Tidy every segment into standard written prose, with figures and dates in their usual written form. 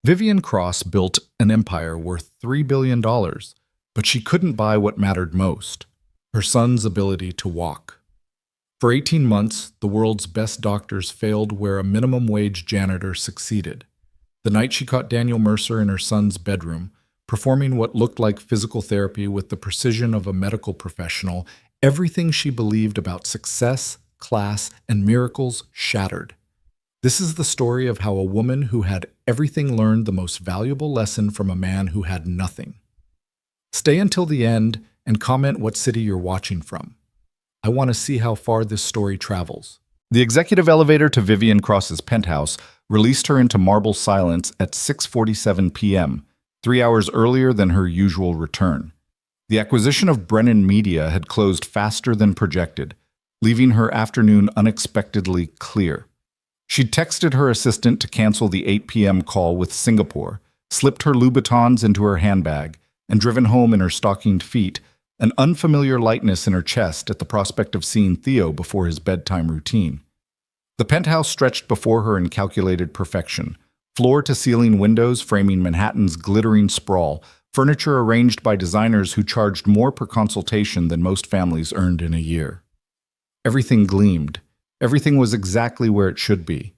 Vivian Cross built an empire worth $3 billion, but she couldn't buy what mattered most: her son's ability to walk. For 18 months, the world's best doctors failed where a minimum wage janitor succeeded. The night she caught Daniel Mercer in her son's bedroom, performing what looked like physical therapy with the precision of a medical professional, everything she believed about success, class, and miracles shattered. This is the story of how a woman who had everything learned the most valuable lesson from a man who had nothing. Stay until the end and comment what city you're watching from. I want to see how far this story travels. The executive elevator to Vivian Cross's penthouse released her into marble silence at 6:47 p.m., 3 hours earlier than her usual return. The acquisition of Brennan Media had closed faster than projected, leaving her afternoon unexpectedly clear. She'd texted her assistant to cancel the 8 p.m. call with Singapore, slipped her Louboutins into her handbag, and driven home in her stockinged feet, an unfamiliar lightness in her chest at the prospect of seeing Theo before his bedtime routine. The penthouse stretched before her in calculated perfection, floor-to-ceiling windows framing Manhattan's glittering sprawl, furniture arranged by designers who charged more per consultation than most families earned in a year. Everything gleamed. Everything was exactly where it should be.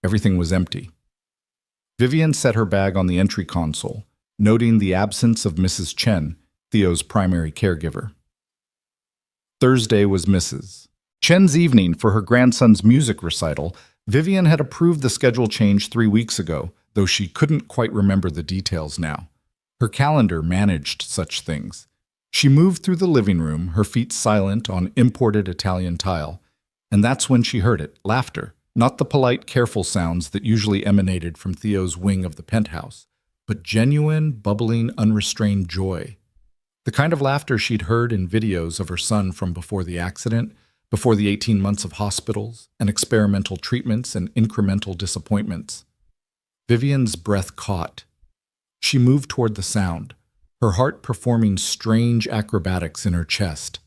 Everything was empty. Vivian set her bag on the entry console, noting the absence of Mrs. Chen, Theo's primary caregiver. Thursday was Mrs. Chen's evening for her grandson's music recital. Vivian had approved the schedule change 3 weeks ago, though she couldn't quite remember the details now. Her calendar managed such things. She moved through the living room, her feet silent on imported Italian tile, and that's when she heard it: laughter. Not the polite, careful sounds that usually emanated from Theo's wing of the penthouse, but genuine, bubbling, unrestrained joy. The kind of laughter she'd heard in videos of her son from before the accident, before the 18 months of hospitals and experimental treatments and incremental disappointments. Vivian's breath caught. She moved toward the sound, her heart performing strange acrobatics in her chest.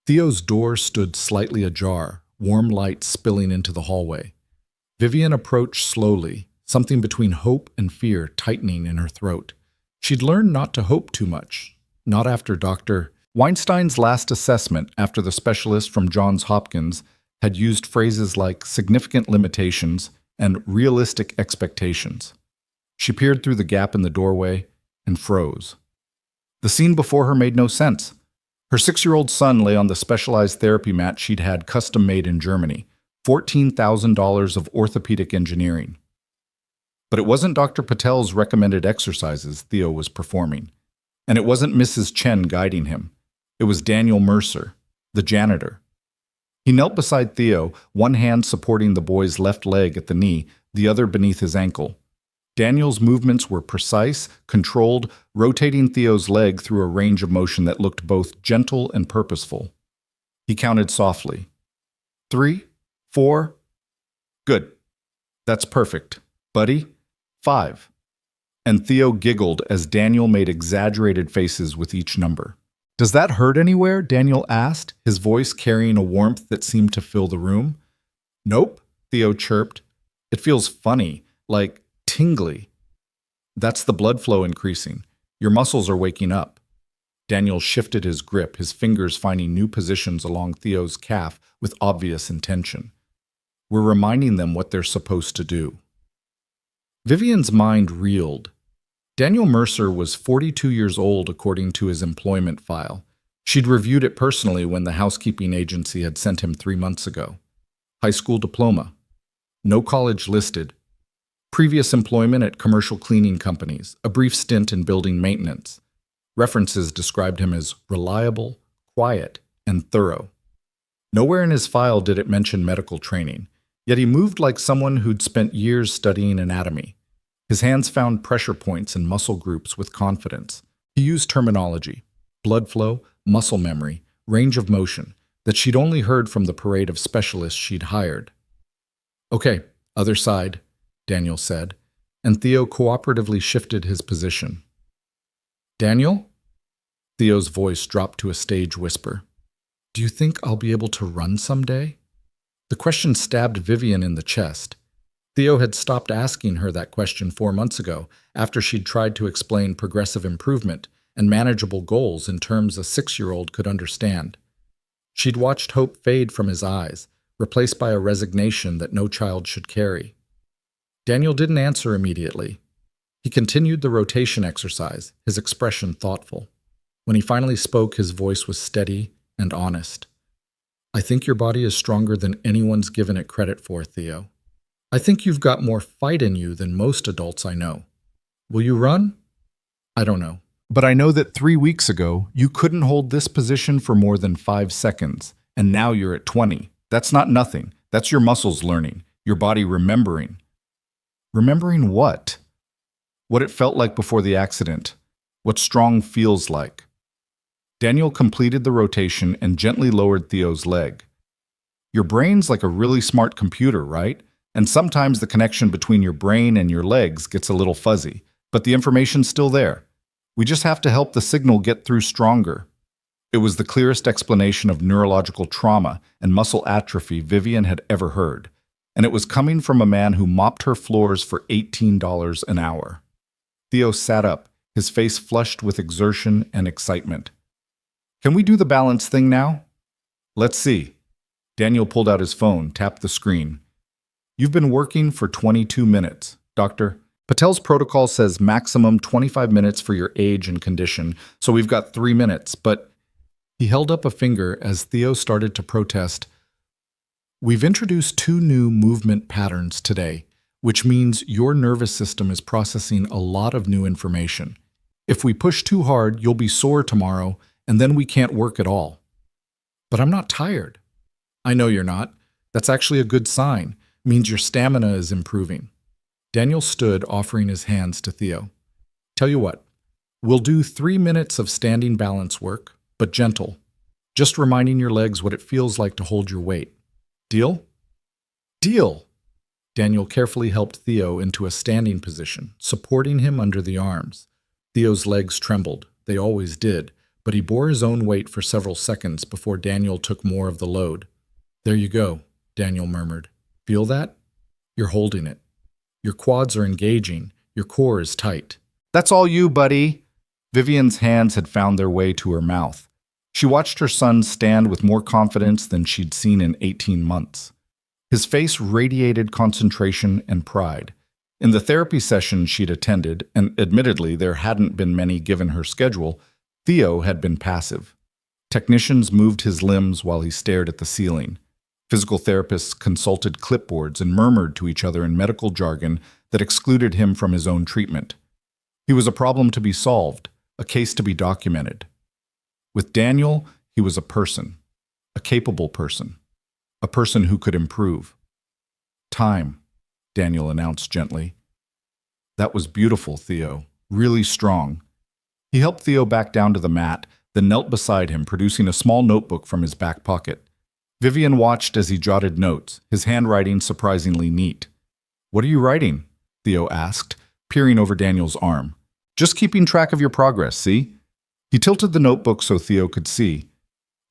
Theo's door stood slightly ajar, warm light spilling into the hallway. Vivian approached slowly, something between hope and fear tightening in her throat. She'd learned not to hope too much, not after Dr. Weinstein's last assessment, after the specialist from Johns Hopkins had used phrases like significant limitations and realistic expectations. She peered through the gap in the doorway and froze. The scene before her made no sense. Her 6-year-old son lay on the specialized therapy mat she'd had custom-made in Germany, $14,000 of orthopedic engineering. But it wasn't Dr. Patel's recommended exercises Theo was performing, and it wasn't Mrs. Chen guiding him. It was Daniel Mercer, the janitor. He knelt beside Theo, one hand supporting the boy's left leg at the knee, the other beneath his ankle. Daniel's movements were precise, controlled, rotating Theo's leg through a range of motion that looked both gentle and purposeful. He counted softly. 3, 4. Good. That's perfect. Buddy. 5. And Theo giggled as Daniel made exaggerated faces with each number. Does that hurt anywhere? Daniel asked, his voice carrying a warmth that seemed to fill the room. Nope, Theo chirped. It feels funny, like tingly. That's the blood flow increasing. Your muscles are waking up. Daniel shifted his grip, his fingers finding new positions along Theo's calf with obvious intention. We're reminding them what they're supposed to do. Vivian's mind reeled. Daniel Mercer was 42 years old according to his employment file. She'd reviewed it personally when the housekeeping agency had sent him 3 months ago. High school diploma. No college listed. Previous employment at commercial cleaning companies, a brief stint in building maintenance. References described him as reliable, quiet, and thorough. Nowhere in his file did it mention medical training, yet he moved like someone who'd spent years studying anatomy. His hands found pressure points and muscle groups with confidence. He used terminology: blood flow, muscle memory, range of motion, that she'd only heard from the parade of specialists she'd hired. Okay, other side, Daniel said, and Theo cooperatively shifted his position. Daniel? Theo's voice dropped to a stage whisper. Do you think I'll be able to run someday? The question stabbed Vivian in the chest. Theo had stopped asking her that question 4 months ago, after she'd tried to explain progressive improvement and manageable goals in terms a 6-year-old could understand. She'd watched hope fade from his eyes, replaced by a resignation that no child should carry. Daniel didn't answer immediately. He continued the rotation exercise, his expression thoughtful. When he finally spoke, his voice was steady and honest. "I think your body is stronger than anyone's given it credit for, Theo. I think you've got more fight in you than most adults I know. Will you run? I don't know. But I know that 3 weeks ago, you couldn't hold this position for more than 5 seconds, and now you're at 20. That's not nothing. That's your muscles learning, your body remembering." Remembering what? What it felt like before the accident. What strong feels like. Daniel completed the rotation and gently lowered Theo's leg. Your brain's like a really smart computer, right? And sometimes the connection between your brain and your legs gets a little fuzzy, but the information's still there. We just have to help the signal get through stronger. It was the clearest explanation of neurological trauma and muscle atrophy Vivian had ever heard, and it was coming from a man who mopped her floors for $18 an hour. Theo sat up, his face flushed with exertion and excitement. "Can we do the balance thing now?" "Let's see." Daniel pulled out his phone, tapped the screen. "You've been working for 22 minutes, Doctor. Patel's protocol says maximum 25 minutes for your age and condition, so we've got 3 minutes, but..." He held up a finger as Theo started to protest. "We've introduced 2 new movement patterns today, which means your nervous system is processing a lot of new information. If we push too hard, you'll be sore tomorrow, and then we can't work at all." "But I'm not tired." "I know you're not. That's actually a good sign. It means your stamina is improving." Daniel stood, offering his hands to Theo. "Tell you what, we'll do 3 minutes of standing balance work, but gentle. Just reminding your legs what it feels like to hold your weight. Deal?" "Deal!" Daniel carefully helped Theo into a standing position, supporting him under the arms. Theo's legs trembled. They always did, but he bore his own weight for several seconds before Daniel took more of the load. "There you go," Daniel murmured. "Feel that? You're holding it. Your quads are engaging. Your core is tight." "That's all you, buddy." Vivian's hands had found their way to her mouth. She watched her son stand with more confidence than she'd seen in 18 months. His face radiated concentration and pride. In the therapy sessions she'd attended, and admittedly there hadn't been many given her schedule, Theo had been passive. Technicians moved his limbs while he stared at the ceiling. Physical therapists consulted clipboards and murmured to each other in medical jargon that excluded him from his own treatment. He was a problem to be solved, a case to be documented. With Daniel, he was a person, a capable person, a person who could improve. "Time," Daniel announced gently. "That was beautiful, Theo, really strong." He helped Theo back down to the mat, then knelt beside him, producing a small notebook from his back pocket. Vivian watched as he jotted notes, his handwriting surprisingly neat. "What are you writing?" Theo asked, peering over Daniel's arm. "Just keeping track of your progress, see?" He tilted the notebook so Theo could see.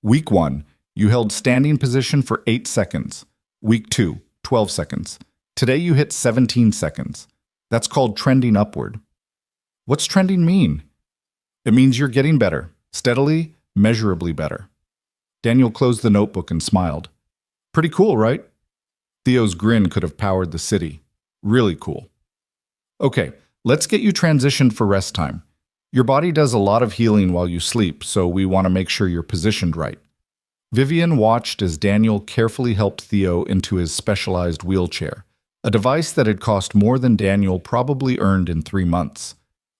"Week 1, you held standing position for 8 seconds. Week 2, 12 seconds. Today you hit 17 seconds. That's called trending upward." "What's trending mean?" "It means you're getting better, steadily, measurably better." Daniel closed the notebook and smiled. "Pretty cool, right?" Theo's grin could have powered the city. Really cool. "Okay, let's get you transitioned for rest time. Your body does a lot of healing while you sleep, so we want to make sure you're positioned right." Vivian watched as Daniel carefully helped Theo into his specialized wheelchair, a device that had cost more than Daniel probably earned in 3 months.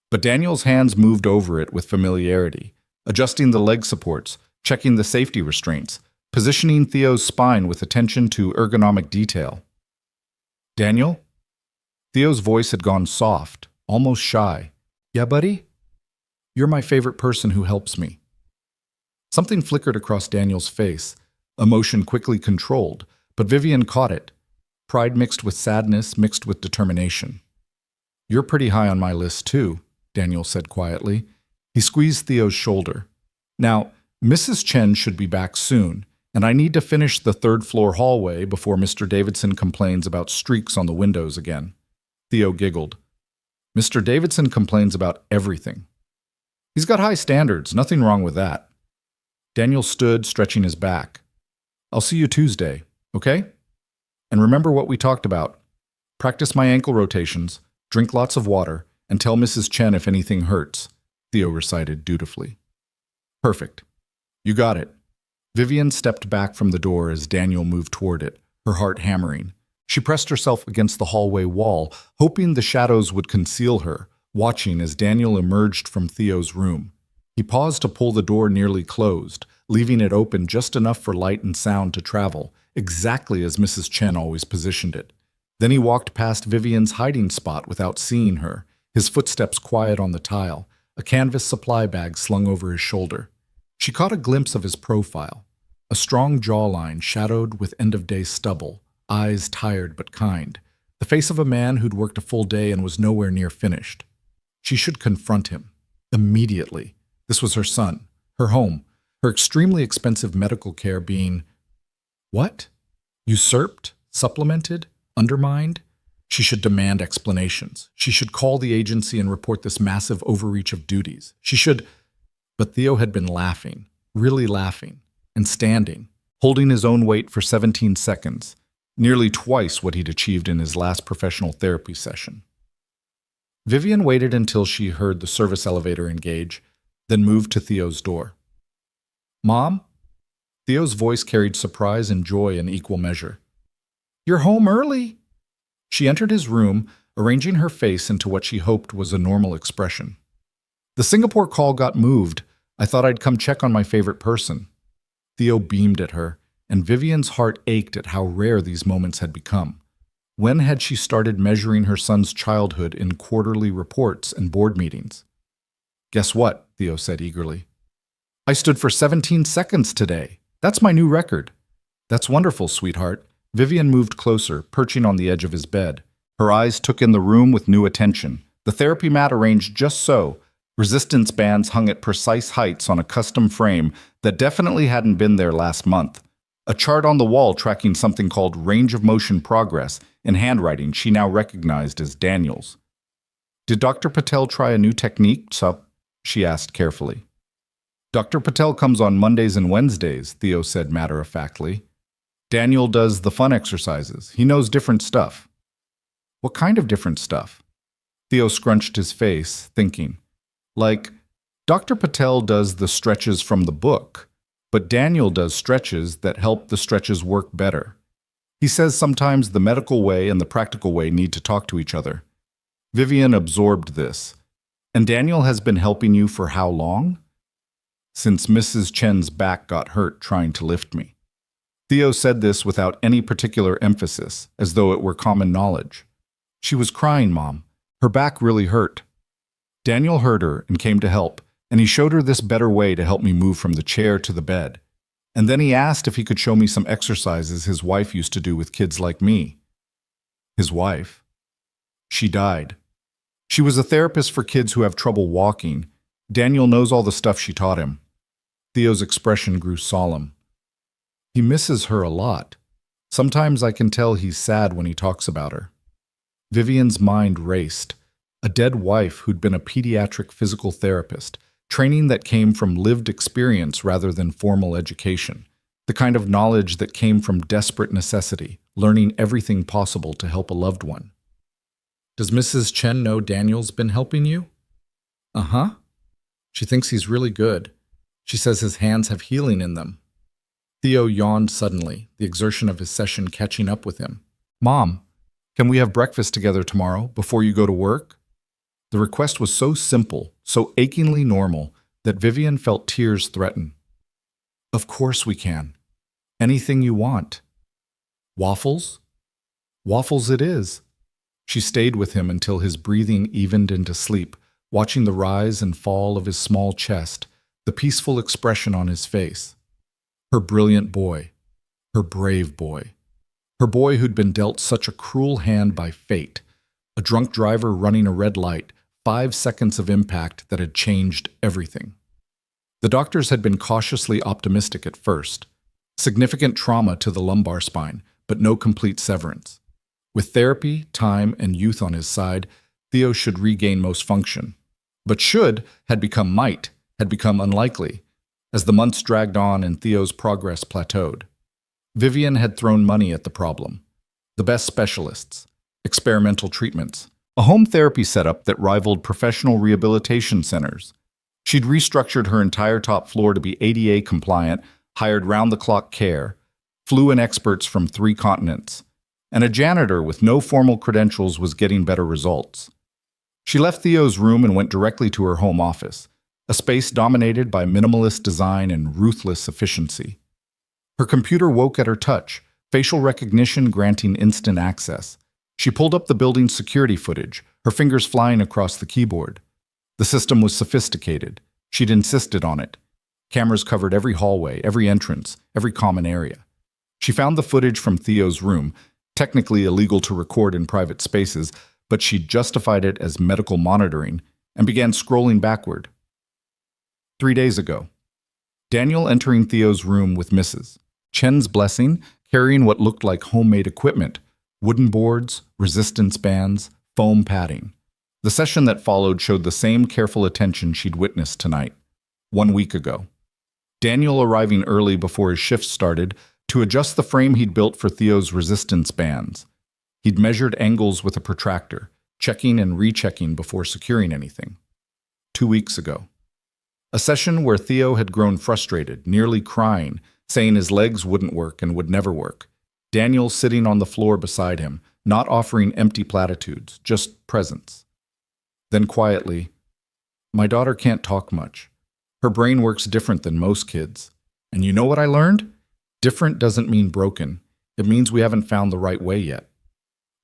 But Daniel's hands moved over it with familiarity, adjusting the leg supports, checking the safety restraints, positioning Theo's spine with attention to ergonomic detail. "Daniel?" Theo's voice had gone soft, almost shy. "Yeah, buddy? You're my favorite person who helps me." Something flickered across Daniel's face, emotion quickly controlled, but Vivian caught it. Pride mixed with sadness, mixed with determination. "You're pretty high on my list too," Daniel said quietly. He squeezed Theo's shoulder. "Now, Mrs. Chen should be back soon, And I need to finish the third-floor hallway before Mr. Davidson complains about streaks on the windows again. Theo giggled. Mr. Davidson complains about everything. He's got high standards, nothing wrong with that. Daniel stood, stretching his back. I'll see you Tuesday, okay? And remember what we talked about. Practice my ankle rotations, drink lots of water, and tell Mrs. Chen if anything hurts, Theo recited dutifully. Perfect. You got it. Vivian stepped back from the door as Daniel moved toward it, her heart hammering. She pressed herself against the hallway wall, hoping the shadows would conceal her, watching as Daniel emerged from Theo's room. He paused to pull the door nearly closed, leaving it open just enough for light and sound to travel, exactly as Mrs. Chen always positioned it. Then he walked past Vivian's hiding spot without seeing her, his footsteps quiet on the tile, a canvas supply bag slung over his shoulder. She caught a glimpse of his profile, a strong jawline shadowed with end-of-day stubble, eyes tired but kind, the face of a man who'd worked a full day and was nowhere near finished. She should confront him. Immediately. This was her son, her home, her extremely expensive medical care being… What? Usurped? Supplemented? Undermined? She should demand explanations. She should call the agency and report this massive overreach of duties. She should… But Theo had been laughing, really laughing, and standing, holding his own weight for 17 seconds, nearly twice what he'd achieved in his last professional therapy session. Vivian waited until she heard the service elevator engage, then moved to Theo's door. Mom? Theo's voice carried surprise and joy in equal measure. You're home early. She entered his room, arranging her face into what she hoped was a normal expression. The Singapore call got moved. I thought I'd come check on my favorite person. Theo beamed at her, and Vivian's heart ached at how rare these moments had become. When had she started measuring her son's childhood in quarterly reports and board meetings? Guess what? Theo said eagerly. I stood for 17 seconds today. That's my new record. That's wonderful, sweetheart. Vivian moved closer, perching on the edge of his bed. Her eyes took in the room with new attention. The therapy mat arranged just so. Resistance bands hung at precise heights on a custom frame that definitely hadn't been there last month. A chart on the wall tracking something called range of motion progress in handwriting she now recognized as Daniel's. Did Dr. Patel try a new technique, sup? She asked carefully. Dr. Patel comes on Mondays and Wednesdays, Theo said matter-of-factly. Daniel does the fun exercises. He knows different stuff. What kind of different stuff? Theo scrunched his face, thinking. Like, Dr. Patel does the stretches from the book, but Daniel does stretches that help the stretches work better. He says sometimes the medical way and the practical way need to talk to each other. Vivian absorbed this. And Daniel has been helping you for how long? Since Mrs. Chen's back got hurt trying to lift me. Theo said this without any particular emphasis, as though it were common knowledge. She was crying, Mom. Her back really hurt. Daniel heard her and came to help, and he showed her this better way to help me move from the chair to the bed. And then he asked if he could show me some exercises his wife used to do with kids like me. His wife? She died. She was a therapist for kids who have trouble walking. Daniel knows all the stuff she taught him. Theo's expression grew solemn. He misses her a lot. Sometimes I can tell he's sad when he talks about her. Vivian's mind raced. A dead wife who'd been a pediatric physical therapist, training that came from lived experience rather than formal education, the kind of knowledge that came from desperate necessity, learning everything possible to help a loved one. Does Mrs. Chen know Daniel's been helping you? Uh-huh. She thinks he's really good. She says his hands have healing in them. Theo yawned suddenly, the exertion of his session catching up with him. Mom, can we have breakfast together tomorrow before you go to work? The request was so simple, so achingly normal, that Vivian felt tears threaten. Of course we can. Anything you want. Waffles? Waffles it is. She stayed with him until his breathing evened into sleep, watching the rise and fall of his small chest, the peaceful expression on his face. Her brilliant boy. Her brave boy. Her boy who'd been dealt such a cruel hand by fate. A drunk driver running a red light, 5 seconds of impact that had changed everything. The doctors had been cautiously optimistic at first. Significant trauma to the lumbar spine, but no complete severance. With therapy, time, and youth on his side, Theo should regain most function. But should had become might, had become unlikely, as the months dragged on and Theo's progress plateaued. Vivian had thrown money at the problem. The best specialists, experimental treatments, a home therapy setup that rivaled professional rehabilitation centers. She'd restructured her entire top floor to be ADA compliant, hired round-the-clock care, flew in experts from 3 continents, and a janitor with no formal credentials was getting better results. She left Theo's room and went directly to her home office, a space dominated by minimalist design and ruthless efficiency. Her computer woke at her touch, facial recognition granting instant access. She pulled up the building's security footage, her fingers flying across the keyboard. The system was sophisticated. She'd insisted on it. Cameras covered every hallway, every entrance, every common area. She found the footage from Theo's room, technically illegal to record in private spaces, but she justified it as medical monitoring and began scrolling backward. 3 days ago, Daniel entering Theo's room with Mrs. Chen's blessing, carrying what looked like homemade equipment, wooden boards, resistance bands, foam padding. The session that followed showed the same careful attention she'd witnessed tonight, 1 week ago. Daniel arriving early before his shift started to adjust the frame he'd built for Theo's resistance bands. He'd measured angles with a protractor, checking and rechecking before securing anything. 2 weeks ago. A session where Theo had grown frustrated, nearly crying, saying his legs wouldn't work and would never work. Daniel sitting on the floor beside him, not offering empty platitudes, just presence. Then quietly, "My daughter can't talk much. Her brain works different than most kids. And you know what I learned? Different doesn't mean broken. It means we haven't found the right way yet."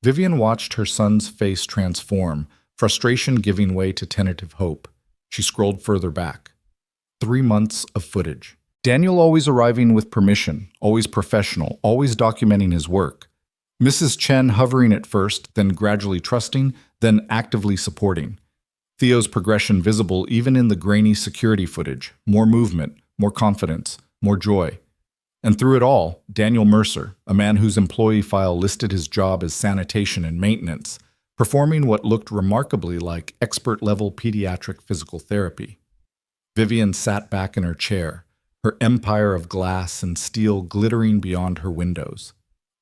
Vivian watched her son's face transform, frustration giving way to tentative hope. She scrolled further back. 3 months of footage. Daniel always arriving with permission, always professional, always documenting his work. Mrs. Chen hovering at first, then gradually trusting, then actively supporting. Theo's progression visible even in the grainy security footage, more movement, more confidence, more joy. And through it all, Daniel Mercer, a man whose employee file listed his job as sanitation and maintenance, performing what looked remarkably like expert-level pediatric physical therapy. Vivian sat back in her chair, her empire of glass and steel glittering beyond her windows.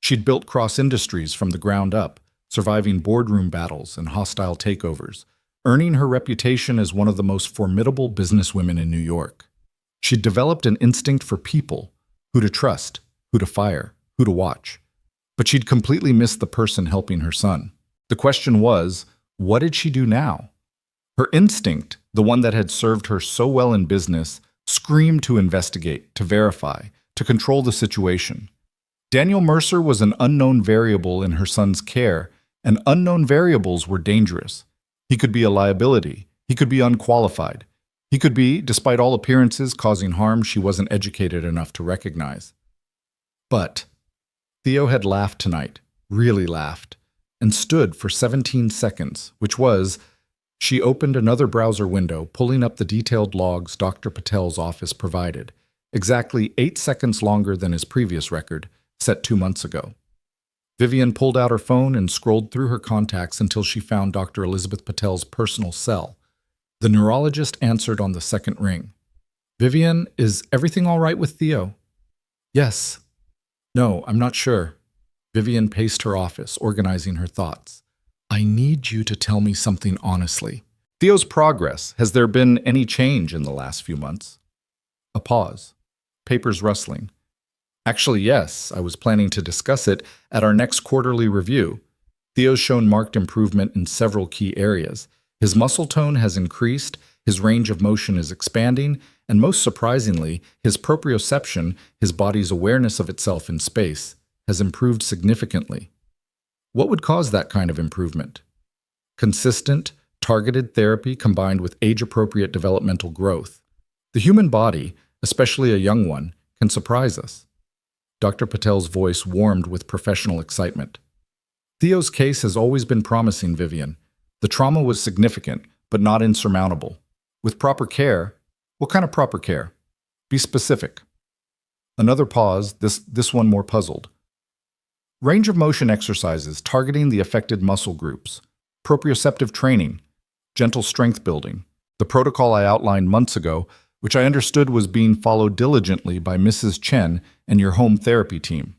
She'd built Cross Industries from the ground up, surviving boardroom battles and hostile takeovers, earning her reputation as one of the most formidable businesswomen in New York. She'd developed an instinct for people, who to trust, who to fire, who to watch. But she'd completely missed the person helping her son. The question was, what did she do now? Her instinct, the one that had served her so well in business, screamed to investigate, to verify, to control the situation. Daniel Mercer was an unknown variable in her son's care, and unknown variables were dangerous. He could be a liability. He could be unqualified. He could be, despite all appearances, causing harm she wasn't educated enough to recognize. But Theo had laughed tonight, really laughed, and stood for 17 seconds, which was, she opened another browser window, pulling up the detailed logs Dr. Patel's office provided, exactly 8 seconds longer than his previous record, set 2 months ago. Vivian pulled out her phone and scrolled through her contacts until she found Dr. Elizabeth Patel's personal cell. The neurologist answered on the second ring. "Vivian, is everything all right with Theo?" "Yes." "No, I'm not sure." Vivian paced her office, organizing her thoughts. "I need you to tell me something honestly. Theo's progress, has there been any change in the last few months?" A pause. Papers rustling. "Actually, yes. I was planning to discuss it at our next quarterly review. Theo's shown marked improvement in several key areas. His muscle tone has increased, his range of motion is expanding, and most surprisingly, his proprioception, his body's awareness of itself in space, has improved significantly." What would cause that kind of improvement? Consistent, targeted therapy combined with age-appropriate developmental growth. The human body, especially a young one, can surprise us. Dr. Patel's voice warmed with professional excitement. "Theo's case has always been promising, Vivian. The trauma was significant, but not insurmountable. With proper care..." "What kind of proper care? Be specific." Another pause, this one more puzzled. Range of motion exercises targeting the affected muscle groups, proprioceptive training, gentle strength building, the protocol I outlined months ago, which I understood was being followed diligently by Mrs. Chen and your home therapy team.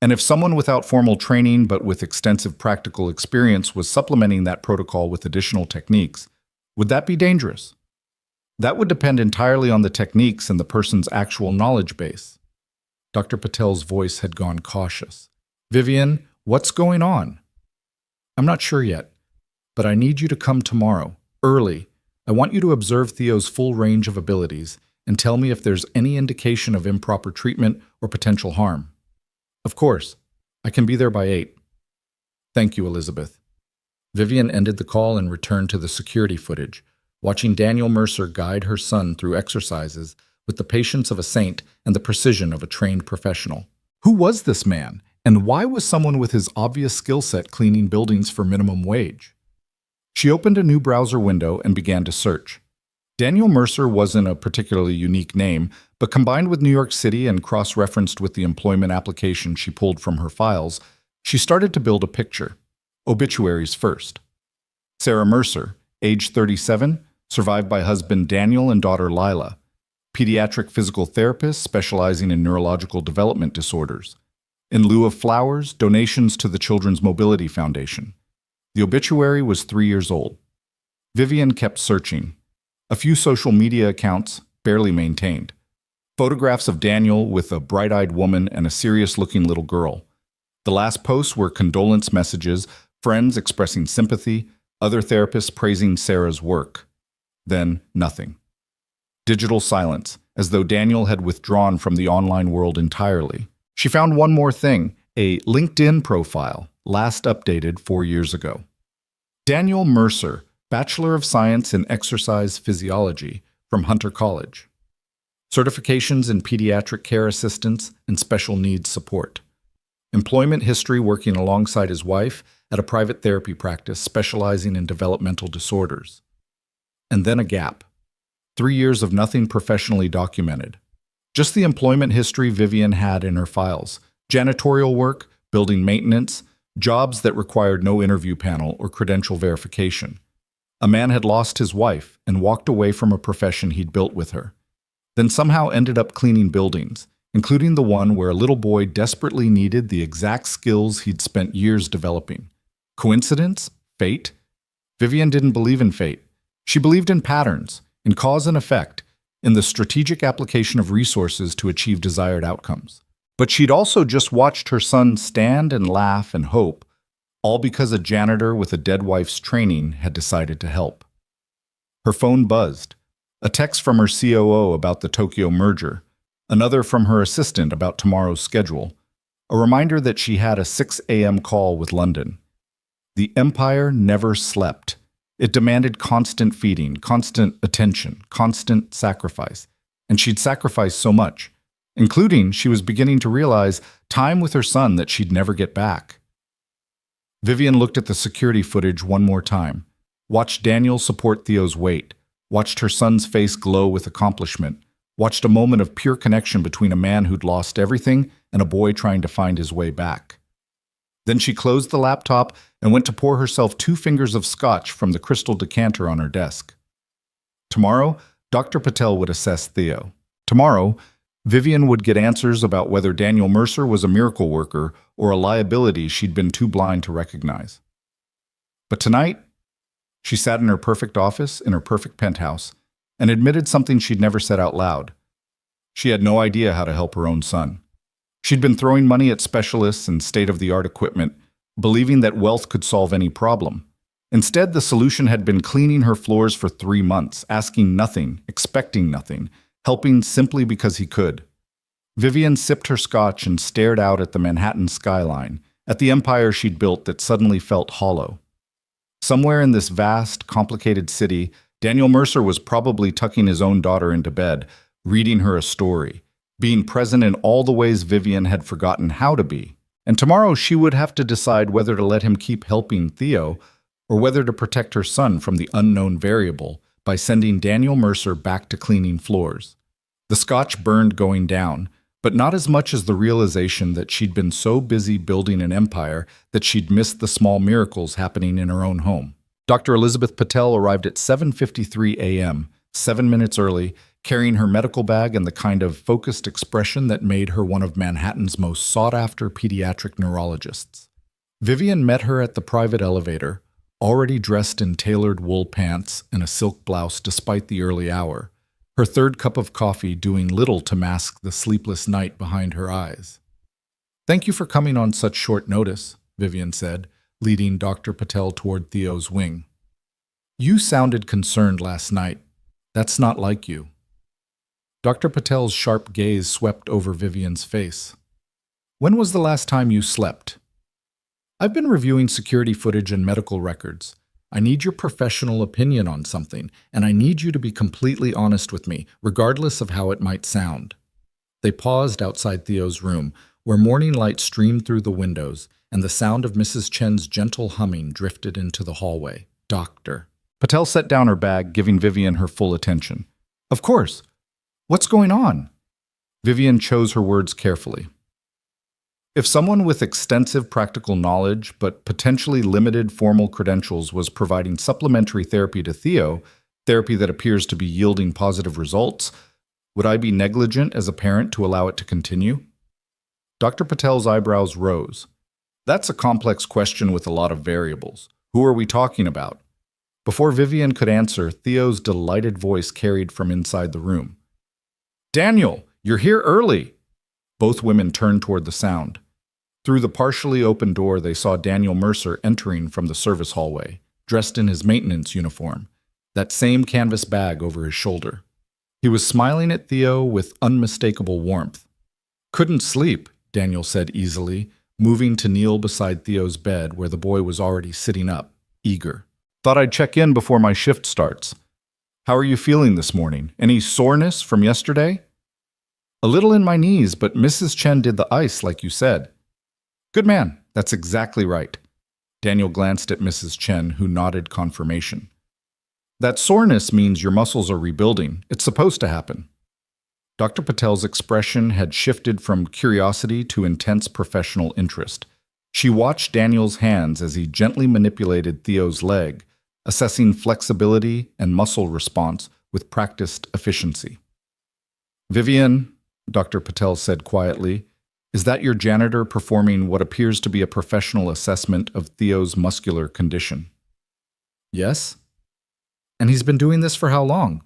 And if someone without formal training but with extensive practical experience was supplementing that protocol with additional techniques, would that be dangerous? That would depend entirely on the techniques and the person's actual knowledge base. Dr. Patel's voice had gone cautious. Vivian, what's going on? I'm not sure yet, but I need you to come tomorrow, early. I want you to observe Theo's full range of abilities and tell me if there's any indication of improper treatment or potential harm. Of course, I can be there by 8. Thank you, Elizabeth. Vivian ended the call and returned to the security footage, watching Daniel Mercer guide her son through exercises with the patience of a saint and the precision of a trained professional. Who was this man, and why was someone with his obvious skill set cleaning buildings for minimum wage? She opened a new browser window and began to search. Daniel Mercer wasn't a particularly unique name, but combined with New York City and cross-referenced with the employment application she pulled from her files, she started to build a picture. Obituaries first. Sarah Mercer, age 37, survived by husband Daniel and daughter Lila. Pediatric physical therapist specializing in neurological development disorders. In lieu of flowers, donations to the Children's Mobility Foundation. The obituary was 3 years old. Vivian kept searching. A few social media accounts, barely maintained. Photographs of Daniel with a bright-eyed woman and a serious-looking little girl. The last posts were condolence messages, friends expressing sympathy, other therapists praising Sarah's work. Then, nothing. Digital silence, as though Daniel had withdrawn from the online world entirely. She found one more thing, a LinkedIn profile, last updated 4 years ago. Daniel Mercer, Bachelor of Science in Exercise Physiology from Hunter College. Certifications in pediatric care assistance and special needs support. Employment history working alongside his wife at a private therapy practice specializing in developmental disorders. And then a gap. 3 years of nothing professionally documented. Just the employment history Vivian had in her files. Janitorial work, building maintenance, jobs that required no interview panel or credential verification. A man had lost his wife and walked away from a profession he'd built with her. Then somehow ended up cleaning buildings, including the one where a little boy desperately needed the exact skills he'd spent years developing. Coincidence? Fate? Vivian didn't believe in fate. She believed in patterns, in cause and effect, in the strategic application of resources to achieve desired outcomes. But she'd also just watched her son stand and laugh and hope, all because a janitor with a dead wife's training had decided to help. Her phone buzzed. A text from her COO about the Tokyo merger, another from her assistant about tomorrow's schedule, a reminder that she had a 6 a.m. call with London. The empire never slept. It demanded constant feeding, constant attention, constant sacrifice. And she'd sacrificed so much, including, she was beginning to realize, time with her son that she'd never get back. Vivian looked at the security footage one more time, watched Daniel support Theo's weight, watched her son's face glow with accomplishment, watched a moment of pure connection between a man who'd lost everything and a boy trying to find his way back. Then she closed the laptop and went to pour herself 2 fingers of scotch from the crystal decanter on her desk. Tomorrow, Dr. Patel would assess Theo. Tomorrow, Vivian would get answers about whether Daniel Mercer was a miracle worker or a liability she'd been too blind to recognize. But tonight, she sat in her perfect office, in her perfect penthouse, and admitted something she'd never said out loud. She had no idea how to help her own son. She'd been throwing money at specialists and state-of-the-art equipment, believing that wealth could solve any problem. Instead, the solution had been cleaning her floors for 3 months, asking nothing, expecting nothing, helping simply because he could. Vivian sipped her scotch and stared out at the Manhattan skyline, at the empire she'd built that suddenly felt hollow. Somewhere in this vast, complicated city, Daniel Mercer was probably tucking his own daughter into bed, reading her a story, being present in all the ways Vivian had forgotten how to be. And tomorrow she would have to decide whether to let him keep helping Theo or whether to protect her son from the unknown variable by sending Daniel Mercer back to cleaning floors. The scotch burned going down, but not as much as the realization that she'd been so busy building an empire that she'd missed the small miracles happening in her own home. Dr. Elizabeth Patel arrived at 7:53 a.m., 7 minutes early, carrying her medical bag and the kind of focused expression that made her one of Manhattan's most sought-after pediatric neurologists. Vivian met her at the private elevator, already dressed in tailored wool pants and a silk blouse despite the early hour, her third cup of coffee doing little to mask the sleepless night behind her eyes. "Thank you for coming on such short notice," Vivian said, leading Dr. Patel toward Theo's wing. "You sounded concerned last night. That's not like you." Dr. Patel's sharp gaze swept over Vivian's face. "When was the last time you slept?" "I've been reviewing security footage and medical records. I need your professional opinion on something, and I need you to be completely honest with me, regardless of how it might sound." They paused outside Theo's room, where morning light streamed through the windows, and the sound of Mrs. Chen's gentle humming drifted into the hallway. "Doctor." Patel set down her bag, giving Vivian her full attention. "Of course. What's going on?" Vivian chose her words carefully. If someone with extensive practical knowledge but potentially limited formal credentials was providing supplementary therapy to Theo, therapy that appears to be yielding positive results, would I be negligent as a parent to allow it to continue? Dr. Patel's eyebrows rose. "That's a complex question with a lot of variables. Who are we talking about?" Before Vivian could answer, Theo's delighted voice carried from inside the room. "Daniel, you're here early!" Both women turned toward the sound. Through the partially open door, they saw Daniel Mercer entering from the service hallway, dressed in his maintenance uniform, that same canvas bag over his shoulder. He was smiling at Theo with unmistakable warmth. "Couldn't sleep," Daniel said easily, moving to kneel beside Theo's bed where the boy was already sitting up, eager. "Thought I'd check in before my shift starts. How are you feeling this morning? Any soreness from yesterday?" "A little in my knees, but Mrs. Chen did the ice like you said." "Good man, that's exactly right." Daniel glanced at Mrs. Chen, who nodded confirmation. "That soreness means your muscles are rebuilding. It's supposed to happen." Dr. Patel's expression had shifted from curiosity to intense professional interest. She watched Daniel's hands as he gently manipulated Theo's leg, assessing flexibility and muscle response with practiced efficiency. "Vivian," Dr. Patel said quietly, "is that your janitor performing what appears to be a professional assessment of Theo's muscular condition?" "Yes." "And he's been doing this for how long?"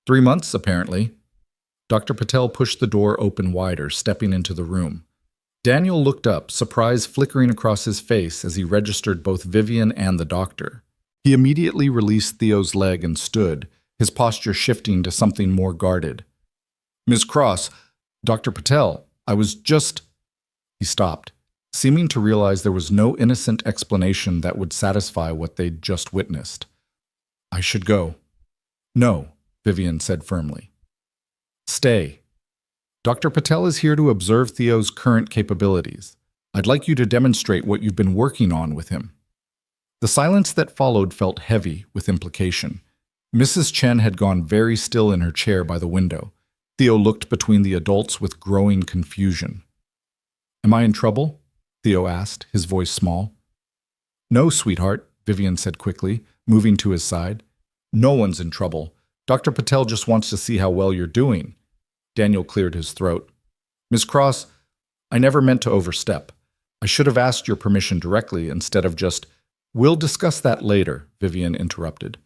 3 months, apparently." Dr. Patel pushed the door open wider, stepping into the room. Daniel looked up, surprise flickering across his face as he registered both Vivian and the doctor. He immediately released Theo's leg and stood, his posture shifting to something more guarded. "Ms. Cross, Dr. Patel, I was just—" He stopped, seeming to realize there was no innocent explanation that would satisfy what they'd just witnessed. "I should go." "No," Vivian said firmly. "Stay. Dr. Patel is here to observe Theo's current capabilities. I'd like you to demonstrate what you've been working on with him." The silence that followed felt heavy with implication. Mrs. Chen had gone very still in her chair by the window. Theo looked between the adults with growing confusion. "Am I in trouble?" Theo asked, his voice small. "No, sweetheart," Vivian said quickly, moving to his side. "No one's in trouble. Dr. Patel just wants to see how well you're doing." Daniel cleared his throat. "Ms. Cross, I never meant to overstep. I should have asked your permission directly instead of just—" "We'll discuss that later," Vivian interrupted.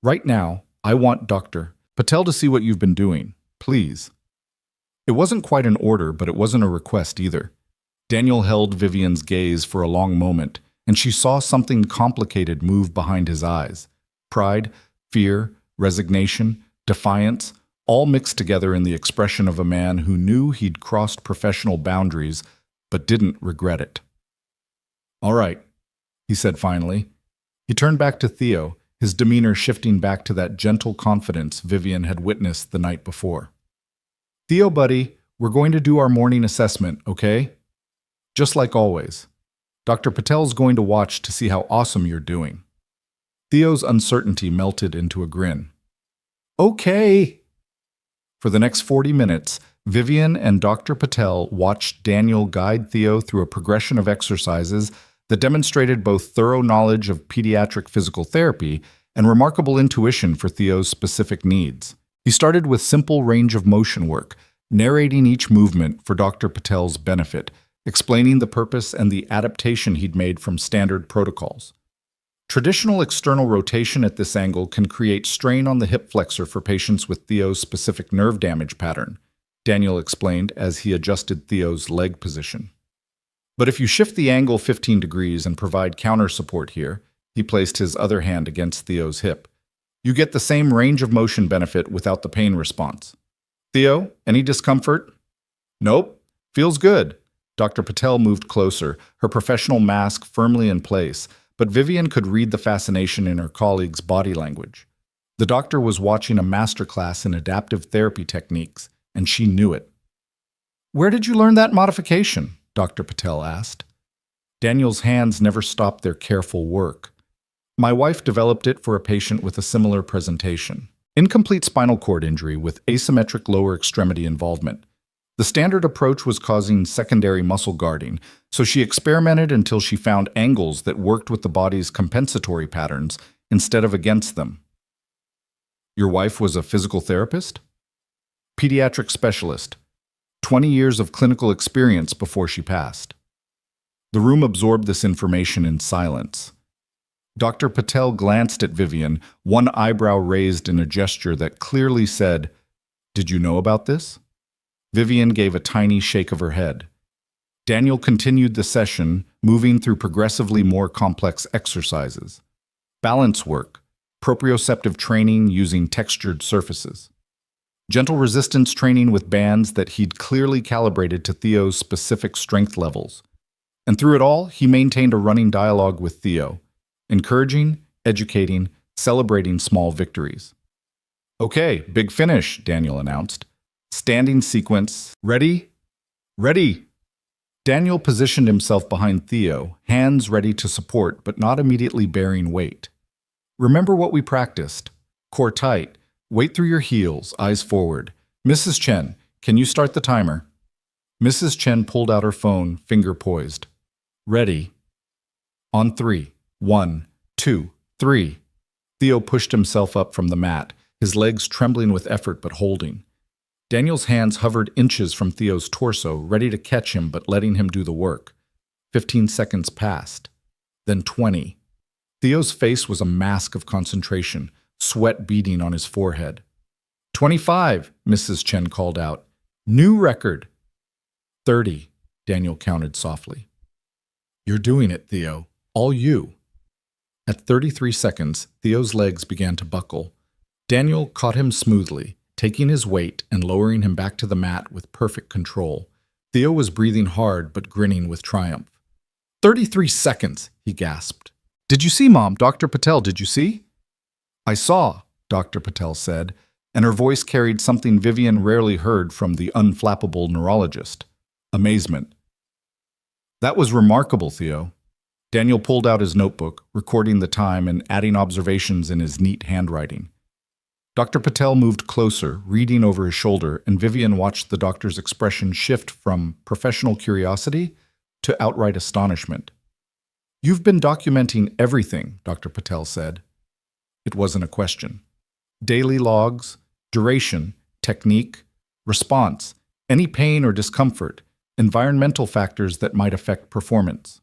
"Right now, I want Dr. Patel to see what you've been doing. Please." It wasn't quite an order, but it wasn't a request either. Daniel held Vivian's gaze for a long moment, and she saw something complicated move behind his eyes. Pride, fear, resignation, defiance, all mixed together in the expression of a man who knew he'd crossed professional boundaries, but didn't regret it. "All right," he said finally. He turned back to Theo, his demeanor shifting back to that gentle confidence Vivian had witnessed the night before. "Theo, buddy, we're going to do our morning assessment, okay? Just like always. Dr. Patel's going to watch to see how awesome you're doing." Theo's uncertainty melted into a grin. "Okay." For the next 40 minutes, Vivian and Dr. Patel watched Daniel guide Theo through a progression of exercises that demonstrated both thorough knowledge of pediatric physical therapy and remarkable intuition for Theo's specific needs. He started with simple range of motion work, narrating each movement for Dr. Patel's benefit, explaining the purpose and the adaptation he'd made from standard protocols. Traditional external rotation at this angle can create strain on the hip flexor for patients with Theo's specific nerve damage pattern, Daniel explained as he adjusted Theo's leg position. But if you shift the angle 15 degrees and provide counter support here, he placed his other hand against Theo's hip, you get the same range of motion benefit without the pain response. Theo, any discomfort? Nope. Feels good. Dr. Patel moved closer, her professional mask firmly in place, but Vivian could read the fascination in her colleague's body language. The doctor was watching a masterclass in adaptive therapy techniques, and she knew it. Where did you learn that modification? Dr. Patel asked. Daniel's hands never stopped their careful work. My wife developed it for a patient with a similar presentation. Incomplete spinal cord injury with asymmetric lower extremity involvement. The standard approach was causing secondary muscle guarding, so she experimented until she found angles that worked with the body's compensatory patterns instead of against them. Your wife was a physical therapist? Pediatric specialist. 20 years of clinical experience before she passed. The room absorbed this information in silence. Dr. Patel glanced at Vivian, one eyebrow raised in a gesture that clearly said, "Did you know about this?" Vivian gave a tiny shake of her head. Daniel continued the session, moving through progressively more complex exercises. Balance work, proprioceptive training using textured surfaces. Gentle resistance training with bands that he'd clearly calibrated to Theo's specific strength levels. And through it all, he maintained a running dialogue with Theo, encouraging, educating, celebrating small victories. Okay, big finish, Daniel announced. Standing sequence. Ready? Ready! Daniel positioned himself behind Theo, hands ready to support but not immediately bearing weight. Remember what we practiced. Core tight. Weight through your heels, eyes forward. Mrs. Chen, can you start the timer? Mrs. Chen pulled out her phone, finger poised. Ready. On 3. 1, 2, 3. Theo pushed himself up from the mat, his legs trembling with effort but holding. Daniel's hands hovered inches from Theo's torso, ready to catch him but letting him do the work. 15 seconds passed. Then 20. Theo's face was a mask of concentration, sweat beading on his forehead. 25, Mrs. Chen called out. New record. 30, Daniel counted softly. You're doing it, Theo. All you. At 33 seconds, Theo's legs began to buckle. Daniel caught him smoothly, taking his weight and lowering him back to the mat with perfect control. Theo was breathing hard but grinning with triumph. 33 seconds, he gasped. Did you see, Mom? Dr. Patel, did you see? I saw, Dr. Patel said, and her voice carried something Vivian rarely heard from the unflappable neurologist. Amazement. That was remarkable, Theo. Daniel pulled out his notebook, recording the time and adding observations in his neat handwriting. Dr. Patel moved closer, reading over his shoulder, and Vivian watched the doctor's expression shift from professional curiosity to outright astonishment. You've been documenting everything, Dr. Patel said. It wasn't a question. Daily logs, duration, technique, response, any pain or discomfort, environmental factors that might affect performance.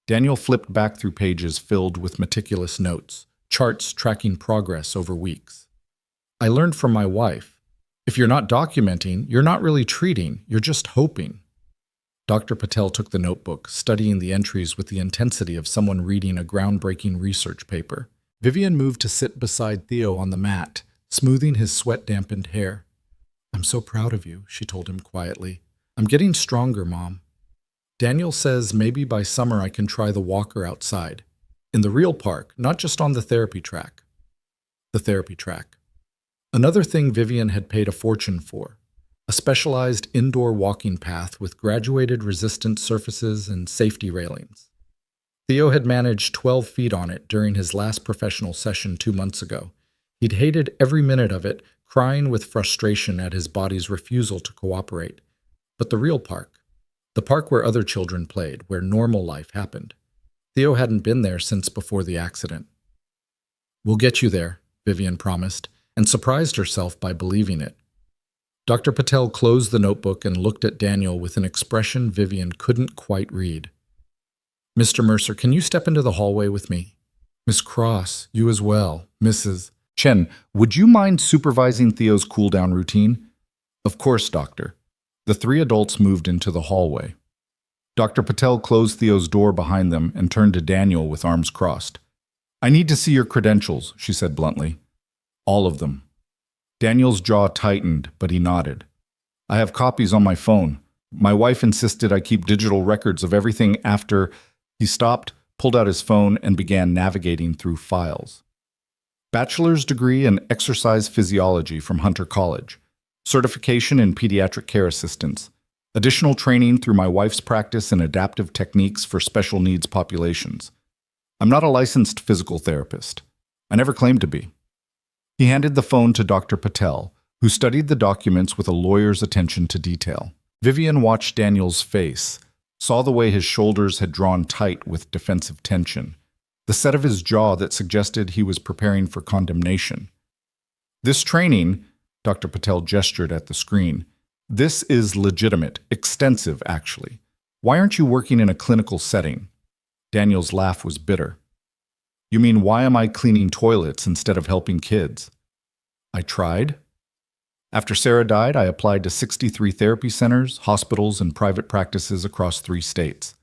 Daniel flipped back through pages filled with meticulous notes, charts tracking progress over weeks. I learned from my wife, if you're not documenting, you're not really treating, you're just hoping. Dr. Patel took the notebook, studying the entries with the intensity of someone reading a groundbreaking research paper. Vivian moved to sit beside Theo on the mat, smoothing his sweat-dampened hair. I'm so proud of you, she told him quietly. I'm getting stronger, Mom. Daniel says maybe by summer I can try the walker outside. In the real park, not just on the therapy track. The therapy track. Another thing Vivian had paid a fortune for. A specialized indoor walking path with graduated resistant surfaces and safety railings. Theo had managed 12 feet on it during his last professional session 2 months ago. He'd hated every minute of it, crying with frustration at his body's refusal to cooperate. But the real park, the park where other children played, where normal life happened. Theo hadn't been there since before the accident. "We'll get you there," Vivian promised, and surprised herself by believing it. Dr. Patel closed the notebook and looked at Daniel with an expression Vivian couldn't quite read. "Mr. Mercer, can you step into the hallway with me? Miss Cross, you as well. Mrs. Chen, would you mind supervising Theo's cool-down routine?" "Of course, doctor." The three adults moved into the hallway. Dr. Patel closed Theo's door behind them and turned to Daniel with arms crossed. "I need to see your credentials," she said bluntly. "All of them." Daniel's jaw tightened, but he nodded. "I have copies on my phone. My wife insisted I keep digital records of everything after—" He stopped, pulled out his phone, and began navigating through files. Bachelor's degree in exercise physiology from Hunter College. Certification in pediatric care assistance. Additional training through my wife's practice in adaptive techniques for special needs populations. I'm not a licensed physical therapist. I never claimed to be. He handed the phone to Dr. Patel, who studied the documents with a lawyer's attention to detail. Vivian watched Daniel's face, saw the way his shoulders had drawn tight with defensive tension, the set of his jaw that suggested he was preparing for condemnation. "This training," Dr. Patel gestured at the screen, "this is legitimate, extensive, actually. Why aren't you working in a clinical setting?" Daniel's laugh was bitter. "You mean, why am I cleaning toilets instead of helping kids?" "I tried. After Sarah died, I applied to 63 therapy centers, hospitals, and private practices across 3 states.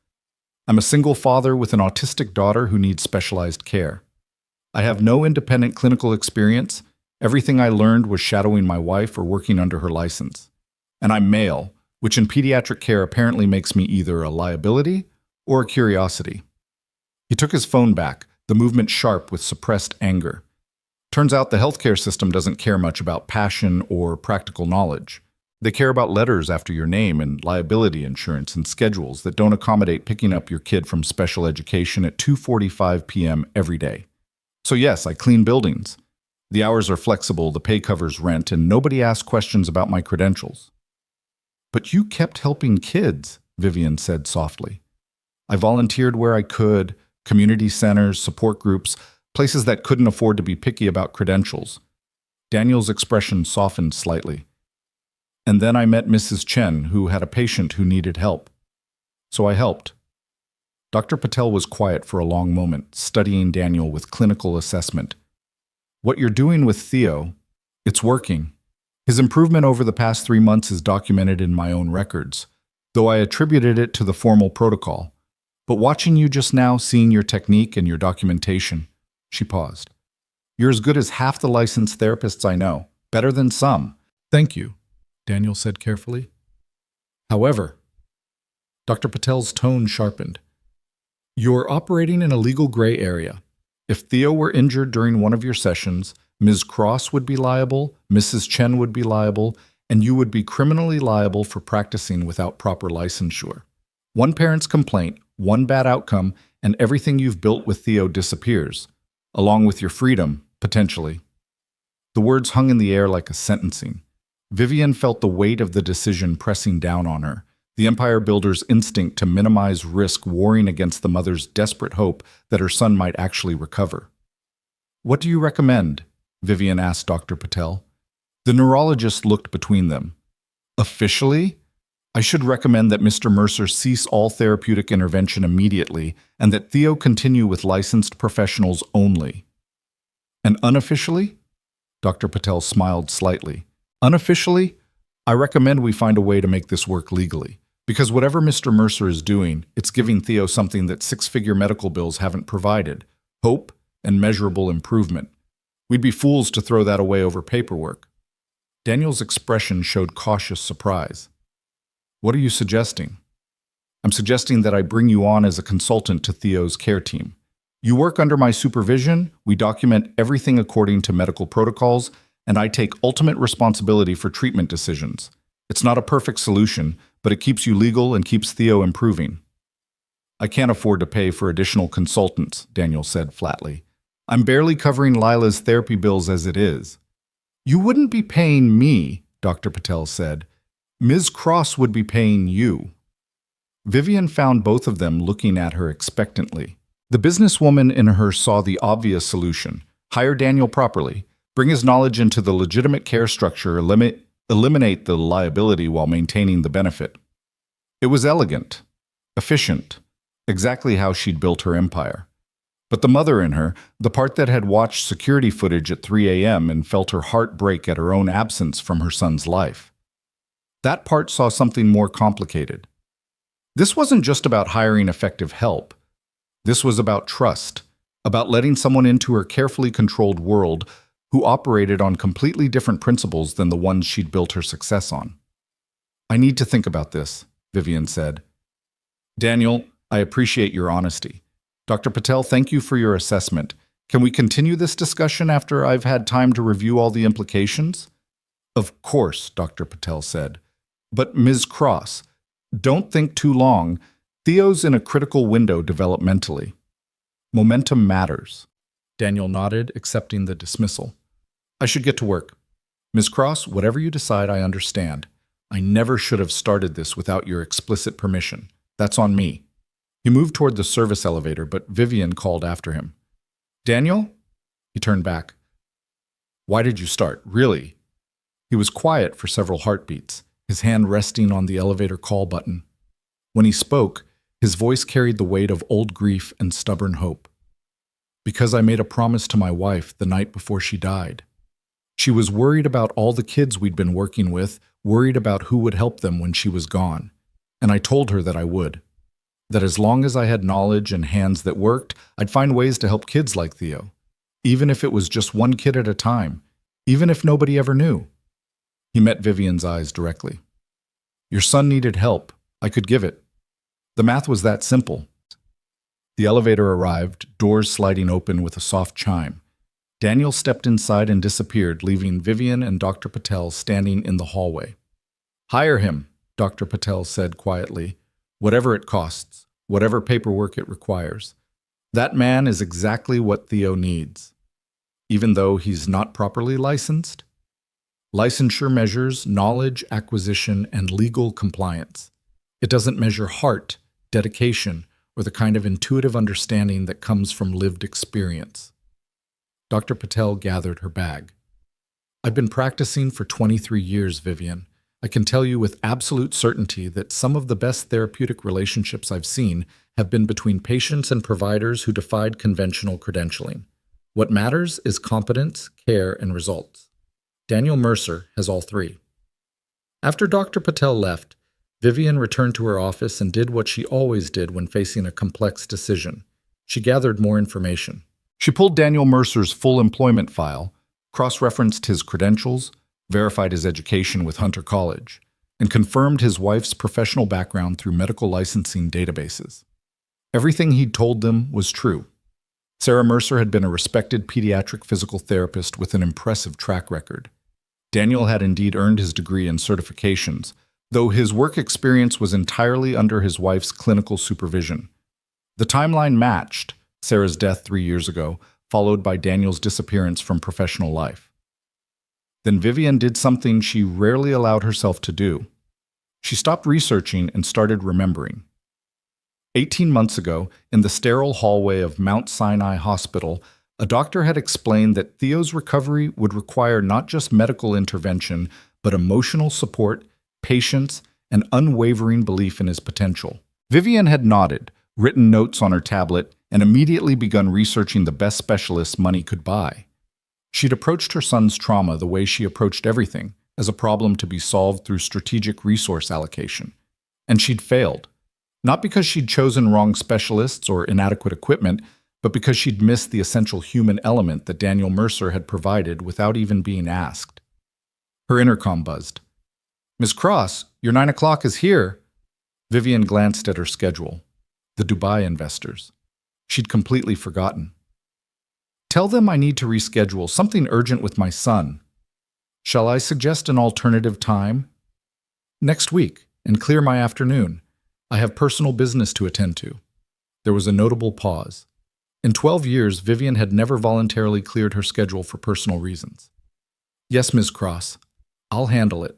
I'm a single father with an autistic daughter who needs specialized care. I have no independent clinical experience. Everything I learned was shadowing my wife or working under her license. And I'm male, which in pediatric care apparently makes me either a liability or a curiosity." He took his phone back, the movement sharp with suppressed anger. Turns out the healthcare system doesn't care much about passion or practical knowledge. They care about letters after your name and liability insurance and schedules that don't accommodate picking up your kid from special education at 2:45 p.m. every day. So yes, I clean buildings. The hours are flexible, the pay covers rent, and nobody asks questions about my credentials. "But you kept helping kids," Vivian said softly. "I volunteered where I could, community centers, support groups, places that couldn't afford to be picky about credentials." Daniel's expression softened slightly. "And then I met Mrs. Chen, who had a patient who needed help. So I helped." Dr. Patel was quiet for a long moment, studying Daniel with clinical assessment. "What you're doing with Theo, it's working. His improvement over the past 3 months is documented in my own records, though I attributed it to the formal protocol. But watching you just now, seeing your technique and your documentation," she paused. "You're as good as half the licensed therapists I know, better than some." "Thank you," Daniel said carefully. "However," Dr. Patel's tone sharpened, "you're operating in a legal gray area. If Theo were injured during one of your sessions, Ms. Cross would be liable, Mrs. Chen would be liable, and you would be criminally liable for practicing without proper licensure. One parent's complaint, one bad outcome, and everything you've built with Theo disappears, along with your freedom, potentially." The words hung in the air like a sentencing. Vivian felt the weight of the decision pressing down on her, the empire builder's instinct to minimize risk warring against the mother's desperate hope that her son might actually recover. "What do you recommend?" Vivian asked Dr. Patel. The neurologist looked between them. "Officially, I should recommend that Mr. Mercer cease all therapeutic intervention immediately and that Theo continue with licensed professionals only." "And unofficially?" Dr. Patel smiled slightly. "Unofficially, I recommend we find a way to make this work legally. Because whatever Mr. Mercer is doing, it's giving Theo something that 6-figure medical bills haven't provided: hope and measurable improvement. We'd be fools to throw that away over paperwork." Daniel's expression showed cautious surprise. "What are you suggesting?" "I'm suggesting that I bring you on as a consultant to Theo's care team. You work under my supervision, we document everything according to medical protocols, and I take ultimate responsibility for treatment decisions. It's not a perfect solution, but it keeps you legal and keeps Theo improving." "I can't afford to pay for additional consultants," Daniel said flatly. "I'm barely covering Lila's therapy bills as it is." You wouldn't be paying me, Dr. Patel said. Ms. Cross would be paying you. Vivian found both of them looking at her expectantly. The businesswoman in her saw the obvious solution. Hire Daniel properly, bring his knowledge into the legitimate care structure, eliminate the liability while maintaining the benefit. It was elegant, efficient, exactly how she'd built her empire. But the mother in her, the part that had watched security footage at 3 a.m. and felt her heart break at her own absence from her son's life, that part saw something more complicated. This wasn't just about hiring effective help. This was about trust, about letting someone into her carefully controlled world who operated on completely different principles than the ones she'd built her success on. I need to think about this, Vivian said. Daniel, I appreciate your honesty. Dr. Patel, thank you for your assessment. Can we continue this discussion after I've had time to review all the implications? Of course, Dr. Patel said. But Ms. Cross, don't think too long. Theo's in a critical window developmentally. Momentum matters. Daniel nodded, accepting the dismissal. I should get to work. Ms. Cross, whatever you decide, I understand. I never should have started this without your explicit permission. That's on me. He moved toward the service elevator, but Vivian called after him. Daniel? He turned back. Why did you start? Really? He was quiet for several heartbeats, his hand resting on the elevator call button. When he spoke, his voice carried the weight of old grief and stubborn hope. Because I made a promise to my wife the night before she died. She was worried about all the kids we'd been working with, worried about who would help them when she was gone. And I told her that I would. That as long as I had knowledge and hands that worked, I'd find ways to help kids like Theo. Even if it was just one kid at a time. Even if nobody ever knew. He met Vivian's eyes directly. Your son needed help. I could give it. The math was that simple. The elevator arrived, doors sliding open with a soft chime. Daniel stepped inside and disappeared, leaving Vivian and Dr. Patel standing in the hallway. Hire him, Dr. Patel said quietly. Whatever it costs, whatever paperwork it requires. That man is exactly what Theo needs. Even though he's not properly licensed? Licensure measures knowledge, acquisition, and legal compliance. It doesn't measure heart, dedication, or the kind of intuitive understanding that comes from lived experience. Dr. Patel gathered her bag. I've been practicing for 23 years, Vivian. I can tell you with absolute certainty that some of the best therapeutic relationships I've seen have been between patients and providers who defied conventional credentialing. What matters is competence, care, and results. Daniel Mercer has all three. After Dr. Patel left, Vivian returned to her office and did what she always did when facing a complex decision. She gathered more information. She pulled Daniel Mercer's full employment file, cross-referenced his credentials, verified his education with Hunter College, and confirmed his wife's professional background through medical licensing databases. Everything he'd told them was true. Sarah Mercer had been a respected pediatric physical therapist with an impressive track record. Daniel had indeed earned his degree and certifications, though his work experience was entirely under his wife's clinical supervision. The timeline matched Sarah's death 3 years ago, followed by Daniel's disappearance from professional life. Then Vivian did something she rarely allowed herself to do. She stopped researching and started remembering. 18 months ago, in the sterile hallway of Mount Sinai Hospital, a doctor had explained that Theo's recovery would require not just medical intervention, but emotional support, patience, and unwavering belief in his potential. Vivian had nodded, written notes on her tablet, and immediately begun researching the best specialists money could buy. She'd approached her son's trauma the way she approached everything, as a problem to be solved through strategic resource allocation. And she'd failed. Not because she'd chosen wrong specialists or inadequate equipment, but because she'd missed the essential human element that Daniel Mercer had provided without even being asked. Her intercom buzzed. Ms. Cross, your 9 o'clock is here. Vivian glanced at her schedule. The Dubai investors. She'd completely forgotten. Tell them I need to reschedule something urgent with my son. Shall I suggest an alternative time? Next week, and clear my afternoon. I have personal business to attend to. There was a notable pause. In 12 years, Vivian had never voluntarily cleared her schedule for personal reasons. Yes, Ms. Cross. I'll handle it.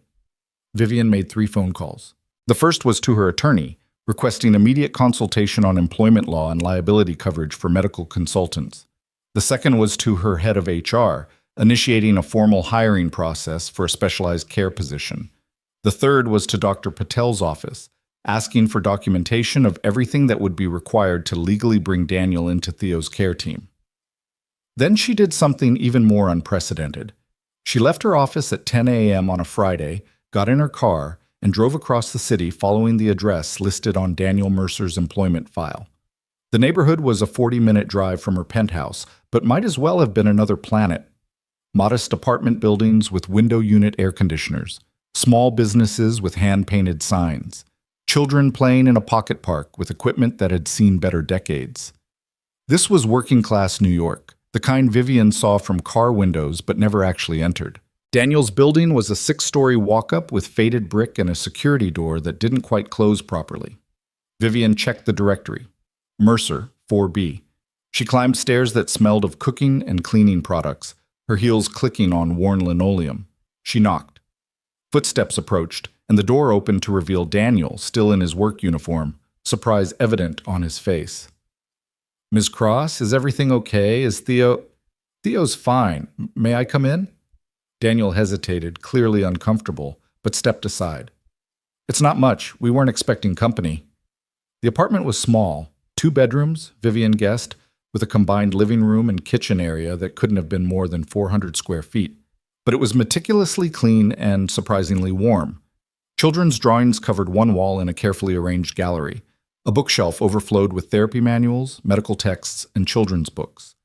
Vivian made 3 phone calls. The first was to her attorney, requesting immediate consultation on employment law and liability coverage for medical consultants. The second was to her head of HR, initiating a formal hiring process for a specialized care position. The third was to Dr. Patel's office, asking for documentation of everything that would be required to legally bring Daniel into Theo's care team. Then she did something even more unprecedented. She left her office at 10 a.m. on a Friday, got in her car, and drove across the city following the address listed on Daniel Mercer's employment file. The neighborhood was a 40-minute drive from her penthouse, but might as well have been another planet. Modest apartment buildings with window unit air conditioners, small businesses with hand-painted signs, children playing in a pocket park with equipment that had seen better decades. This was working-class New York, the kind Vivian saw from car windows but never actually entered. Daniel's building was a 6-story walk-up with faded brick and a security door that didn't quite close properly. Vivian checked the directory. Mercer, 4B. She climbed stairs that smelled of cooking and cleaning products, her heels clicking on worn linoleum. She knocked. Footsteps approached, and the door opened to reveal Daniel, still in his work uniform, surprise evident on his face. Ms. Cross, is everything okay? Is Theo... Theo's fine. May I come in? Daniel hesitated, clearly uncomfortable, but stepped aside. It's not much. We weren't expecting company. The apartment was small, 2 bedrooms, Vivian guessed, with a combined living room and kitchen area that couldn't have been more than 400 square feet. But it was meticulously clean and surprisingly warm. Children's drawings covered one wall in a carefully arranged gallery. A bookshelf overflowed with therapy manuals, medical texts, and children's books.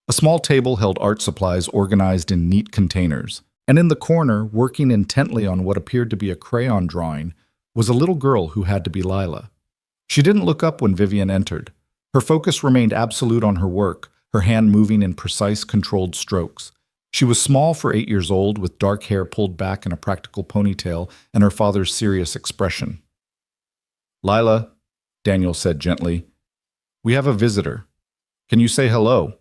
A small table held art supplies organized in neat containers. And in the corner, working intently on what appeared to be a crayon drawing, was a little girl who had to be Lila. She didn't look up when Vivian entered. Her focus remained absolute on her work, her hand moving in precise, controlled strokes. She was small for 8 years old, with dark hair pulled back in a practical ponytail and her father's serious expression. "Lila," Daniel said gently, "we have a visitor. Can you say hello?"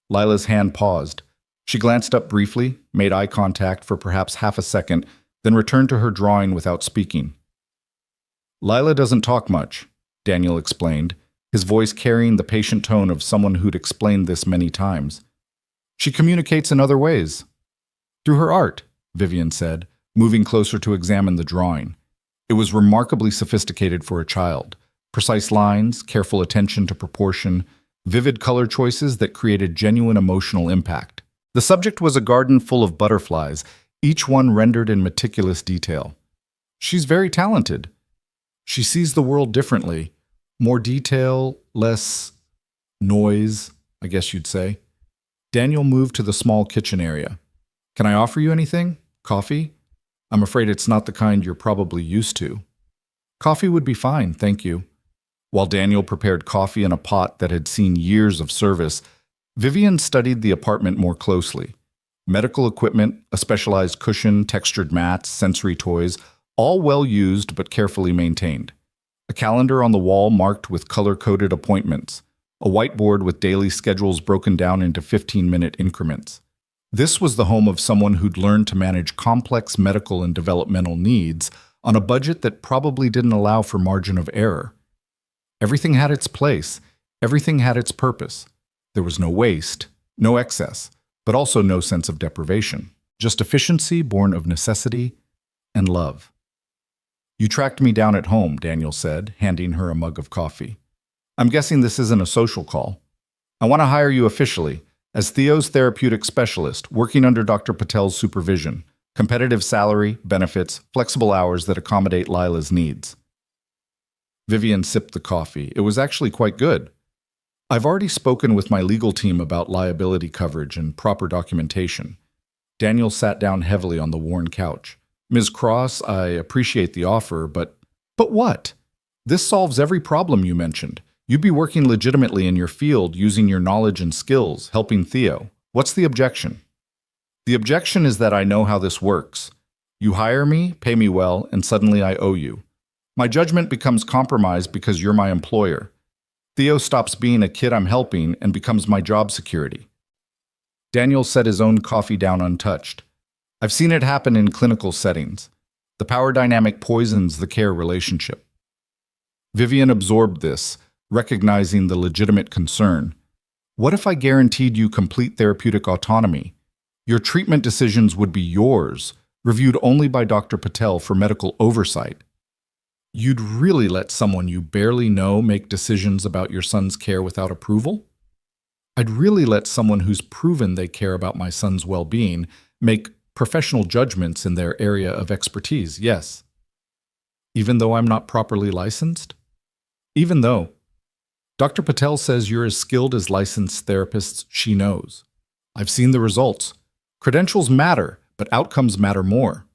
Lila's hand paused. She glanced up briefly, made eye contact for perhaps half a second, then returned to her drawing without speaking. "Lila doesn't talk much," Daniel explained, his voice carrying the patient tone of someone who'd explained this many times. "She communicates in other ways." "Through her art," Vivian said, moving closer to examine the drawing. It was remarkably sophisticated for a child. Precise lines, careful attention to proportion, vivid color choices that created genuine emotional impact. The subject was a garden full of butterflies, each one rendered in meticulous detail. "She's very talented. She sees the world differently. More detail, less noise, I guess you'd say." Daniel moved to the small kitchen area. "Can I offer you anything? Coffee? I'm afraid it's not the kind you're probably used to." "Coffee would be fine, thank you." While Daniel prepared coffee in a pot that had seen years of service, Vivian studied the apartment more closely. Medical equipment, a specialized cushion, textured mats, sensory toys, all well used but carefully maintained. A calendar on the wall marked with color-coded appointments. A whiteboard with daily schedules broken down into 15-minute increments. This was the home of someone who'd learned to manage complex medical and developmental needs on a budget that probably didn't allow for margin of error. Everything had its place. Everything had its purpose. There was no waste, no excess, but also no sense of deprivation. Just efficiency born of necessity and love. "You tracked me down at home," Daniel said, handing her a mug of coffee. "I'm guessing this isn't a social call. I want to hire you officially, as Theo's therapeutic specialist, working under Dr. Patel's supervision. Competitive salary, benefits, flexible hours that accommodate Lila's needs." Vivian sipped the coffee. It was actually quite good. "I've already spoken with my legal team about liability coverage and proper documentation." Daniel sat down heavily on the worn couch. "Ms. Cross, I appreciate the offer, but..." "But what? This solves every problem you mentioned. You'd be working legitimately in your field, using your knowledge and skills, helping Theo. What's the objection?" "The objection is that I know how this works. You hire me, pay me well, and suddenly I owe you. My judgment becomes compromised because you're my employer. Theo stops being a kid I'm helping and becomes my job security." Daniel set his own coffee down untouched. I've seen it happen in clinical settings. The power dynamic poisons the care relationship. Vivian absorbed this, recognizing the legitimate concern. What if I guaranteed you complete therapeutic autonomy? Your treatment decisions would be yours, reviewed only by Dr. Patel for medical oversight. You'd really let someone you barely know make decisions about your son's care without approval? I'd really let someone who's proven they care about my son's well-being make professional judgments in their area of expertise, yes. Even though I'm not properly licensed? Even though. Dr. Patel says you're as skilled as licensed therapists she knows. I've seen the results. Credentials matter, but outcomes matter more.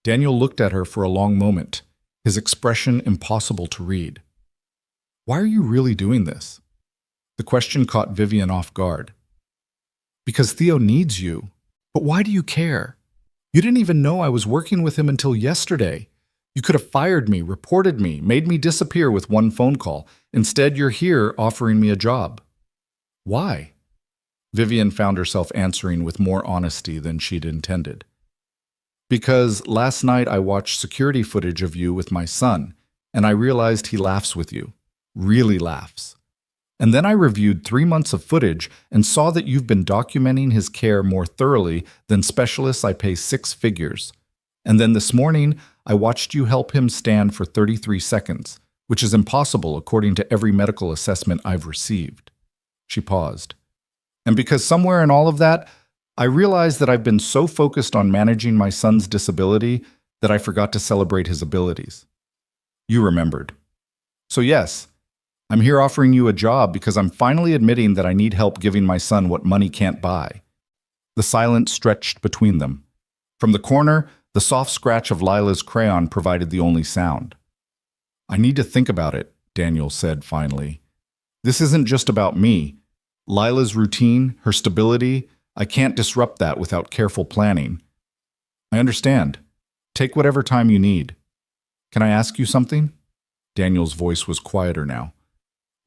Daniel looked at her for a long moment, his expression impossible to read. Why are you really doing this? The question caught Vivian off guard. Because Theo needs you. But why do you care? You didn't even know I was working with him until yesterday. You could have fired me, reported me, made me disappear with one phone call. Instead, you're here offering me a job. Why? Vivian found herself answering with more honesty than she'd intended. Because last night I watched security footage of you with my son, and I realized he laughs with you. Really laughs. And then I reviewed 3 months of footage and saw that you've been documenting his care more thoroughly than specialists I pay 6 figures. And then this morning, I watched you help him stand for 33 seconds, which is impossible according to every medical assessment I've received. She paused. And because somewhere in all of that, I realized that I've been so focused on managing my son's disability that I forgot to celebrate his abilities. You remembered. So yes, I'm here offering you a job because I'm finally admitting that I need help giving my son what money can't buy. The silence stretched between them. From the corner, the soft scratch of Lila's crayon provided the only sound. I need to think about it, Daniel said finally. This isn't just about me. Lila's routine, her stability, I can't disrupt that without careful planning. I understand. Take whatever time you need. Can I ask you something? Daniel's voice was quieter now.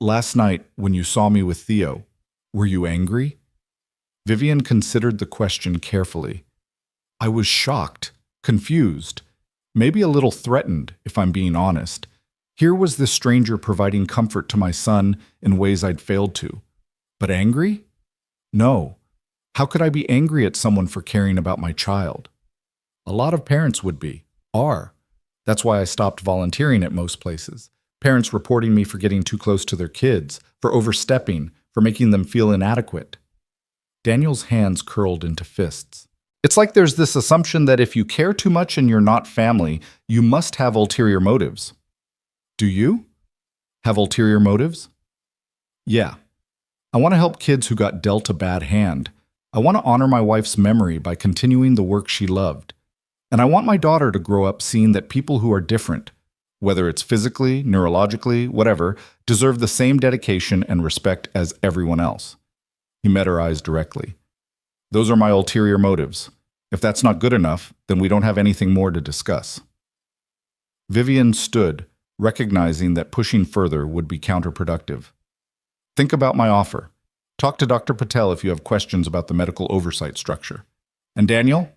Last night, when you saw me with Theo, were you angry? Vivian considered the question carefully. I was shocked, confused, maybe a little threatened, if I'm being honest. Here was this stranger providing comfort to my son in ways I'd failed to. But angry? No. How could I be angry at someone for caring about my child? A lot of parents would be, are. That's why I stopped volunteering at most places. Parents reporting me for getting too close to their kids, for overstepping, for making them feel inadequate. Daniel's hands curled into fists. It's like there's this assumption that if you care too much and you're not family, you must have ulterior motives. Do you? Have ulterior motives? Yeah. I want to help kids who got dealt a bad hand. I want to honor my wife's memory by continuing the work she loved. And I want my daughter to grow up seeing that people who are different, whether it's physically, neurologically, whatever, deserve the same dedication and respect as everyone else. He met her eyes directly. Those are my ulterior motives. If that's not good enough, then we don't have anything more to discuss. Vivian stood, recognizing that pushing further would be counterproductive. Think about my offer. Talk to Dr. Patel if you have questions about the medical oversight structure. And Daniel?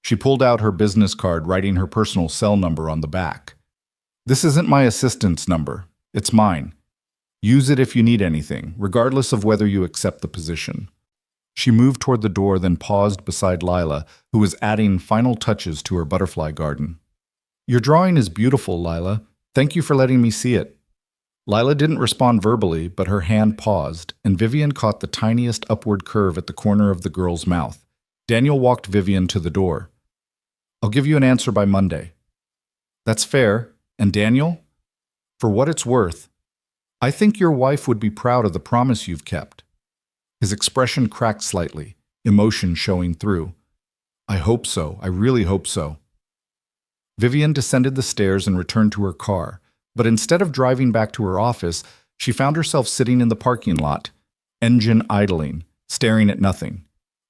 She pulled out her business card, writing her personal cell number on the back. This isn't my assistant's number. It's mine. Use it if you need anything, regardless of whether you accept the position. She moved toward the door, then paused beside Lila, who was adding final touches to her butterfly garden. Your drawing is beautiful, Lila. Thank you for letting me see it. Lila didn't respond verbally, but her hand paused, and Vivian caught the tiniest upward curve at the corner of the girl's mouth. Daniel walked Vivian to the door. I'll give you an answer by Monday. That's fair. And Daniel? For what it's worth, I think your wife would be proud of the promise you've kept. His expression cracked slightly, emotion showing through. I hope so. I really hope so. Vivian descended the stairs and returned to her car, but instead of driving back to her office, she found herself sitting in the parking lot, engine idling, staring at nothing.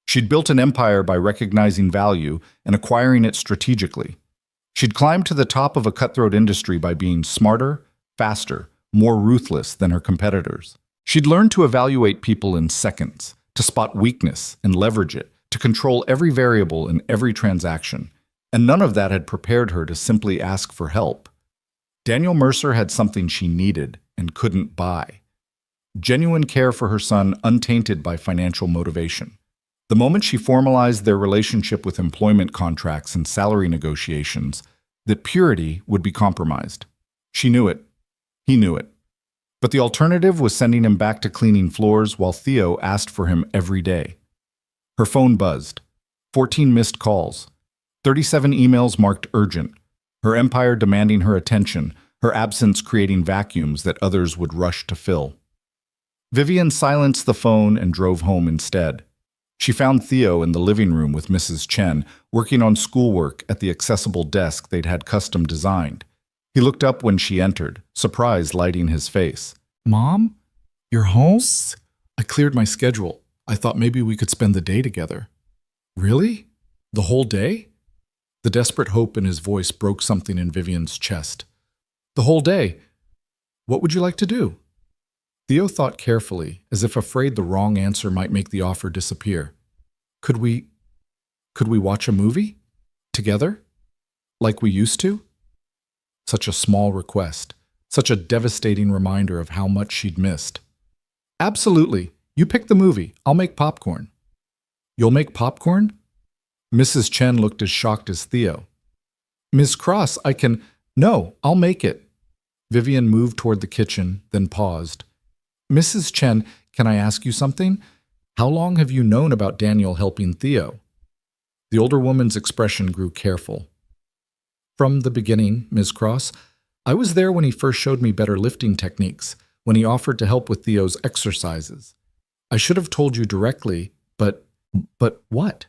She'd built an empire by recognizing value and acquiring it strategically. She'd climbed to the top of a cutthroat industry by being smarter, faster, more ruthless than her competitors. She'd learned to evaluate people in seconds, to spot weakness and leverage it, to control every variable in every transaction, and none of that had prepared her to simply ask for help. Daniel Mercer had something she needed and couldn't buy: genuine care for her son untainted by financial motivation. The moment she formalized their relationship with employment contracts and salary negotiations, that purity would be compromised. She knew it. He knew it. But the alternative was sending him back to cleaning floors while Theo asked for him every day. Her phone buzzed. 14 missed calls. 37 emails marked urgent. Her empire demanding her attention, her absence creating vacuums that others would rush to fill. Vivian silenced the phone and drove home instead. She found Theo in the living room with Mrs. Chen, working on schoolwork at the accessible desk they'd had custom designed. He looked up when she entered, surprise lighting his face. "Mom? You're home?" "I cleared my schedule. I thought maybe we could spend the day together." "Really? The whole day?" The desperate hope in his voice broke something in Vivian's chest. "The whole day. What would you like to do?" Theo thought carefully, as if afraid the wrong answer might make the offer disappear. Could we watch a movie? Together? Like we used to?" Such a small request, such a devastating reminder of how much she'd missed. "Absolutely. You pick the movie. I'll make popcorn." "You'll make popcorn?" Mrs. Chen looked as shocked as Theo. "Ms. Cross, I can—" "No, I'll make it." Vivian moved toward the kitchen, then paused. "Mrs. Chen, can I ask you something? How long have you known about Daniel helping Theo?" The older woman's expression grew careful. "From the beginning, Ms. Cross. I was there when he first showed me better lifting techniques, when he offered to help with Theo's exercises. I should have told you directly, but what?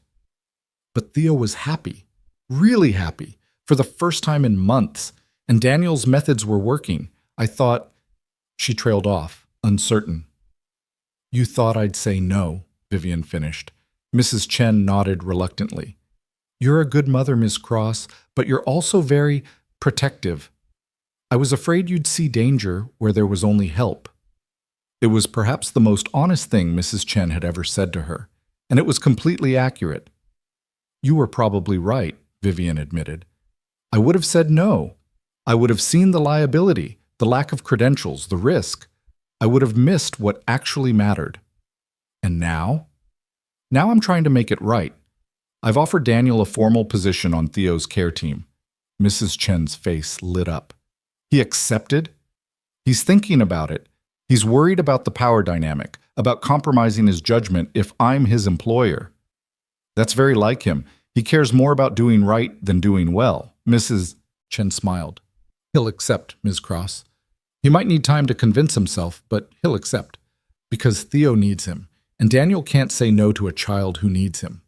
But Theo was happy, really happy, for the first time in months, and Daniel's methods were working. I thought—" She trailed off, uncertain. "You thought I'd say no," Vivian finished. Mrs. Chen nodded reluctantly. "You're a good mother, Miss Cross, but you're also very protective. I was afraid you'd see danger where there was only help." It was perhaps the most honest thing Mrs. Chen had ever said to her, and it was completely accurate. "You were probably right," Vivian admitted. "I would have said no. I would have seen the liability, the lack of credentials, the risk. I would have missed what actually mattered. And now? Now I'm trying to make it right. I've offered Daniel a formal position on Theo's care team." Mrs. Chen's face lit up. "He accepted? He's thinking about it. He's worried about the power dynamic, about compromising his judgment if I'm his employer. That's very like him. He cares more about doing right than doing well." Mrs. Chen smiled. "He'll accept, Ms. Cross. He might need time to convince himself, but he'll accept. Because Theo needs him, and Daniel can't say no to a child who needs him."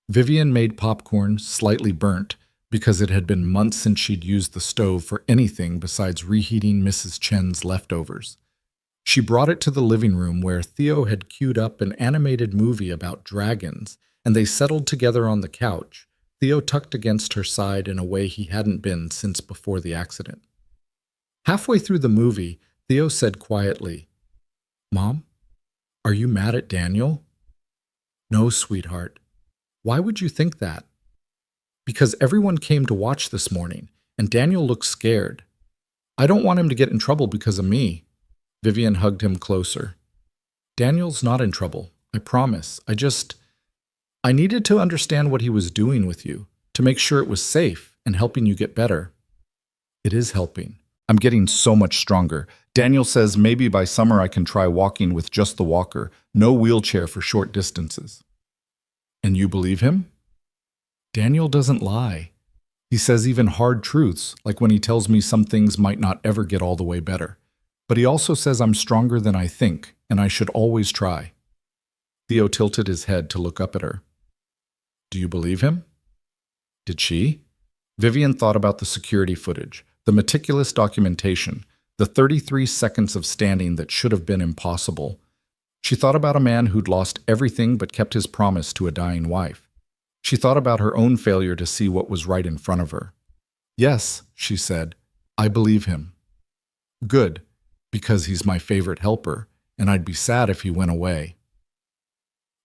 Vivian made popcorn, slightly burnt, because it had been months since she'd used the stove for anything besides reheating Mrs. Chen's leftovers. She brought it to the living room where Theo had queued up an animated movie about dragons, and they settled together on the couch, Theo tucked against her side in a way he hadn't been since before the accident. Halfway through the movie, Theo said quietly, "Mom, are you mad at Daniel?" "No, sweetheart. Why would you think that?" "Because everyone came to watch this morning, and Daniel looked scared. I don't want him to get in trouble because of me." Vivian hugged him closer. "Daniel's not in trouble, I promise. I needed to understand what he was doing with you, to make sure it was safe and helping you get better." "It is helping. I'm getting so much stronger. Daniel says maybe by summer I can try walking with just the walker, no wheelchair for short distances." "And you believe him?" "Daniel doesn't lie. He says even hard truths, like when he tells me some things might not ever get all the way better. But he also says I'm stronger than I think, and I should always try." Theo tilted his head to look up at her. "Do you believe him?" Did she? Vivian thought about the security footage, the meticulous documentation, the 33 seconds of standing that should have been impossible. She thought about a man who'd lost everything but kept his promise to a dying wife. She thought about her own failure to see what was right in front of her. "Yes," she said, "I believe him." "Good, because he's my favorite helper, and I'd be sad if he went away."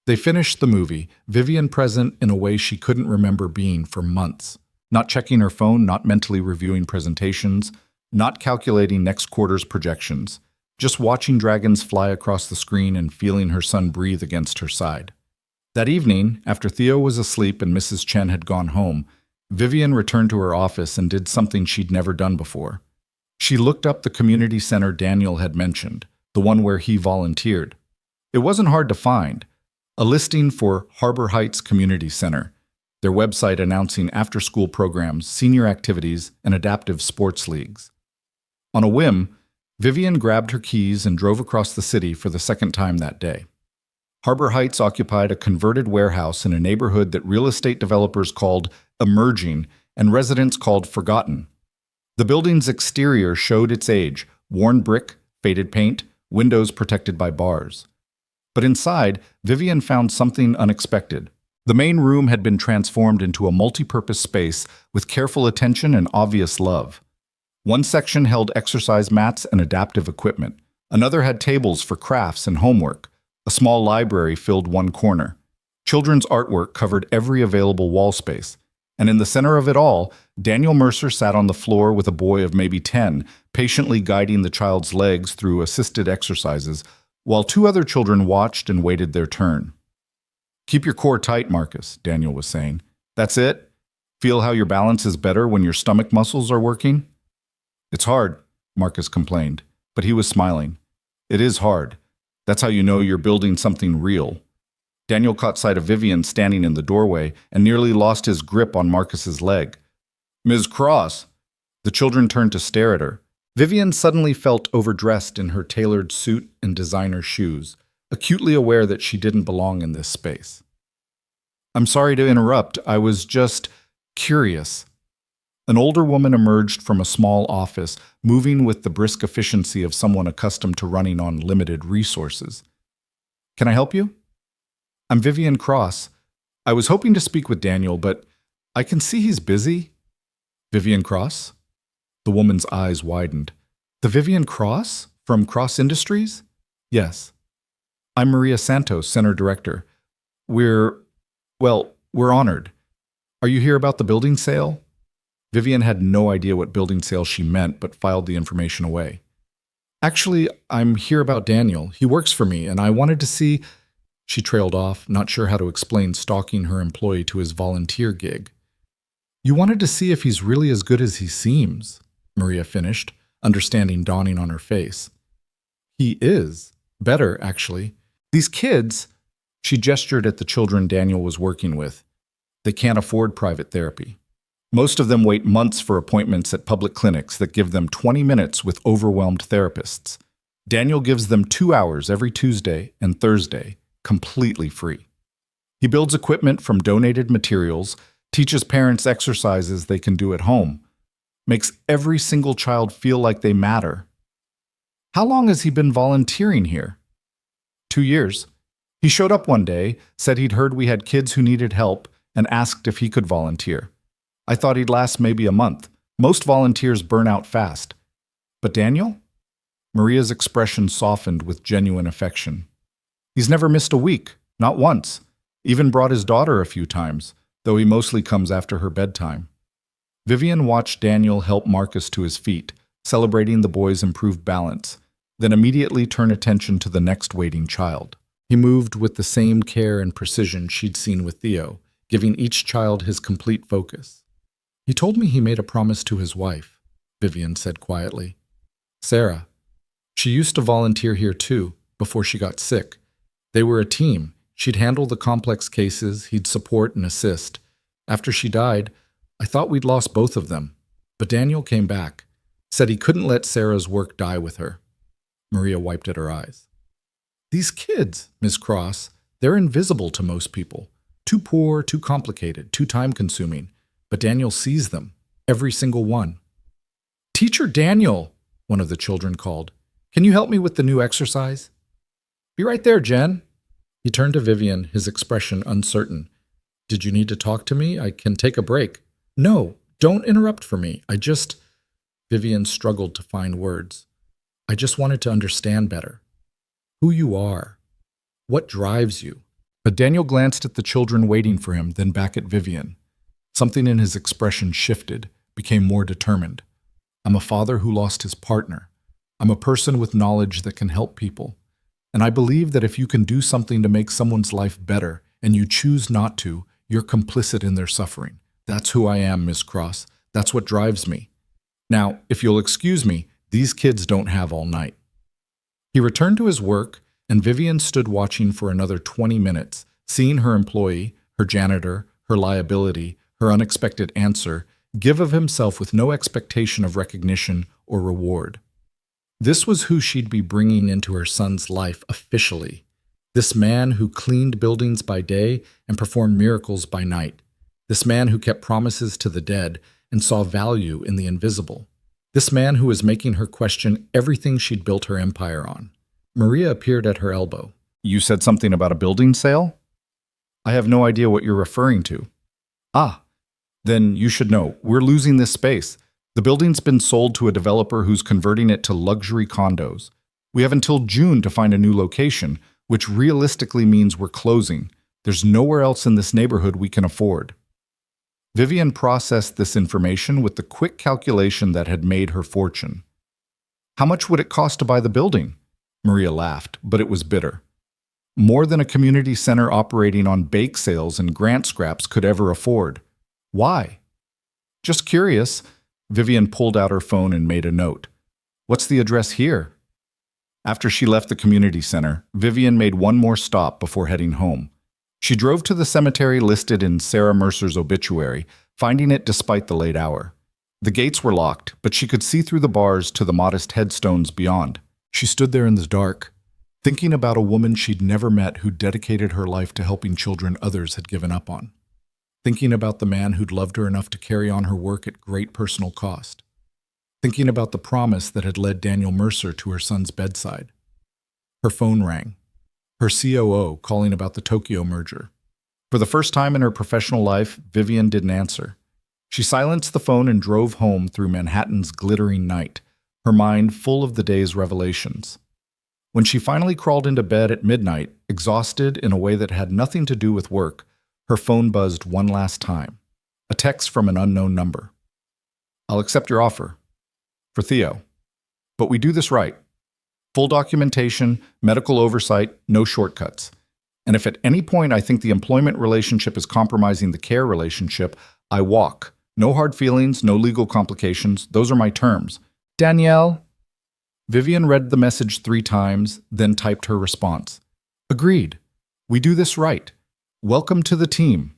They finished the movie, Vivian present in a way she couldn't remember being for months. Not checking her phone, not mentally reviewing presentations, not calculating next quarter's projections. Just watching dragons fly across the screen and feeling her son breathe against her side. That evening, after Theo was asleep and Mrs. Chen had gone home, Vivian returned to her office and did something she'd never done before. She looked up the community center Daniel had mentioned, the one where he volunteered. It wasn't hard to find. A listing for Harbor Heights Community Center, their website announcing after-school programs, senior activities, and adaptive sports leagues. On a whim, Vivian grabbed her keys and drove across the city for the second time that day. Harbor Heights occupied a converted warehouse in a neighborhood that real estate developers called emerging and residents called forgotten. The building's exterior showed its age, worn brick, faded paint, windows protected by bars. But inside, Vivian found something unexpected. The main room had been transformed into a multi-purpose space with careful attention and obvious love. One section held exercise mats and adaptive equipment. Another had tables for crafts and homework. A small library filled one corner. Children's artwork covered every available wall space. And in the center of it all, Daniel Mercer sat on the floor with a boy of maybe 10, patiently guiding the child's legs through assisted exercises, while two other children watched and waited their turn. "Keep your core tight, Marcus," Daniel was saying. "That's it? Feel how your balance is better when your stomach muscles are working?" "It's hard," Marcus complained, but he was smiling. "It is hard. That's how you know you're building something real." Daniel caught sight of Vivian standing in the doorway and nearly lost his grip on Marcus's leg. "Ms. Cross!" The children turned to stare at her. Vivian suddenly felt overdressed in her tailored suit and designer shoes, acutely aware that she didn't belong in this space. "I'm sorry to interrupt. I was just curious." An older woman emerged from a small office, moving with the brisk efficiency of someone accustomed to running on limited resources. "Can I help you?" "I'm Vivian Cross. I was hoping to speak with Daniel, but I can see he's busy." "Vivian Cross?" The woman's eyes widened. "The Vivian Cross? From Cross Industries?" "Yes." "I'm Maria Santos, Center Director. We're honored. Are you here about the building sale?" Vivian had no idea what building sale she meant, but filed the information away. "Actually, I'm here about Daniel. He works for me, and I wanted to see—" She trailed off, not sure how to explain stalking her employee to his volunteer gig. "You wanted to see if he's really as good as he seems," Maria finished, understanding dawning on her face. "He is. Better, actually. These kids—" She gestured at the children Daniel was working with. "They can't afford private therapy. Most of them wait months for appointments at public clinics that give them 20 minutes with overwhelmed therapists. Daniel gives them 2 hours every Tuesday and Thursday, completely free. He builds equipment from donated materials, teaches parents exercises they can do at home, makes every single child feel like they matter." "How long has he been volunteering here?" 2 years. He showed up one day, said he'd heard we had kids who needed help, and asked if he could volunteer. I thought he'd last maybe a month. Most volunteers burn out fast. But Daniel? Maria's expression softened with genuine affection. He's never missed a week, not once. Even brought his daughter a few times, though he mostly comes after her bedtime. Vivian watched Daniel help Marcus to his feet, celebrating the boy's improved balance, then immediately turn attention to the next waiting child. He moved with the same care and precision she'd seen with Theo, giving each child his complete focus. "He told me he made a promise to his wife," Vivian said quietly. "Sarah. She used to volunteer here too, before she got sick. They were a team. She'd handle the complex cases, he'd support and assist. After she died, I thought we'd lost both of them. But Daniel came back, said he couldn't let Sarah's work die with her." Maria wiped at her eyes. "These kids, Ms. Cross, they're invisible to most people. Too poor, too complicated, too time-consuming. But Daniel sees them, every single one." "Teacher Daniel," one of the children called. "Can you help me with the new exercise?" "Be right there, Jen." He turned to Vivian, his expression uncertain. "Did you need to talk to me? I can take a break." "No, don't interrupt for me. Vivian struggled to find words. "I just wanted to understand better. Who you are. What drives you. But Daniel glanced at the children waiting for him, then back at Vivian. Something in his expression shifted, became more determined. I'm a father who lost his partner. I'm a person with knowledge that can help people. And I believe that if you can do something to make someone's life better, and you choose not to, you're complicit in their suffering. That's who I am, Miss Cross. That's what drives me. Now, if you'll excuse me, these kids don't have all night. He returned to his work, and Vivian stood watching for another 20 minutes, seeing her employee, her janitor, her liability, her unexpected answer, give of himself with no expectation of recognition or reward. This was who she'd be bringing into her son's life officially. This man who cleaned buildings by day and performed miracles by night. This man who kept promises to the dead and saw value in the invisible. This man who was making her question everything she'd built her empire on. Maria appeared at her elbow. You said something about a building sale? I have no idea what you're referring to. Ah, then you should know. We're losing this space. The building's been sold to a developer who's converting it to luxury condos. We have until June to find a new location, which realistically means we're closing. There's nowhere else in this neighborhood we can afford. Vivian processed this information with the quick calculation that had made her fortune. How much would it cost to buy the building? Maria laughed, but it was bitter. More than a community center operating on bake sales and grant scraps could ever afford. Why? Just curious. Vivian pulled out her phone and made a note. What's the address here? After she left the community center, Vivian made one more stop before heading home. She drove to the cemetery listed in Sarah Mercer's obituary, finding it despite the late hour. The gates were locked, but she could see through the bars to the modest headstones beyond. She stood there in the dark, thinking about a woman she'd never met who dedicated her life to helping children others had given up on. Thinking about the man who'd loved her enough to carry on her work at great personal cost. Thinking about the promise that had led Daniel Mercer to her son's bedside. Her phone rang. Her COO calling about the Tokyo merger. For the first time in her professional life, Vivian didn't answer. She silenced the phone and drove home through Manhattan's glittering night, her mind full of the day's revelations. When she finally crawled into bed at midnight, exhausted in a way that had nothing to do with work, her phone buzzed one last time. A text from an unknown number. I'll accept your offer. For Theo. But we do this right. Full documentation, medical oversight, no shortcuts. And if at any point I think the employment relationship is compromising the care relationship, I walk. No hard feelings, no legal complications. Those are my terms. Danielle. Vivian read the message 3 times, then typed her response. Agreed. We do this right. Welcome to the team.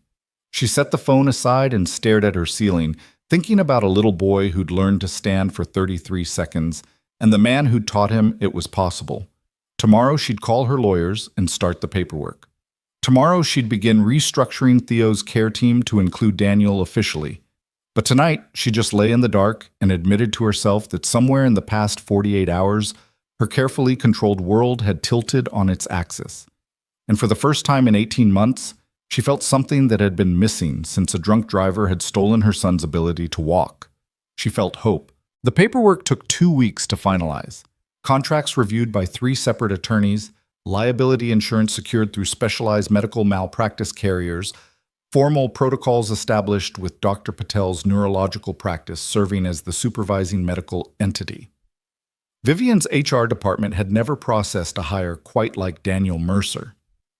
She set the phone aside and stared at her ceiling, thinking about a little boy who'd learned to stand for 33 seconds, and the man who'd taught him it was possible. Tomorrow she'd call her lawyers and start the paperwork. Tomorrow she'd begin restructuring Theo's care team to include Daniel officially. But tonight she just lay in the dark and admitted to herself that somewhere in the past 48 hours, her carefully controlled world had tilted on its axis. And for the first time in 18 months, she felt something that had been missing since a drunk driver had stolen her son's ability to walk. She felt hope. The paperwork took 2 weeks to finalize. Contracts reviewed by 3 separate attorneys, liability insurance secured through specialized medical malpractice carriers, formal protocols established with Dr. Patel's neurological practice serving as the supervising medical entity. Vivian's HR department had never processed a hire quite like Daniel Mercer.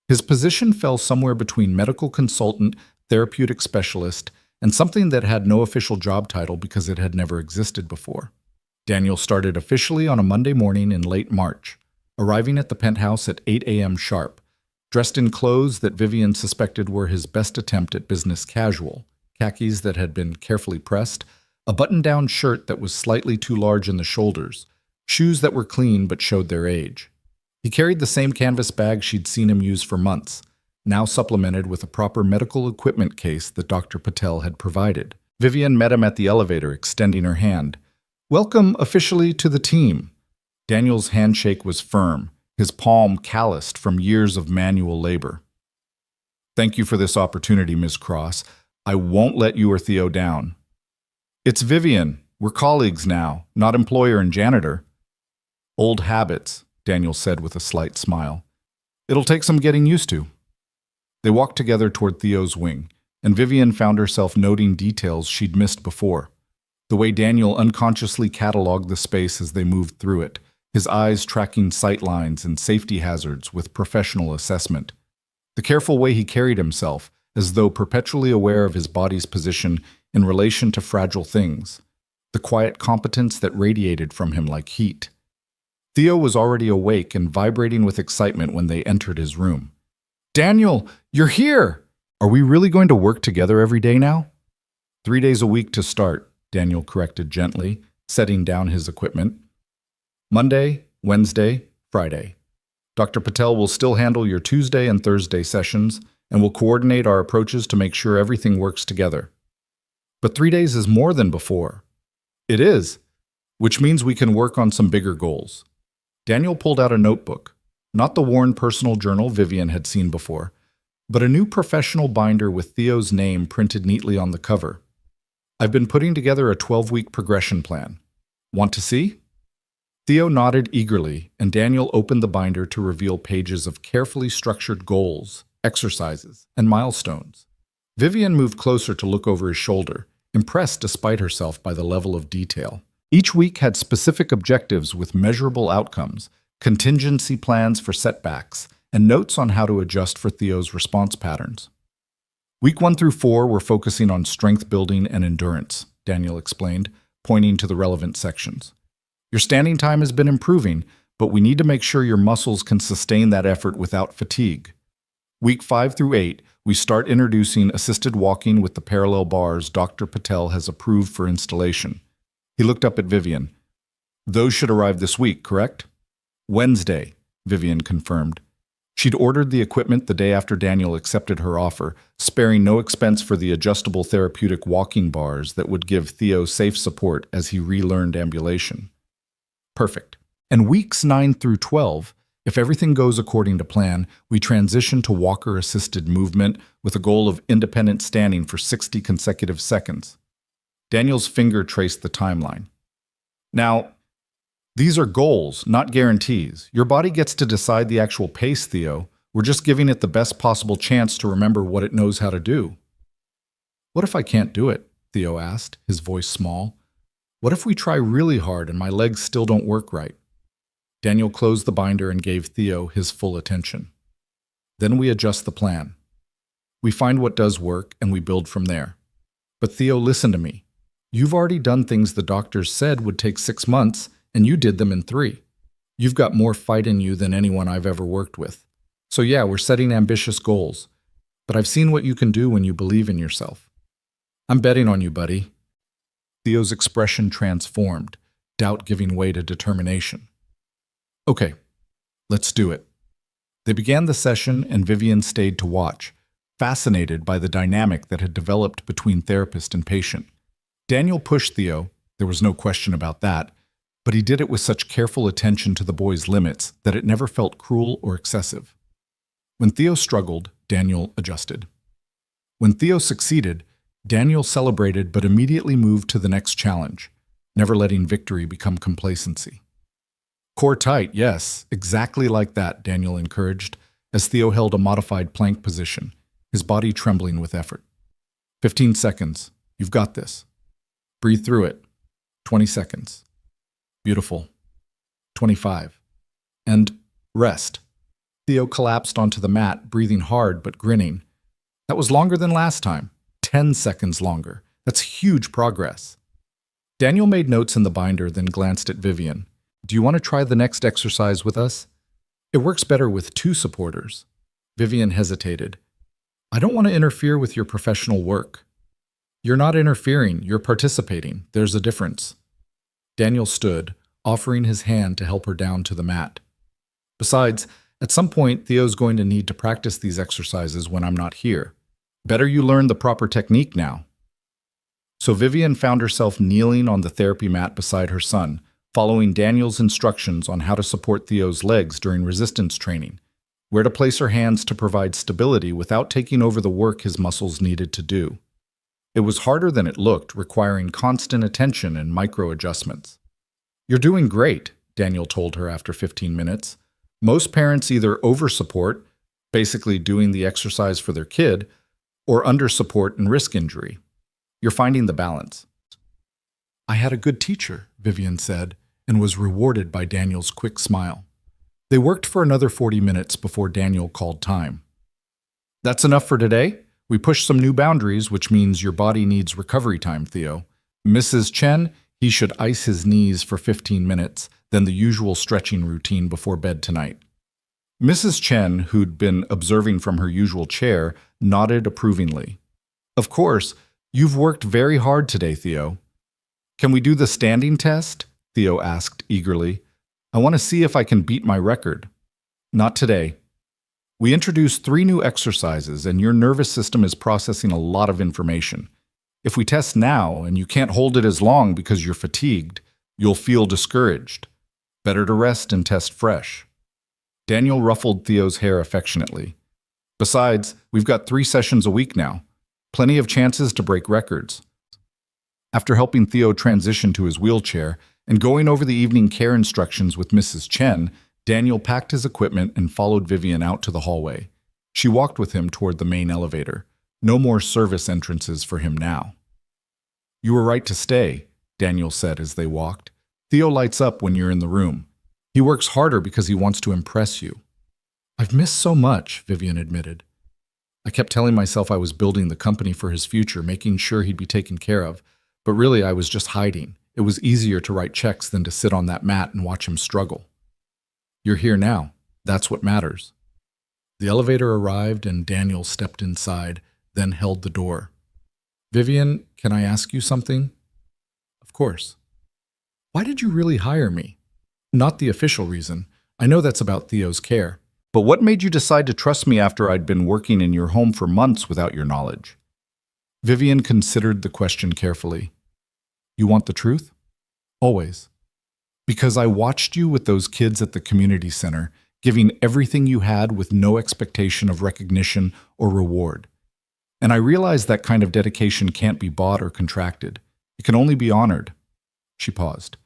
His position fell somewhere between medical consultant, therapeutic specialist, and something that had no official job title because it had never existed before. Daniel started officially on a Monday morning in late March, arriving at the penthouse at 8 a.m. sharp, dressed in clothes that Vivian suspected were his best attempt at business casual, khakis that had been carefully pressed, a button-down shirt that was slightly too large in the shoulders, shoes that were clean but showed their age. He carried the same canvas bag she'd seen him use for months, now supplemented with a proper medical equipment case that Dr. Patel had provided. Vivian met him at the elevator, extending her hand. Welcome officially to the team. Daniel's handshake was firm, his palm calloused from years of manual labor. Thank you for this opportunity, Ms. Cross. I won't let you or Theo down. It's Vivian. We're colleagues now, not employer and janitor. Old habits, Daniel said with a slight smile. It'll take some getting used to. They walked together toward Theo's wing, and Vivian found herself noting details she'd missed before. The way Daniel unconsciously cataloged the space as they moved through it, his eyes tracking sight lines and safety hazards with professional assessment. The careful way he carried himself, as though perpetually aware of his body's position in relation to fragile things. The quiet competence that radiated from him like heat. Theo was already awake and vibrating with excitement when they entered his room. "Daniel, you're here! Are we really going to work together every day now?" 3 days a week to start, Daniel corrected gently, setting down his equipment. "Monday, Wednesday, Friday. Dr. Patel will still handle your Tuesday and Thursday sessions, and will coordinate our approaches to make sure everything works together." "But 3 days is more than before." "It is, which means we can work on some bigger goals." Daniel pulled out a notebook, not the worn personal journal Vivian had seen before, but a new professional binder with Theo's name printed neatly on the cover. "I've been putting together a 12-week progression plan. Want to see?" Theo nodded eagerly, and Daniel opened the binder to reveal pages of carefully structured goals, exercises, and milestones. Vivian moved closer to look over his shoulder, impressed despite herself by the level of detail. Each week had specific objectives with measurable outcomes, contingency plans for setbacks, and notes on how to adjust for Theo's response patterns. Week 1 through 4 were focusing on strength building and endurance, Daniel explained, pointing to the relevant sections. "Your standing time has been improving, but we need to make sure your muscles can sustain that effort without fatigue. Week 5 through 8, we start introducing assisted walking with the parallel bars Dr. Patel has approved for installation." He looked up at Vivian. "Those should arrive this week, correct?" "Wednesday," Vivian confirmed. She'd ordered the equipment the day after Daniel accepted her offer, sparing no expense for the adjustable therapeutic walking bars that would give Theo safe support as he relearned ambulation. Perfect. And weeks 9 through 12, if everything goes according to plan, we transition to walker-assisted movement with a goal of independent standing for 60 consecutive seconds. Daniel's finger traced the timeline. "Now, these are goals, not guarantees. Your body gets to decide the actual pace, Theo. We're just giving it the best possible chance to remember what it knows how to do." "What if I can't do it?" Theo asked, his voice small. "What if we try really hard and my legs still don't work right?" Daniel closed the binder and gave Theo his full attention. "Then we adjust the plan. We find what does work and we build from there. But Theo, listen to me. You've already done things the doctors said would take 6 months, and you did them in 3. You've got more fight in you than anyone I've ever worked with. So yeah, we're setting ambitious goals, but I've seen what you can do when you believe in yourself. I'm betting on you, buddy." Theo's expression transformed, doubt giving way to determination. "Okay, let's do it." They began the session, and Vivian stayed to watch, fascinated by the dynamic that had developed between therapist and patient. Daniel pushed Theo, there was no question about that, but he did it with such careful attention to the boy's limits that it never felt cruel or excessive. When Theo struggled, Daniel adjusted. When Theo succeeded, Daniel celebrated but immediately moved to the next challenge, never letting victory become complacency. "Core tight, yes, exactly like that," Daniel encouraged, as Theo held a modified plank position, his body trembling with effort. 15 seconds. You've got this. Breathe through it. 20 seconds. Beautiful. 25. And rest. Theo collapsed onto the mat, breathing hard but grinning. That was longer than last time. 10 seconds longer. That's huge progress. Daniel made notes in the binder, then glanced at Vivian. "Do you want to try the next exercise with us? It works better with 2 supporters." Vivian hesitated. "I don't want to interfere with your professional work." "You're not interfering, you're participating. There's a difference." Daniel stood, offering his hand to help her down to the mat. "Besides, at some point, Theo's going to need to practice these exercises when I'm not here. Better you learn the proper technique now." So Vivian found herself kneeling on the therapy mat beside her son, following Daniel's instructions on how to support Theo's legs during resistance training, where to place her hands to provide stability without taking over the work his muscles needed to do. It was harder than it looked, requiring constant attention and micro-adjustments. "You're doing great," Daniel told her after 15 minutes. "Most parents either over-support, basically doing the exercise for their kid, or under support and risk injury. You're finding the balance. I had a good teacher, Vivian said, and was rewarded by Daniel's quick smile. They worked for another 40 minutes before Daniel called time. That's enough for today. We pushed some new boundaries, which means your body needs recovery time, Theo. Mrs. Chen, he should ice his knees for 15 minutes, then the usual stretching routine before bed tonight. Mrs. Chen, who'd been observing from her usual chair, nodded approvingly. Of course, you've worked very hard today, Theo. Can we do the standing test? Theo asked eagerly. I want to see if I can beat my record. Not today. We introduced 3 new exercises, and your nervous system is processing a lot of information. If we test now, and you can't hold it as long because you're fatigued, you'll feel discouraged. Better to rest and test fresh. Daniel ruffled Theo's hair affectionately. Besides, we've got 3 sessions a week now. Plenty of chances to break records. After helping Theo transition to his wheelchair and going over the evening care instructions with Mrs. Chen, Daniel packed his equipment and followed Vivian out to the hallway. She walked with him toward the main elevator. No more service entrances for him now. You were right to stay, Daniel said as they walked. Theo lights up when you're in the room. He works harder because he wants to impress you. I've missed so much, Vivian admitted. I kept telling myself I was building the company for his future, making sure he'd be taken care of, but really I was just hiding. It was easier to write checks than to sit on that mat and watch him struggle. You're here now. That's what matters. The elevator arrived and Daniel stepped inside, then held the door. Vivian, can I ask you something? Of course. Why did you really hire me? Not the official reason. I know that's about Theo's care. But what made you decide to trust me after I'd been working in your home for months without your knowledge? Vivian considered the question carefully. You want the truth? Always. Because I watched you with those kids at the community center, giving everything you had with no expectation of recognition or reward. And I realized that kind of dedication can't be bought or contracted. It can only be honored. She paused.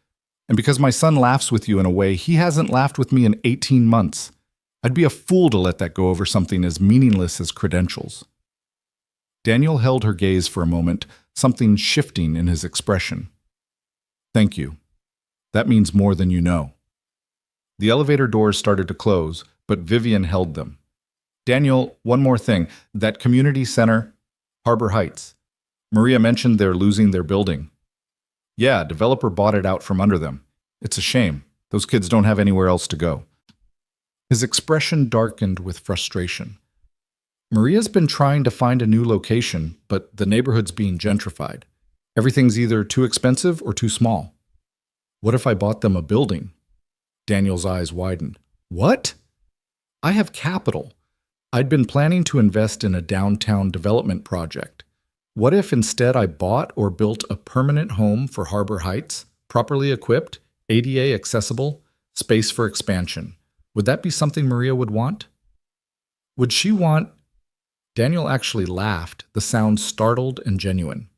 And because my son laughs with you in a way he hasn't laughed with me in 18 months, I'd be a fool to let that go over something as meaningless as credentials. Daniel held her gaze for a moment, something shifting in his expression. Thank you. That means more than you know. The elevator doors started to close, but Vivian held them. Daniel, one more thing. That community center, Harbor Heights. Maria mentioned they're losing their building. Yeah, developer bought it out from under them. It's a shame. Those kids don't have anywhere else to go. His expression darkened with frustration. Maria's been trying to find a new location, but the neighborhood's being gentrified. Everything's either too expensive or too small. What if I bought them a building? Daniel's eyes widened. What? I have capital. I'd been planning to invest in a downtown development project. What if instead I bought or built a permanent home for Harbor Heights, properly equipped, ADA accessible, space for expansion? Would that be something Maria would want? Would she want... Daniel actually laughed, the sound startled and genuine.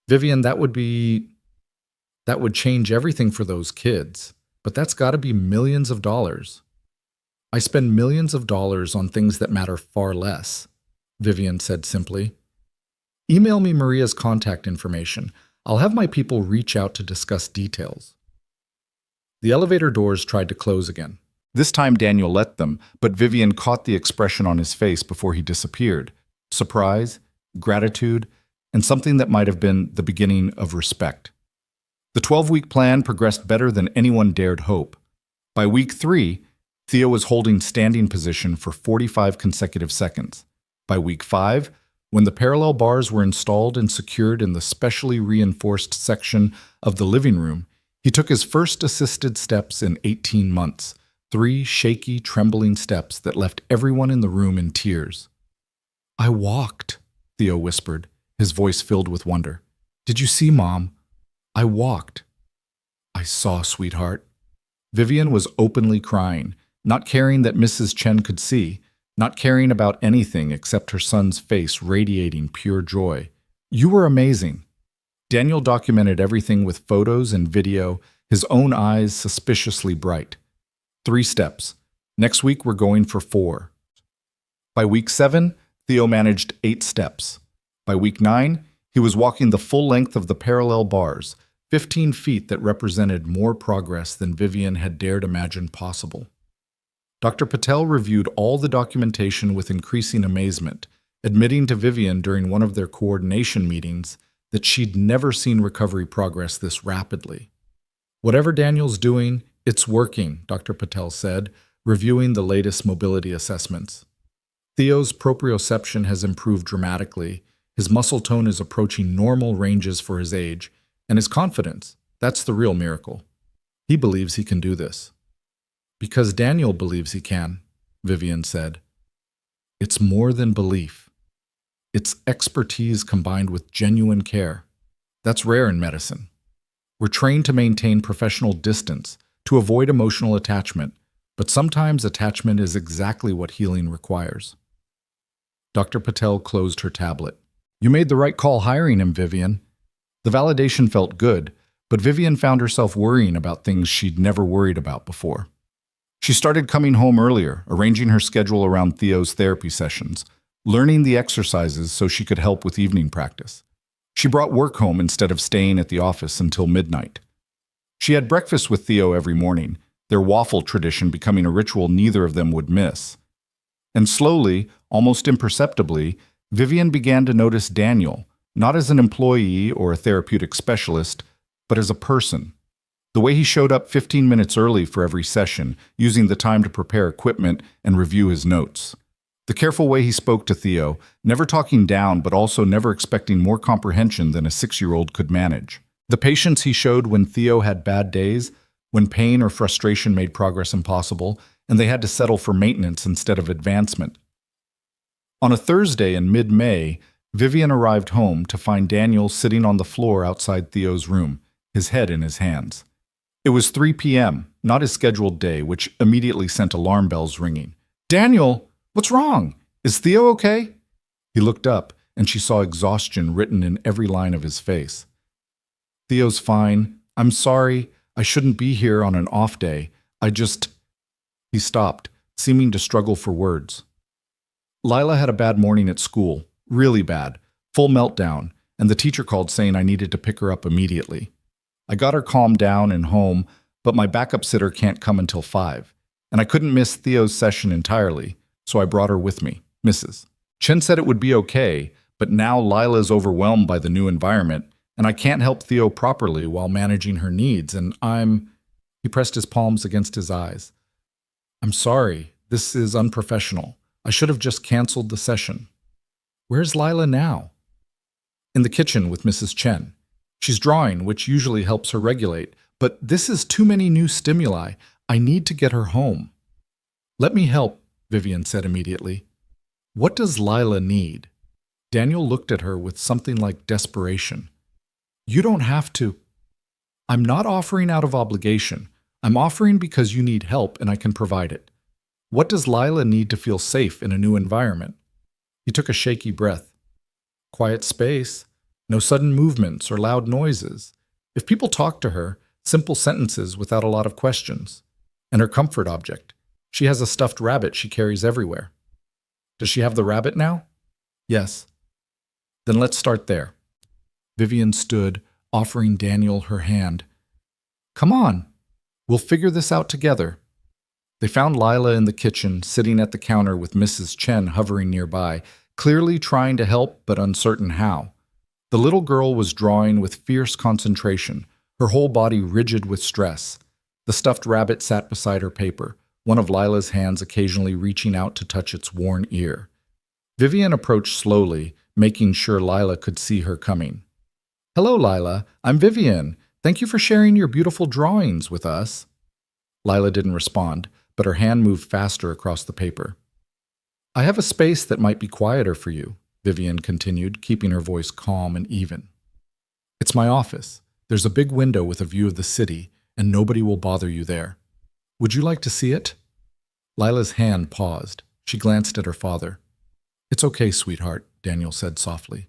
Vivian, that would change everything for those kids, but that's got to be millions of dollars. I spend millions of dollars on things that matter far less, Vivian said simply. Email me Maria's contact information. I'll have my people reach out to discuss details. The elevator doors tried to close again. This time Daniel let them, but Vivian caught the expression on his face before he disappeared. Surprise, gratitude, and something that might have been the beginning of respect. The 12-week plan progressed better than anyone dared hope. By week 3, Theo was holding standing position for 45 consecutive seconds. By week 5, when the parallel bars were installed and secured in the specially reinforced section of the living room, he took his first assisted steps in 18 months, 3 shaky, trembling steps that left everyone in the room in tears. I walked, Theo whispered, his voice filled with wonder. Did you see, Mom? I walked. I saw, sweetheart. Vivian was openly crying, not caring that Mrs. Chen could see, not caring about anything except her son's face radiating pure joy. You were amazing. Daniel documented everything with photos and video, his own eyes suspiciously bright. 3 steps. Next week we're going for 4. By week 7, Theo managed 8 steps. By week 9, he was walking the full length of the parallel bars, 15 feet that represented more progress than Vivian had dared imagine possible. Dr. Patel reviewed all the documentation with increasing amazement, admitting to Vivian during one of their coordination meetings that she'd never seen recovery progress this rapidly. "Whatever Daniel's doing, it's working," Dr. Patel said, reviewing the latest mobility assessments. Theo's proprioception has improved dramatically, his muscle tone is approaching normal ranges for his age, and his confidence, that's the real miracle. He believes he can do this. "Because Daniel believes he can," Vivian said. "It's more than belief. It's expertise combined with genuine care. That's rare in medicine. We're trained to maintain professional distance, to avoid emotional attachment, but sometimes attachment is exactly what healing requires." Dr. Patel closed her tablet. "You made the right call hiring him, Vivian." The validation felt good, but Vivian found herself worrying about things she'd never worried about before. She started coming home earlier, arranging her schedule around Theo's therapy sessions, learning the exercises so she could help with evening practice. She brought work home instead of staying at the office until midnight. She had breakfast with Theo every morning, their waffle tradition becoming a ritual neither of them would miss. And slowly, almost imperceptibly, Vivian began to notice Daniel, not as an employee or a therapeutic specialist, but as a person. The way he showed up 15 minutes early for every session, using the time to prepare equipment and review his notes. The careful way he spoke to Theo, never talking down but also never expecting more comprehension than a 6-year-old could manage. The patience he showed when Theo had bad days, when pain or frustration made progress impossible, and they had to settle for maintenance instead of advancement. On a Thursday in mid-May, Vivian arrived home to find Daniel sitting on the floor outside Theo's room, his head in his hands. It was 3 p.m., not his scheduled day, which immediately sent alarm bells ringing. "Daniel, what's wrong? Is Theo okay?" He looked up, and she saw exhaustion written in every line of his face. "Theo's fine. I'm sorry. I shouldn't be here on an off day. He stopped, seeming to struggle for words. Lila had a bad morning at school, really bad, full meltdown, and the teacher called saying I needed to pick her up immediately. I got her calmed down and home, but my backup sitter can't come until 5, and I couldn't miss Theo's session entirely, so I brought her with me, Mrs. Chen said it would be okay, but now Lila's overwhelmed by the new environment, and I can't help Theo properly while managing her needs, and He pressed his palms against his eyes. "I'm sorry, this is unprofessional. I should have just canceled the session." "Where's Lila now?" "In the kitchen with Mrs. Chen. She's drawing, which usually helps her regulate, but this is too many new stimuli. I need to get her home." "Let me help," Vivian said immediately. "What does Lila need?" Daniel looked at her with something like desperation. "You don't have to." "I'm not offering out of obligation. I'm offering because you need help and I can provide it. What does Lila need to feel safe in a new environment?" He took a shaky breath. "Quiet space, no sudden movements or loud noises. If people talk to her, simple sentences without a lot of questions. And her comfort object. She has a stuffed rabbit she carries everywhere." "Does she have the rabbit now?" "Yes." "Then let's start there." Vivian stood, offering Daniel her hand. "Come on. We'll figure this out together." They found Lila in the kitchen, sitting at the counter with Mrs. Chen hovering nearby, clearly trying to help but uncertain how. The little girl was drawing with fierce concentration, her whole body rigid with stress. The stuffed rabbit sat beside her paper, one of Lila's hands occasionally reaching out to touch its worn ear. Vivian approached slowly, making sure Lila could see her coming. "Hello, Lila. I'm Vivian. Thank you for sharing your beautiful drawings with us." Lila didn't respond, but her hand moved faster across the paper. "I have a space that might be quieter for you," Vivian continued, keeping her voice calm and even. "It's my office. There's a big window with a view of the city, and nobody will bother you there. Would you like to see it?" Lila's hand paused. She glanced at her father. "It's okay, sweetheart," Daniel said softly.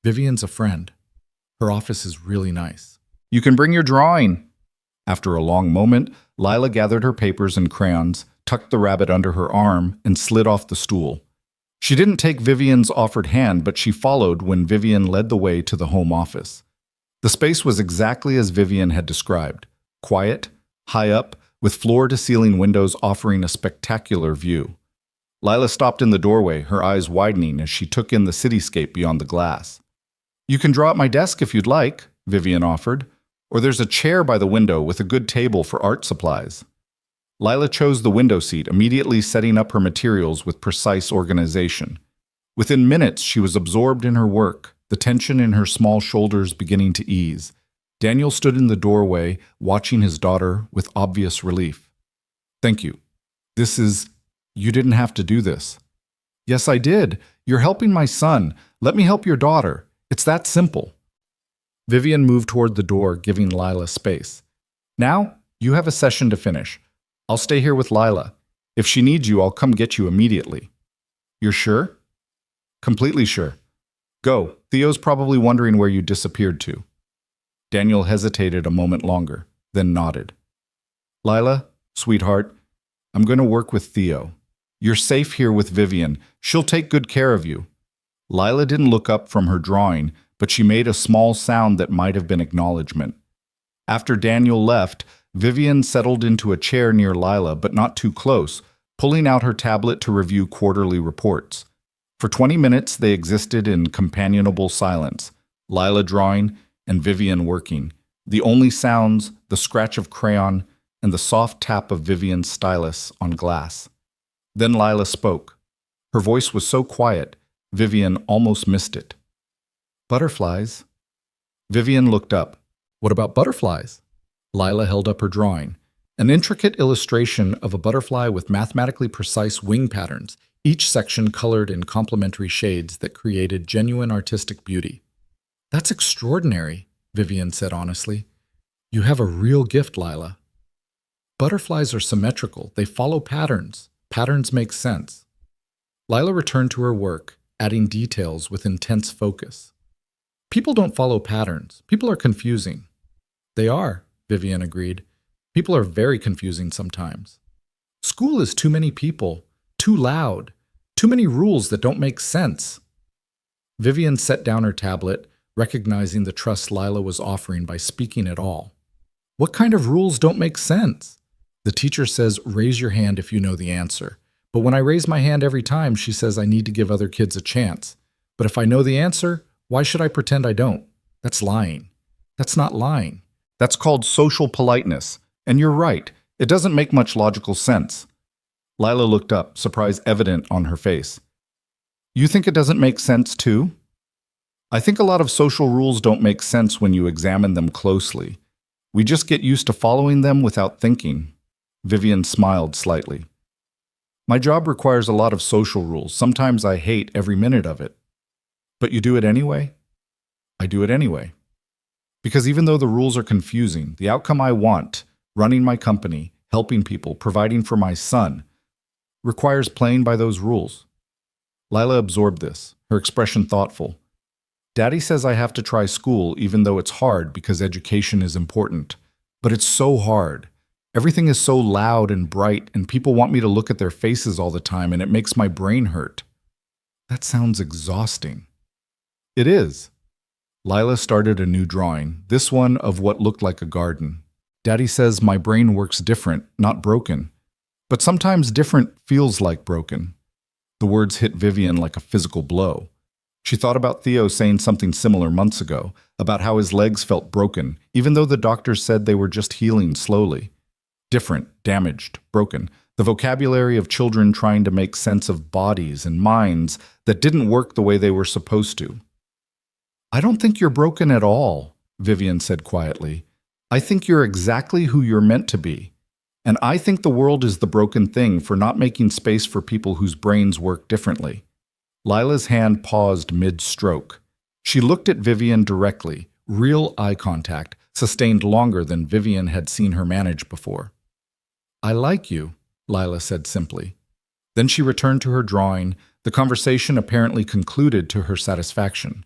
"Vivian's a friend. Her office is really nice. You can bring your drawing." After a long moment, Lila gathered her papers and crayons, tucked the rabbit under her arm, and slid off the stool. She didn't take Vivian's offered hand, but she followed when Vivian led the way to the home office. The space was exactly as Vivian had described: quiet, high up, with floor-to-ceiling windows offering a spectacular view. Lila stopped in the doorway, her eyes widening as she took in the cityscape beyond the glass. "You can draw at my desk if you'd like," Vivian offered, "or there's a chair by the window with a good table for art supplies." Lila chose the window seat, immediately setting up her materials with precise organization. Within minutes, she was absorbed in her work, the tension in her small shoulders beginning to ease. Daniel stood in the doorway, watching his daughter with obvious relief. "Thank you. You didn't have to do this." "Yes, I did. You're helping my son. Let me help your daughter. It's that simple." Vivian moved toward the door, giving Lila space. "Now, you have a session to finish. I'll stay here with Lila. If she needs you, I'll come get you immediately." "You're sure?" "Completely sure. Go. Theo's probably wondering where you disappeared to." Daniel hesitated a moment longer, then nodded. "Lila, sweetheart, I'm going to work with Theo. You're safe here with Vivian. She'll take good care of you." Lila didn't look up from her drawing, but she made a small sound that might have been acknowledgement. After Daniel left, Vivian settled into a chair near Lila, but not too close, pulling out her tablet to review quarterly reports. For 20 minutes, they existed in companionable silence, Lila drawing and Vivian working. The only sounds, the scratch of crayon and the soft tap of Vivian's stylus on glass. Then Lila spoke. Her voice was so quiet, Vivian almost missed it. "Butterflies?" Vivian looked up. "What about butterflies?" Lila held up her drawing, an intricate illustration of a butterfly with mathematically precise wing patterns, each section colored in complementary shades that created genuine artistic beauty. "That's extraordinary," Vivian said honestly. "You have a real gift, Lila." "Butterflies are symmetrical. They follow patterns. Patterns make sense." Lila returned to her work, adding details with intense focus. "People don't follow patterns. People are confusing." "They are," Vivian agreed. "People are very confusing sometimes. School is too many people, too loud, too many rules that don't make sense." Vivian set down her tablet, recognizing the trust Lila was offering by speaking at all. "What kind of rules don't make sense?" "The teacher says, raise your hand if you know the answer. But when I raise my hand every time, she says I need to give other kids a chance. But if I know the answer, why should I pretend I don't? That's lying." "That's not lying. That's called social politeness. And you're right. It doesn't make much logical sense." Lila looked up, surprise evident on her face. "You think it doesn't make sense too?" "I think a lot of social rules don't make sense when you examine them closely. We just get used to following them without thinking." Vivian smiled slightly. "My job requires a lot of social rules. Sometimes I hate every minute of it." "But you do it anyway?" "I do it anyway. Because even though the rules are confusing, the outcome I want, running my company, helping people, providing for my son, requires playing by those rules." Lila absorbed this, her expression thoughtful. "Daddy says I have to try school even though it's hard because education is important. But it's so hard. Everything is so loud and bright, and people want me to look at their faces all the time, and it makes my brain hurt." "That sounds exhausting." "It is." Lila started a new drawing, this one of what looked like a garden. "Daddy says my brain works different, not broken. But sometimes different feels like broken." The words hit Vivian like a physical blow. She thought about Theo saying something similar months ago, about how his legs felt broken, even though the doctors said they were just healing slowly. Different, damaged, broken. The vocabulary of children trying to make sense of bodies and minds that didn't work the way they were supposed to. "I don't think you're broken at all," Vivian said quietly. "I think you're exactly who you're meant to be. And I think the world is the broken thing for not making space for people whose brains work differently." Lila's hand paused mid-stroke. She looked at Vivian directly, real eye contact, sustained longer than Vivian had seen her manage before. "I like you," Lila said simply. Then she returned to her drawing, the conversation apparently concluded to her satisfaction.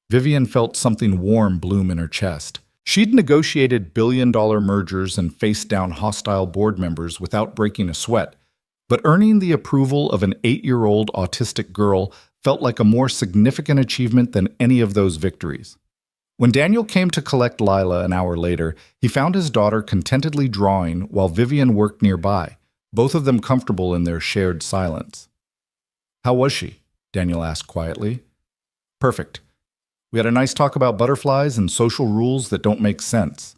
Vivian felt something warm bloom in her chest. She'd negotiated billion-dollar mergers and faced down hostile board members without breaking a sweat, But earning the approval of an 8-year-old autistic girl felt like a more significant achievement than any of those victories. When Daniel came to collect Lila an hour later, he found his daughter contentedly drawing while Vivian worked nearby, both of them comfortable in their shared silence. "How was she?" Daniel asked quietly. "Perfect. We had a nice talk about butterflies and social rules that don't make sense."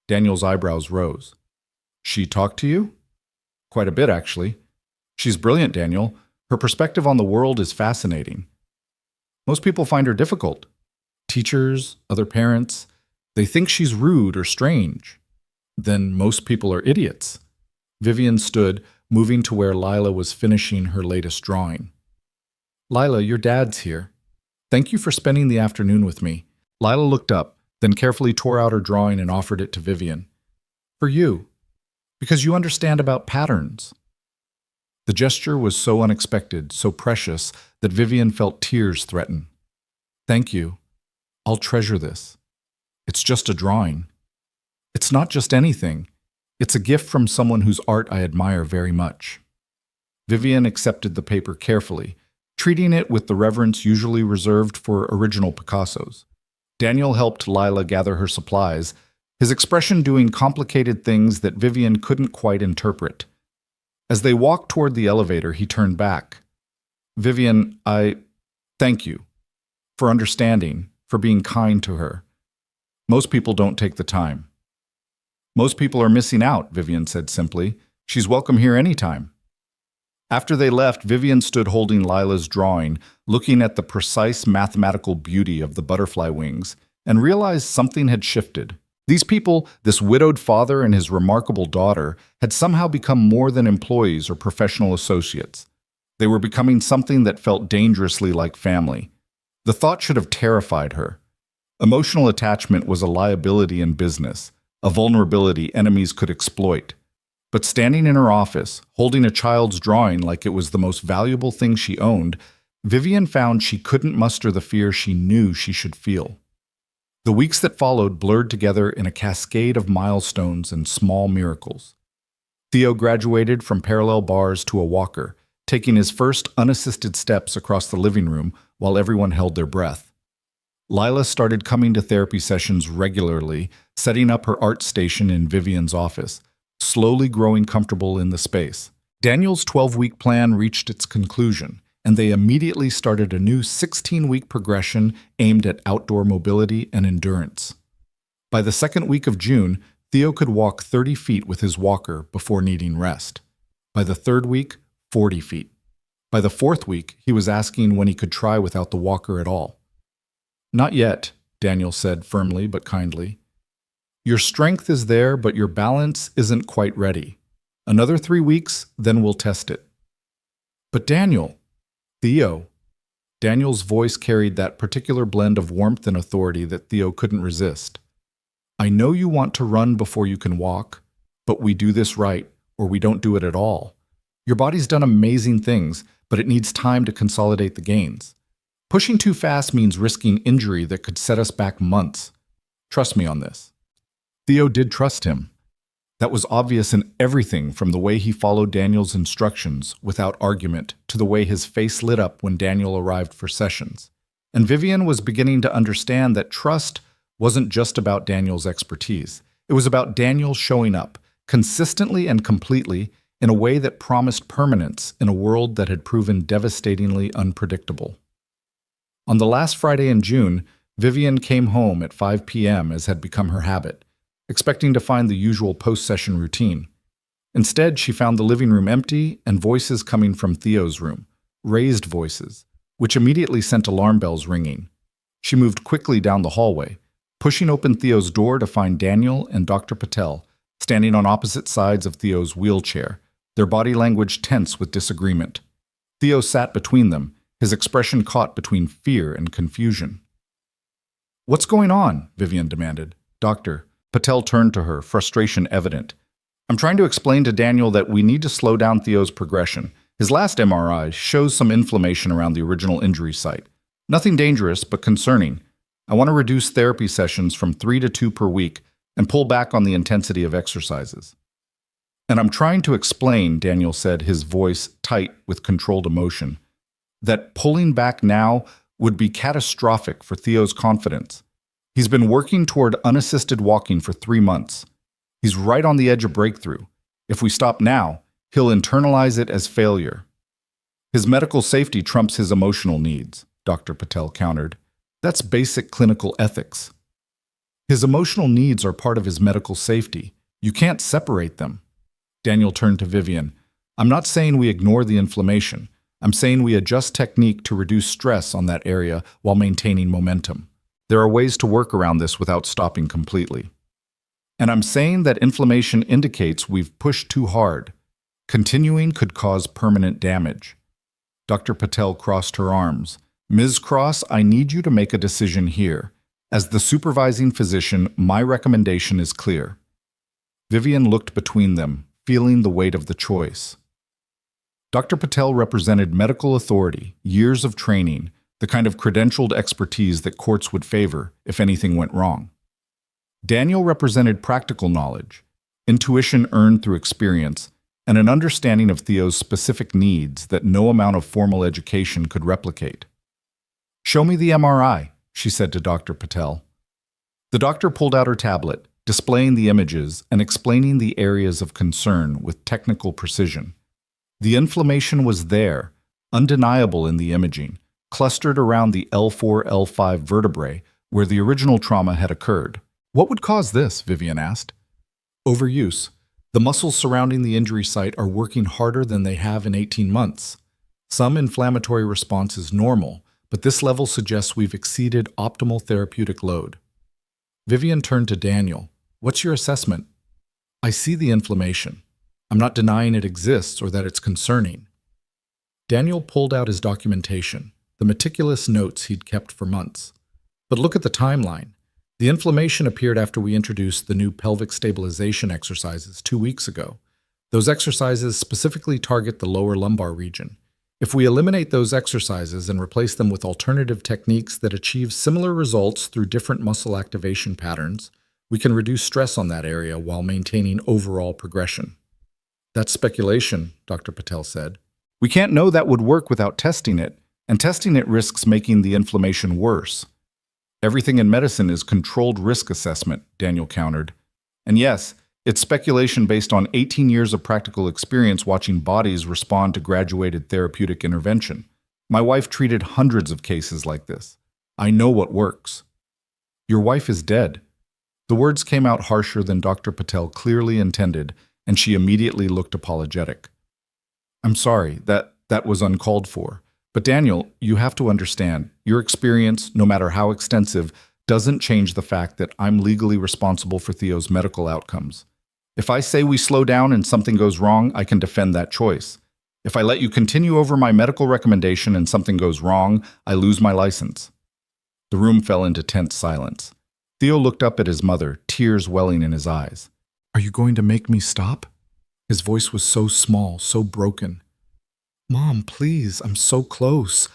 Daniel's eyebrows rose. "She talked to you?" "Quite a bit, actually. She's brilliant, Daniel. Her perspective on the world is fascinating. Most people find her difficult. Teachers, other parents, they think she's rude or strange. Then most people are idiots." Vivian stood, moving to where Lila was finishing her latest drawing. "Lila, your dad's here. Thank you for spending the afternoon with me." Lila looked up, then carefully tore out her drawing and offered it to Vivian. "For you. Because you understand about patterns." The gesture was so unexpected, so precious, that Vivian felt tears threaten. "Thank you. I'll treasure this. It's just a drawing. It's not just anything. It's a gift from someone whose art I admire very much." Vivian accepted the paper carefully, treating it with the reverence usually reserved for original Picassos. Daniel helped Lila gather her supplies, his expression doing complicated things that Vivian couldn't quite interpret. As they walked toward the elevator, he turned back. "Vivian, thank you for understanding, for being kind to her. Most people don't take the time." "Most people are missing out," Vivian said simply. "She's welcome here anytime." After they left, Vivian stood holding Lila's drawing, looking at the precise mathematical beauty of the butterfly wings, and realized something had shifted. These people, this widowed father and his remarkable daughter, had somehow become more than employees or professional associates. They were becoming something that felt dangerously like family. The thought should have terrified her. Emotional attachment was a liability in business, a vulnerability enemies could exploit. But standing in her office, holding a child's drawing like it was the most valuable thing she owned, Vivian found she couldn't muster the fear she knew she should feel. The weeks that followed blurred together in a cascade of milestones and small miracles. Theo graduated from parallel bars to a walker, taking his first unassisted steps across the living room while everyone held their breath. Lila started coming to therapy sessions regularly, setting up her art station in Vivian's office, slowly growing comfortable in the space. Daniel's 12-week plan reached its conclusion, and they immediately started a new 16-week progression aimed at outdoor mobility and endurance. By the second week of June, Theo could walk 30 feet with his walker before needing rest. By the third week, 40 feet. By the fourth week, he was asking when he could try without the walker at all. "Not yet," Daniel said firmly but kindly. "Your strength is there, but your balance isn't quite ready. Another 3 weeks, then we'll test it." "But Daniel," "Theo." Daniel's voice carried that particular blend of warmth and authority that Theo couldn't resist. "I know you want to run before you can walk, but we do this right, or we don't do it at all. Your body's done amazing things, but it needs time to consolidate the gains. Pushing too fast means risking injury that could set us back months. Trust me on this." Theo did trust him. That was obvious in everything from the way he followed Daniel's instructions without argument to the way his face lit up when Daniel arrived for sessions. And Vivian was beginning to understand that trust wasn't just about Daniel's expertise. It was about Daniel showing up, consistently and completely, in a way that promised permanence in a world that had proven devastatingly unpredictable. On the last Friday in June, Vivian came home at 5 p.m. as had become her habit, expecting to find the usual post-session routine. Instead, she found the living room empty and voices coming from Theo's room, raised voices, which immediately sent alarm bells ringing. She moved quickly down the hallway, pushing open Theo's door to find Daniel and Dr. Patel standing on opposite sides of Theo's wheelchair, their body language tense with disagreement. Theo sat between them, his expression caught between fear and confusion. "What's going on?" Vivian demanded. "Doctor." Patel turned to her, frustration evident. "I'm trying to explain to Daniel that we need to slow down Theo's progression. His last MRI shows some inflammation around the original injury site. Nothing dangerous, but concerning. I want to reduce therapy sessions from 3 to 2 per week and pull back on the intensity of exercises." And I'm trying to explain, Daniel said, his voice tight with controlled emotion, that pulling back now would be catastrophic for Theo's confidence. He's been working toward unassisted walking for 3 months. He's right on the edge of breakthrough. If we stop now, he'll internalize it as failure. His medical safety trumps his emotional needs, Dr. Patel countered. That's basic clinical ethics. His emotional needs are part of his medical safety. You can't separate them. Daniel turned to Vivian. I'm not saying we ignore the inflammation. I'm saying we adjust technique to reduce stress on that area while maintaining momentum. There are ways to work around this without stopping completely. And I'm saying that inflammation indicates we've pushed too hard. Continuing could cause permanent damage. Dr. Patel crossed her arms. Ms. Cross, I need you to make a decision here. As the supervising physician, my recommendation is clear. Vivian looked between them, feeling the weight of the choice. Dr. Patel represented medical authority, years of training, the kind of credentialed expertise that courts would favor if anything went wrong. Daniel represented practical knowledge, intuition earned through experience, and an understanding of Theo's specific needs that no amount of formal education could replicate. Show me the MRI, she said to Dr. Patel. The doctor pulled out her tablet, displaying the images and explaining the areas of concern with technical precision. The inflammation was there, undeniable in the imaging, clustered around the L4-L5 vertebrae where the original trauma had occurred. What would cause this? Vivian asked. Overuse. The muscles surrounding the injury site are working harder than they have in 18 months. Some inflammatory response is normal, but this level suggests we've exceeded optimal therapeutic load. Vivian turned to Daniel. What's your assessment? I see the inflammation. I'm not denying it exists or that it's concerning. Daniel pulled out his documentation, the meticulous notes he'd kept for months. But look at the timeline. The inflammation appeared after we introduced the new pelvic stabilization exercises 2 weeks ago. Those exercises specifically target the lower lumbar region. If we eliminate those exercises and replace them with alternative techniques that achieve similar results through different muscle activation patterns, we can reduce stress on that area while maintaining overall progression. That's speculation, Dr. Patel said. We can't know that would work without testing it, and testing it risks making the inflammation worse. Everything in medicine is controlled risk assessment, Daniel countered. And yes, it's speculation based on 18 years of practical experience watching bodies respond to graduated therapeutic intervention. My wife treated hundreds of cases like this. I know what works. Your wife is dead. The words came out harsher than Dr. Patel clearly intended, and she immediately looked apologetic. I'm sorry, that was uncalled for. But Daniel, you have to understand, your experience, no matter how extensive, doesn't change the fact that I'm legally responsible for Theo's medical outcomes. If I say we slow down and something goes wrong, I can defend that choice. If I let you continue over my medical recommendation and something goes wrong, I lose my license. The room fell into tense silence. Theo looked up at his mother, tears welling in his eyes. Are you going to make me stop? His voice was so small, so broken. Mom, please, I'm so close.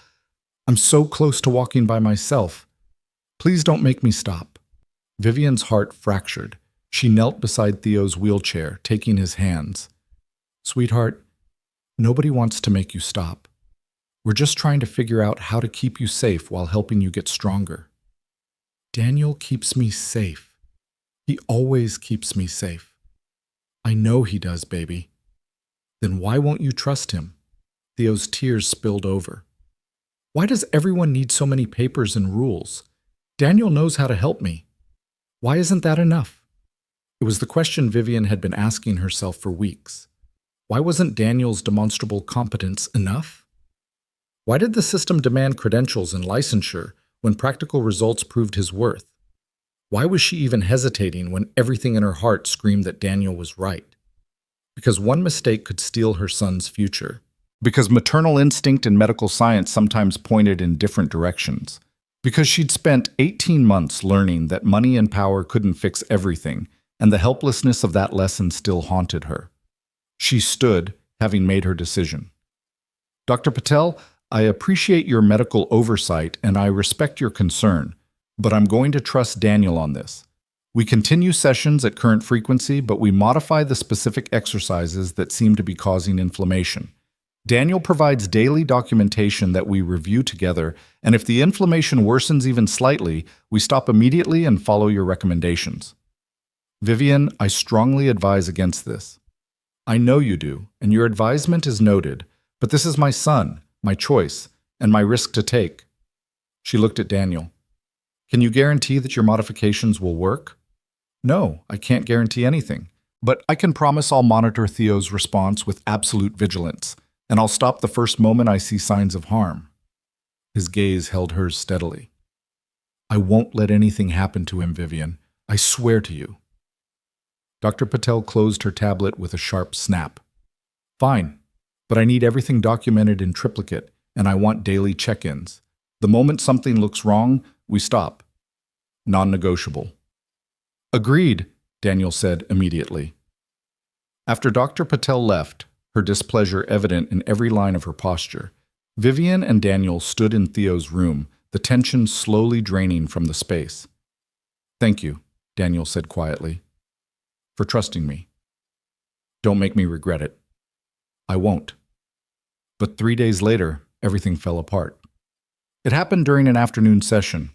I'm so close to walking by myself. Please don't make me stop. Vivian's heart fractured. She knelt beside Theo's wheelchair, taking his hands. Sweetheart, nobody wants to make you stop. We're just trying to figure out how to keep you safe while helping you get stronger. Daniel keeps me safe. He always keeps me safe. I know he does, baby. Then why won't you trust him? Theo's tears spilled over. Why does everyone need so many papers and rules? Daniel knows how to help me. Why isn't that enough? It was the question Vivian had been asking herself for weeks. Why wasn't Daniel's demonstrable competence enough? Why did the system demand credentials and licensure when practical results proved his worth? Why was she even hesitating when everything in her heart screamed that Daniel was right? Because one mistake could steal her son's future. Because maternal instinct and medical science sometimes pointed in different directions. Because she'd spent 18 months learning that money and power couldn't fix everything, and the helplessness of that lesson still haunted her. She stood, having made her decision. Dr. Patel, I appreciate your medical oversight and I respect your concern, but I'm going to trust Daniel on this. We continue sessions at current frequency, but we modify the specific exercises that seem to be causing inflammation. Daniel provides daily documentation that we review together, and if the inflammation worsens even slightly, we stop immediately and follow your recommendations. Vivian, I strongly advise against this. I know you do, and your advisement is noted, but this is my son, my choice, and my risk to take. She looked at Daniel. Can you guarantee that your modifications will work? No, I can't guarantee anything, but I can promise I'll monitor Theo's response with absolute vigilance, and I'll stop the first moment I see signs of harm. His gaze held hers steadily. I won't let anything happen to him, Vivian. I swear to you. Dr. Patel closed her tablet with a sharp snap. Fine, but I need everything documented in triplicate, and I want daily check-ins. The moment something looks wrong, we stop. Non-negotiable. Agreed, Daniel said immediately. After Dr. Patel left, her displeasure evident in every line of her posture, Vivian and Daniel stood in Theo's room, the tension slowly draining from the space. Thank you, Daniel said quietly, for trusting me. Don't make me regret it. I won't. But 3 days later, everything fell apart. It happened during an afternoon session.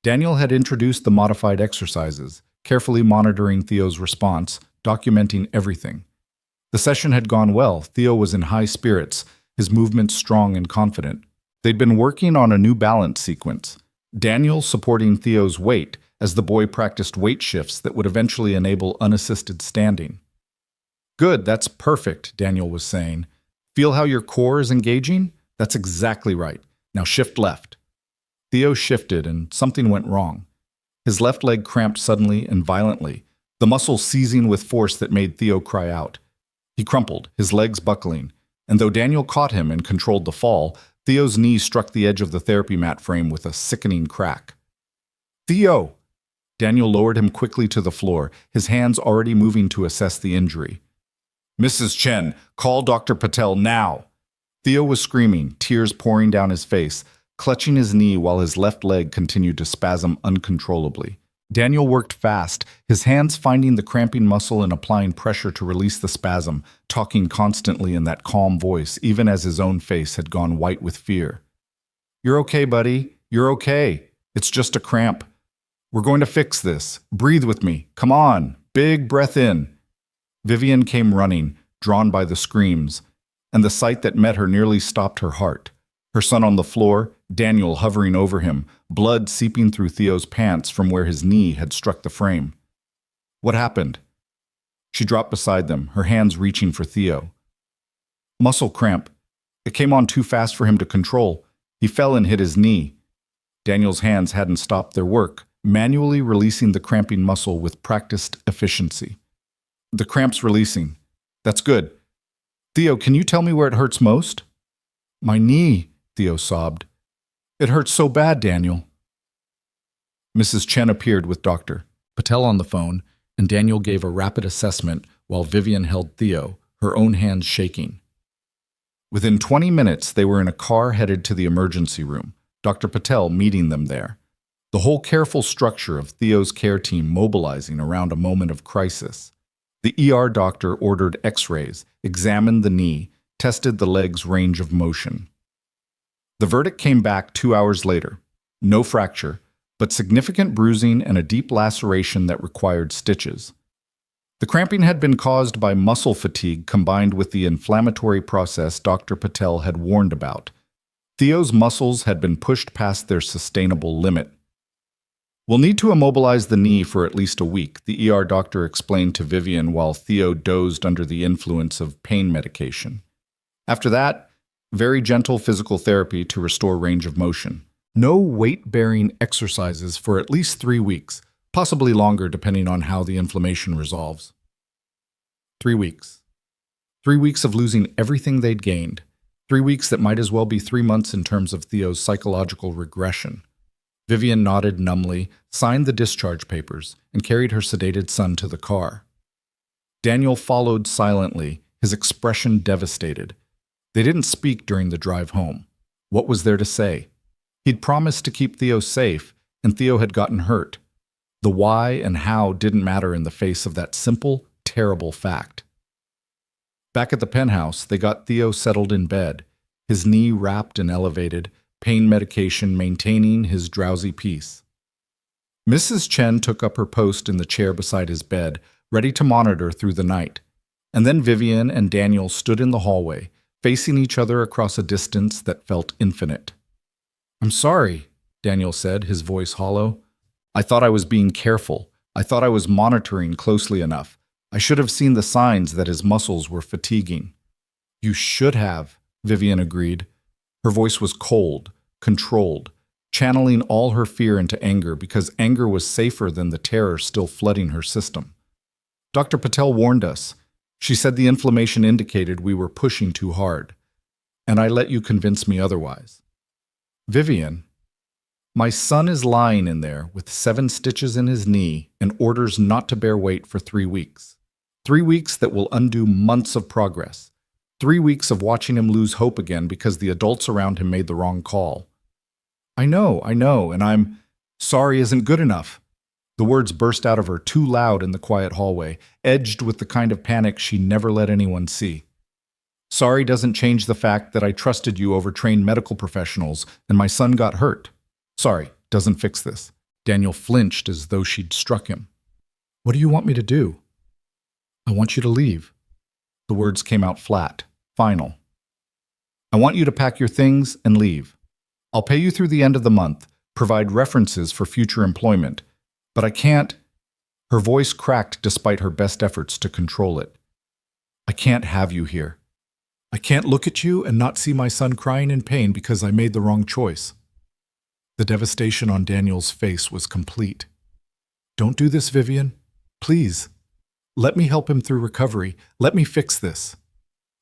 Daniel had introduced the modified exercises, carefully monitoring Theo's response, documenting everything. The session had gone well. Theo was in high spirits, his movements strong and confident. They'd been working on a new balance sequence, Daniel supporting Theo's weight as the boy practiced weight shifts that would eventually enable unassisted standing. Good, that's perfect, Daniel was saying. Feel how your core is engaging? That's exactly right. Now shift left. Theo shifted and something went wrong. His left leg cramped suddenly and violently, the muscle seizing with force that made Theo cry out. He crumpled, his legs buckling, and though Daniel caught him and controlled the fall, Theo's knee struck the edge of the therapy mat frame with a sickening crack. Theo! Daniel lowered him quickly to the floor, his hands already moving to assess the injury. Mrs. Chen, call Dr. Patel now! Theo was screaming, tears pouring down his face, clutching his knee while his left leg continued to spasm uncontrollably. Daniel worked fast, his hands finding the cramping muscle and applying pressure to release the spasm, talking constantly in that calm voice, even as his own face had gone white with fear. You're okay, buddy. You're okay. It's just a cramp. We're going to fix this. Breathe with me. Come on. Big breath in. Vivian came running, drawn by the screams, and the sight that met her nearly stopped her heart. Her son on the floor, Daniel hovering over him, blood seeping through Theo's pants from where his knee had struck the frame. What happened? She dropped beside them, her hands reaching for Theo. Muscle cramp. It came on too fast for him to control. He fell and hit his knee. Daniel's hands hadn't stopped their work, manually releasing the cramping muscle with practiced efficiency. The cramp's releasing. That's good. Theo, can you tell me where it hurts most? My knee, Theo sobbed. It hurts so bad, Daniel. Mrs. Chen appeared with Dr. Patel on the phone, and Daniel gave a rapid assessment while Vivian held Theo, her own hands shaking. Within 20 minutes, they were in a car headed to the emergency room, Dr. Patel meeting them there. The whole careful structure of Theo's care team mobilizing around a moment of crisis. The ER doctor ordered x-rays, examined the knee, tested the leg's range of motion. The verdict came back 2 hours later. No fracture, but significant bruising and a deep laceration that required stitches. The cramping had been caused by muscle fatigue combined with the inflammatory process Dr. Patel had warned about. Theo's muscles had been pushed past their sustainable limit. We'll need to immobilize the knee for at least a week, the ER doctor explained to Vivian while Theo dozed under the influence of pain medication. After that, very gentle physical therapy to restore range of motion. No weight-bearing exercises for at least 3 weeks, possibly longer depending on how the inflammation resolves. 3 weeks. 3 weeks of losing everything they'd gained. 3 weeks that might as well be 3 months in terms of Theo's psychological regression. Vivian nodded numbly, signed the discharge papers, and carried her sedated son to the car. Daniel followed silently, his expression devastated. They didn't speak during the drive home. What was there to say? He'd promised to keep Theo safe, and Theo had gotten hurt. The why and how didn't matter in the face of that simple, terrible fact. Back at the penthouse, they got Theo settled in bed, his knee wrapped and elevated, pain medication maintaining his drowsy peace. Mrs. Chen took up her post in the chair beside his bed, ready to monitor through the night. And then Vivian and Daniel stood in the hallway, facing each other across a distance that felt infinite. "I'm sorry," Daniel said, his voice hollow. "I thought I was being careful. I thought I was monitoring closely enough. I should have seen the signs that his muscles were fatiguing." "You should have," Vivian agreed. Her voice was cold, controlled, channeling all her fear into anger because anger was safer than the terror still flooding her system. "Dr. Patel warned us. She said the inflammation indicated we were pushing too hard. And I let you convince me otherwise." "Vivian, my son is lying in there with 7 stitches in his knee and orders not to bear weight for 3 weeks. 3 weeks that will undo months of progress. 3 weeks of watching him lose hope again because the adults around him made the wrong call." I know, and I'm sorry isn't good enough." The words burst out of her too loud in the quiet hallway, edged with the kind of panic she never let anyone see. "Sorry doesn't change the fact that I trusted you over trained medical professionals and my son got hurt. Sorry doesn't fix this." Daniel flinched as though she'd struck him. "What do you want me to do?" "I want you to leave." The words came out flat, final. "I want you to pack your things and leave. I'll pay you through the end of the month, provide references for future employment, but I can't—" Her voice cracked despite her best efforts to control it. "I can't have you here. I can't look at you and not see my son crying in pain because I made the wrong choice." The devastation on Daniel's face was complete. "Don't do this, Vivian. Please. Let me help him through recovery. Let me fix this."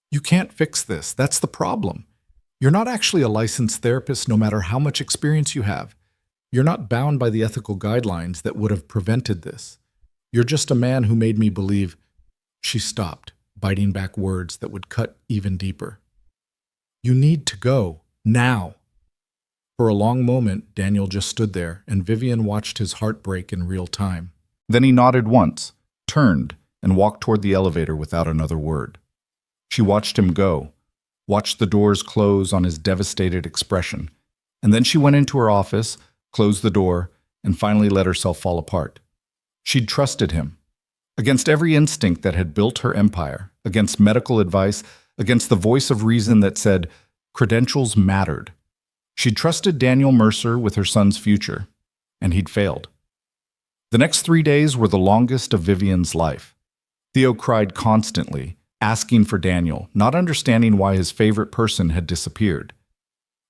"You can't fix this. That's the problem. You're not actually a licensed therapist no matter how much experience you have. You're not bound by the ethical guidelines that would have prevented this. You're just a man who made me believe—" She stopped, biting back words that would cut even deeper. "You need to go. Now." For a long moment, Daniel just stood there, and Vivian watched his heart break in real time. Then he nodded once, turned, and walked toward the elevator without another word. She watched him go, watched the doors close on his devastated expression, and then she went into her office, closed the door, and finally let herself fall apart. She'd trusted him. Against every instinct that had built her empire, against medical advice, against the voice of reason that said credentials mattered. She'd trusted Daniel Mercer with her son's future, and he'd failed. The next 3 days were the longest of Vivian's life. Theo cried constantly, asking for Daniel, not understanding why his favorite person had disappeared.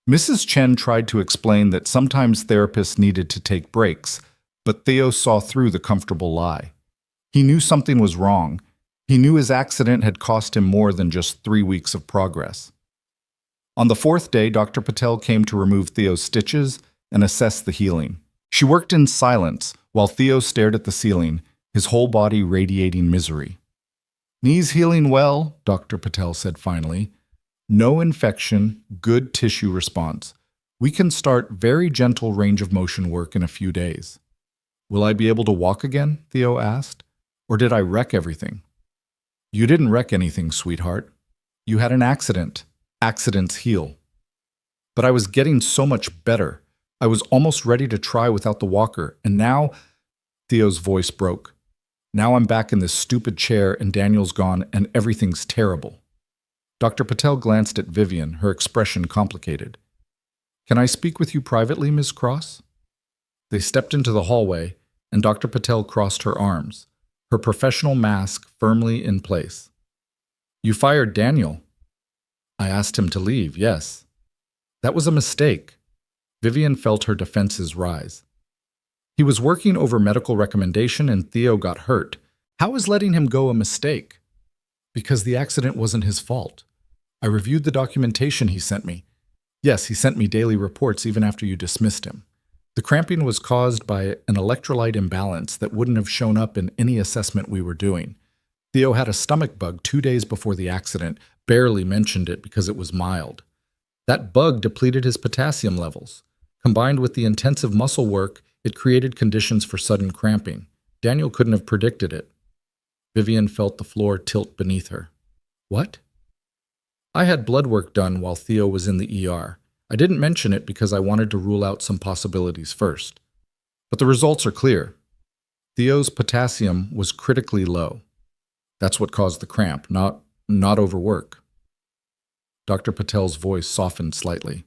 Mrs. Chen tried to explain that sometimes therapists needed to take breaks, but Theo saw through the comfortable lie. He knew something was wrong. He knew his accident had cost him more than just 3 weeks of progress. On the 4th day, Dr. Patel came to remove Theo's stitches and assess the healing. She worked in silence while Theo stared at the ceiling, his whole body radiating misery. "Knees healing well," Dr. Patel said finally. "No infection, good tissue response. We can start very gentle range of motion work in a few days." "Will I be able to walk again?" Theo asked. "Or did I wreck everything?" "You didn't wreck anything, sweetheart. You had an accident. Accidents heal." "But I was getting so much better. I was almost ready to try without the walker, and now—" Theo's voice broke. "Now I'm back in this stupid chair and Daniel's gone and everything's terrible." Dr. Patel glanced at Vivian, her expression complicated. "Can I speak with you privately, Ms. Cross?" They stepped into the hallway, and Dr. Patel crossed her arms, her professional mask firmly in place. "You fired Daniel." "I asked him to leave, yes." "That was a mistake." Vivian felt her defenses rise. "He was working over medical recommendation and Theo got hurt. How is letting him go a mistake?" "Because the accident wasn't his fault. I reviewed the documentation he sent me. Yes, he sent me daily reports even after you dismissed him. The cramping was caused by an electrolyte imbalance that wouldn't have shown up in any assessment we were doing. Theo had a stomach bug 2 days before the accident, barely mentioned it because it was mild. That bug depleted his potassium levels. Combined with the intensive muscle work, It created conditions for sudden cramping. Daniel couldn't have predicted it. Vivian felt the floor tilt beneath her. What? I had blood work done while Theo was in the ER. I didn't mention it because I wanted to rule out some possibilities first. But the results are clear. Theo's potassium was critically low. That's what caused the cramp, not overwork. Dr. Patel's voice softened slightly.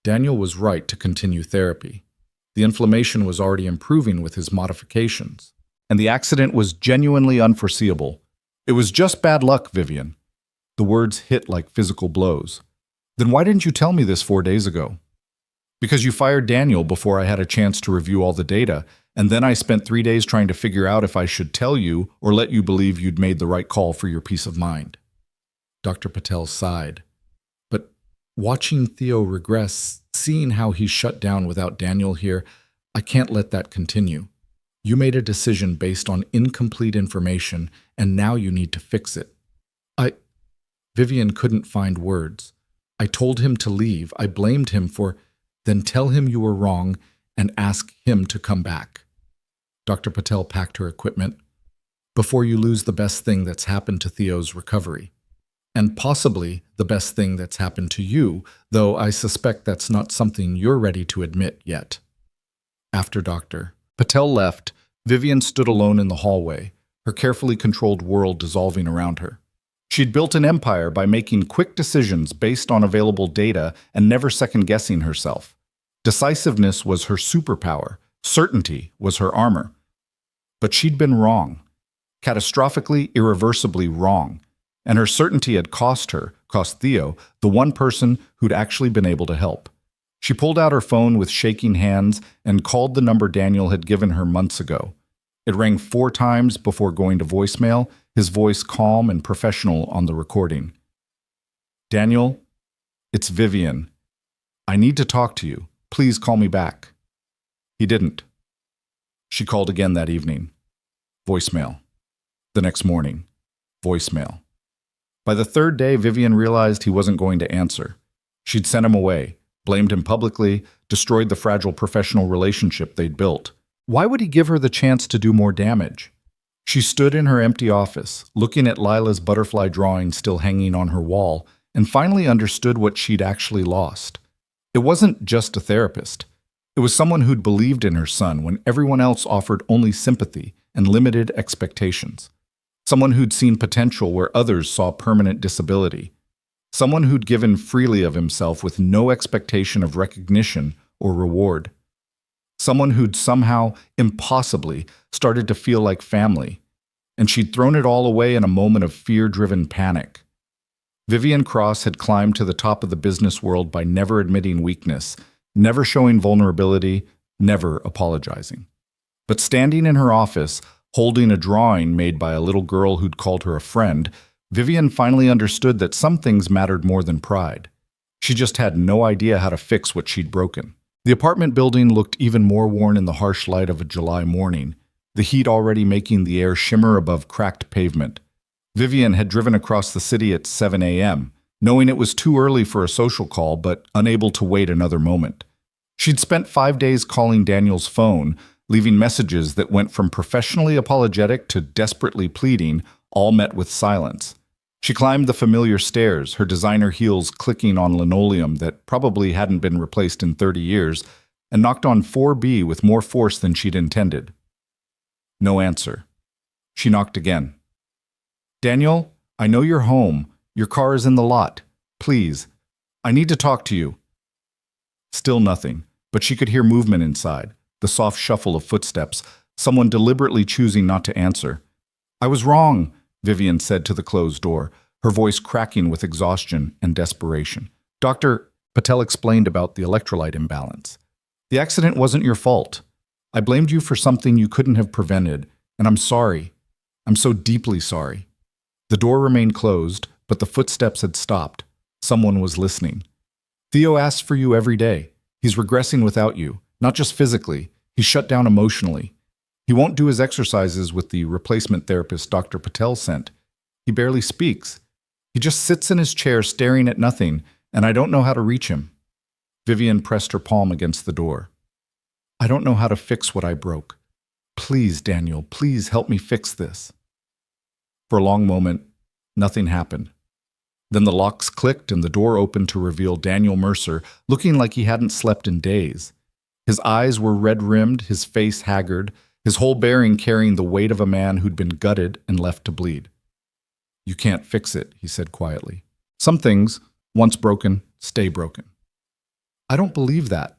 Daniel was right to continue therapy. The inflammation was already improving with his modifications. And the accident was genuinely unforeseeable. It was just bad luck, Vivian. The words hit like physical blows. Then why didn't you tell me this 4 days ago? Because you fired Daniel before I had a chance to review all the data, and then I spent 3 days trying to figure out if I should tell you or let you believe you'd made the right call for your peace of mind. Dr. Patel sighed. But watching Theo regress, seeing how he shut down without Daniel here, I can't let that continue. You made a decision based on incomplete information, and now you need to fix it. Vivian couldn't find words. I told him to leave. I blamed him for, then tell him you were wrong and ask him to come back. Dr. Patel packed her equipment. Before you lose the best thing that's happened to Theo's recovery. And possibly the best thing that's happened to you, though I suspect that's not something you're ready to admit yet. After Dr. Patel left, Vivian stood alone in the hallway, her carefully controlled world dissolving around her. She'd built an empire by making quick decisions based on available data and never second-guessing herself. Decisiveness was her superpower. Certainty was her armor. But she'd been wrong. Catastrophically, irreversibly wrong. And her certainty had cost Theo, the one person who'd actually been able to help. She pulled out her phone with shaking hands and called the number Daniel had given her months ago. It rang 4 times before going to voicemail, his voice calm and professional on the recording. Daniel, it's Vivian. I need to talk to you. Please call me back. He didn't. She called again that evening. Voicemail. The next morning. Voicemail. By the 3rd day, Vivian realized he wasn't going to answer. She'd sent him away, blamed him publicly, destroyed the fragile professional relationship they'd built. Why would he give her the chance to do more damage? She stood in her empty office, looking at Lila's butterfly drawing still hanging on her wall, and finally understood what she'd actually lost. It wasn't just a therapist. It was someone who'd believed in her son when everyone else offered only sympathy and limited expectations. Someone who'd seen potential where others saw permanent disability. Someone who'd given freely of himself with no expectation of recognition or reward. Someone who'd somehow, impossibly, started to feel like family, and she'd thrown it all away in a moment of fear-driven panic. Vivian Cross had climbed to the top of the business world by never admitting weakness, never showing vulnerability, never apologizing. But standing in her office, holding a drawing made by a little girl who'd called her a friend, Vivian finally understood that some things mattered more than pride. She just had no idea how to fix what she'd broken. The apartment building looked even more worn in the harsh light of a July morning, the heat already making the air shimmer above cracked pavement. Vivian had driven across the city at 7 a.m., knowing it was too early for a social call but unable to wait another moment. She'd spent 5 days calling Daniel's phone, leaving messages that went from professionally apologetic to desperately pleading, all met with silence. She climbed the familiar stairs, her designer heels clicking on linoleum that probably hadn't been replaced in 30 years, and knocked on 4B with more force than she'd intended. No answer. She knocked again. Daniel, I know you're home. Your car is in the lot. Please. I need to talk to you. Still nothing, but she could hear movement inside, the soft shuffle of footsteps, someone deliberately choosing not to answer. I was wrong, Vivian said to the closed door, her voice cracking with exhaustion and desperation. Dr. Patel explained about the electrolyte imbalance. The accident wasn't your fault. I blamed you for something you couldn't have prevented, and I'm sorry. I'm so deeply sorry. The door remained closed, but the footsteps had stopped. Someone was listening. Theo asks for you every day. He's regressing without you, not just physically. He's shut down emotionally. He won't do his exercises with the replacement therapist Dr. Patel sent. He barely speaks. He just sits in his chair staring at nothing, and I don't know how to reach him. Vivian pressed her palm against the door. I don't know how to fix what I broke. Please, Daniel, please help me fix this. For a long moment, nothing happened. Then the locks clicked and the door opened to reveal Daniel Mercer, looking like he hadn't slept in days. His eyes were red-rimmed, his face haggard, his whole bearing carrying the weight of a man who'd been gutted and left to bleed. "You can't fix it," he said quietly. "Some things, once broken, stay broken." "I don't believe that.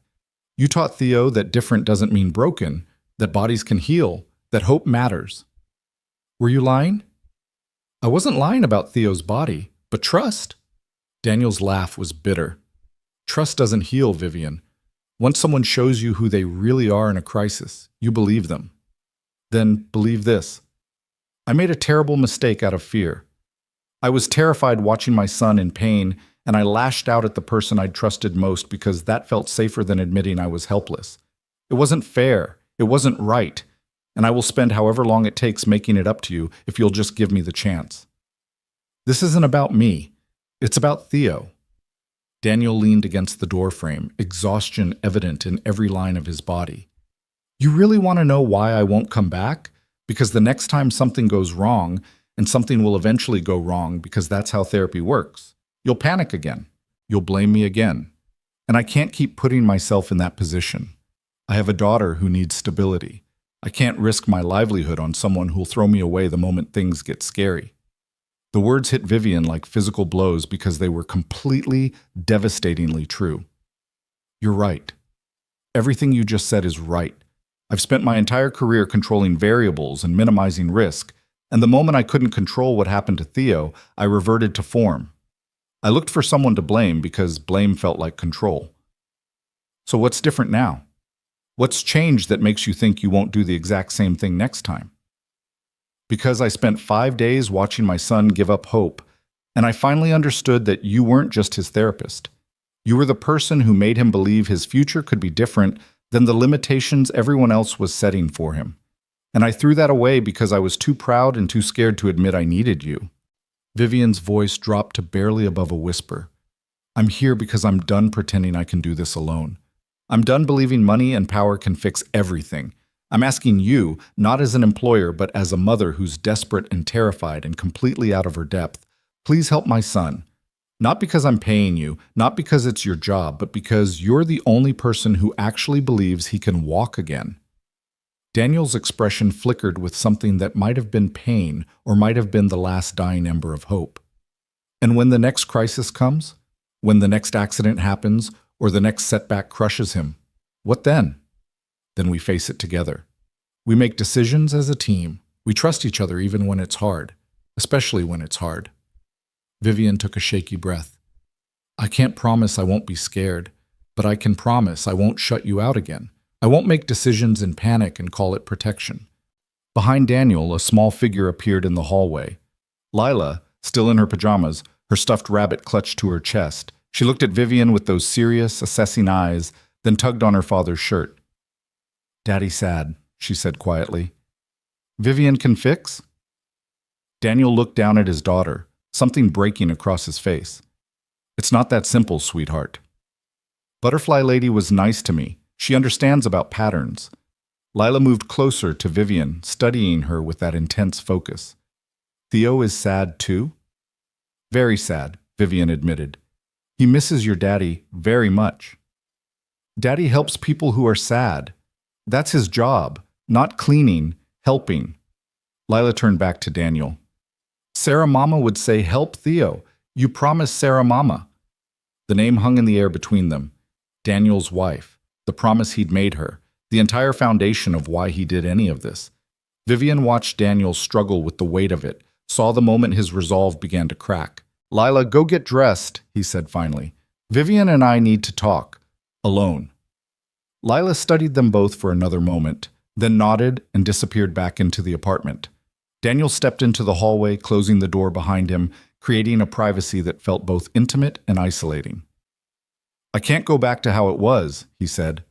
You taught Theo that different doesn't mean broken, that bodies can heal, that hope matters." "Were you lying?" "I wasn't lying about Theo's body, but trust." Daniel's laugh was bitter. "Trust doesn't heal, Vivian. Once someone shows you who they really are in a crisis, you believe them. Then believe this. I made a terrible mistake out of fear. I was terrified watching my son in pain, and I lashed out at the person I'd trusted most because that felt safer than admitting I was helpless. It wasn't fair. It wasn't right. And I will spend however long it takes making it up to you if you'll just give me the chance. This isn't about me. It's about Theo." Daniel leaned against the doorframe, exhaustion evident in every line of his body. "You really want to know why I won't come back? Because the next time something goes wrong, and something will eventually go wrong because that's how therapy works, you'll panic again. You'll blame me again. And I can't keep putting myself in that position. I have a daughter who needs stability. I can't risk my livelihood on someone who'll throw me away the moment things get scary." The words hit Vivian like physical blows because they were completely, devastatingly true. "You're right. Everything you just said is right. I've spent my entire career controlling variables and minimizing risk, and the moment I couldn't control what happened to Theo, I reverted to form. I looked for someone to blame because blame felt like control. So what's different now? What's changed that makes you think you won't do the exact same thing next time?" "Because I spent 5 days watching my son give up hope, and I finally understood that you weren't just his therapist. You were the person who made him believe his future could be different than the limitations everyone else was setting for him. And I threw that away because I was too proud and too scared to admit I needed you." Vivian's voice dropped to barely above a whisper. "I'm here because I'm done pretending I can do this alone. I'm done believing money and power can fix everything. I'm asking you, not as an employer, but as a mother who's desperate and terrified and completely out of her depth, please help my son. Not because I'm paying you, not because it's your job, but because you're the only person who actually believes he can walk again." Daniel's expression flickered with something that might have been pain or might have been the last dying ember of hope. "And when the next crisis comes, when the next accident happens, or the next setback crushes him, what then? Then we face it together. We make decisions as a team. We trust each other even when it's hard, especially when it's hard." Vivian took a shaky breath. "I can't promise I won't be scared, but I can promise I won't shut you out again. I won't make decisions in panic and call it protection." Behind Daniel, a small figure appeared in the hallway. Lila, still in her pajamas, her stuffed rabbit clutched to her chest. She looked at Vivian with those serious, assessing eyes, then tugged on her father's shirt. "Daddy's sad," she said quietly. "Vivian can fix?" Daniel looked down at his daughter, something breaking across his face. "It's not that simple, sweetheart. Butterfly Lady was nice to me. She understands about patterns." Lila moved closer to Vivian, studying her with that intense focus. "Theo is sad too?" "Very sad," Vivian admitted. "He misses your daddy very much." "Daddy helps people who are sad. That's his job, not cleaning, helping." Lila turned back to Daniel. "Sarah Mama would say, 'Help Theo. You promised Sarah Mama.'" The name hung in the air between them. Daniel's wife, the promise he'd made her, the entire foundation of why he did any of this. Vivian watched Daniel struggle with the weight of it, saw the moment his resolve began to crack. "Lila, go get dressed," he said finally. "Vivian and I need to talk. Alone." Lila studied them both for another moment, then nodded and disappeared back into the apartment. Daniel stepped into the hallway, closing the door behind him, creating a privacy that felt both intimate and isolating. "I can't go back to how it was," he said.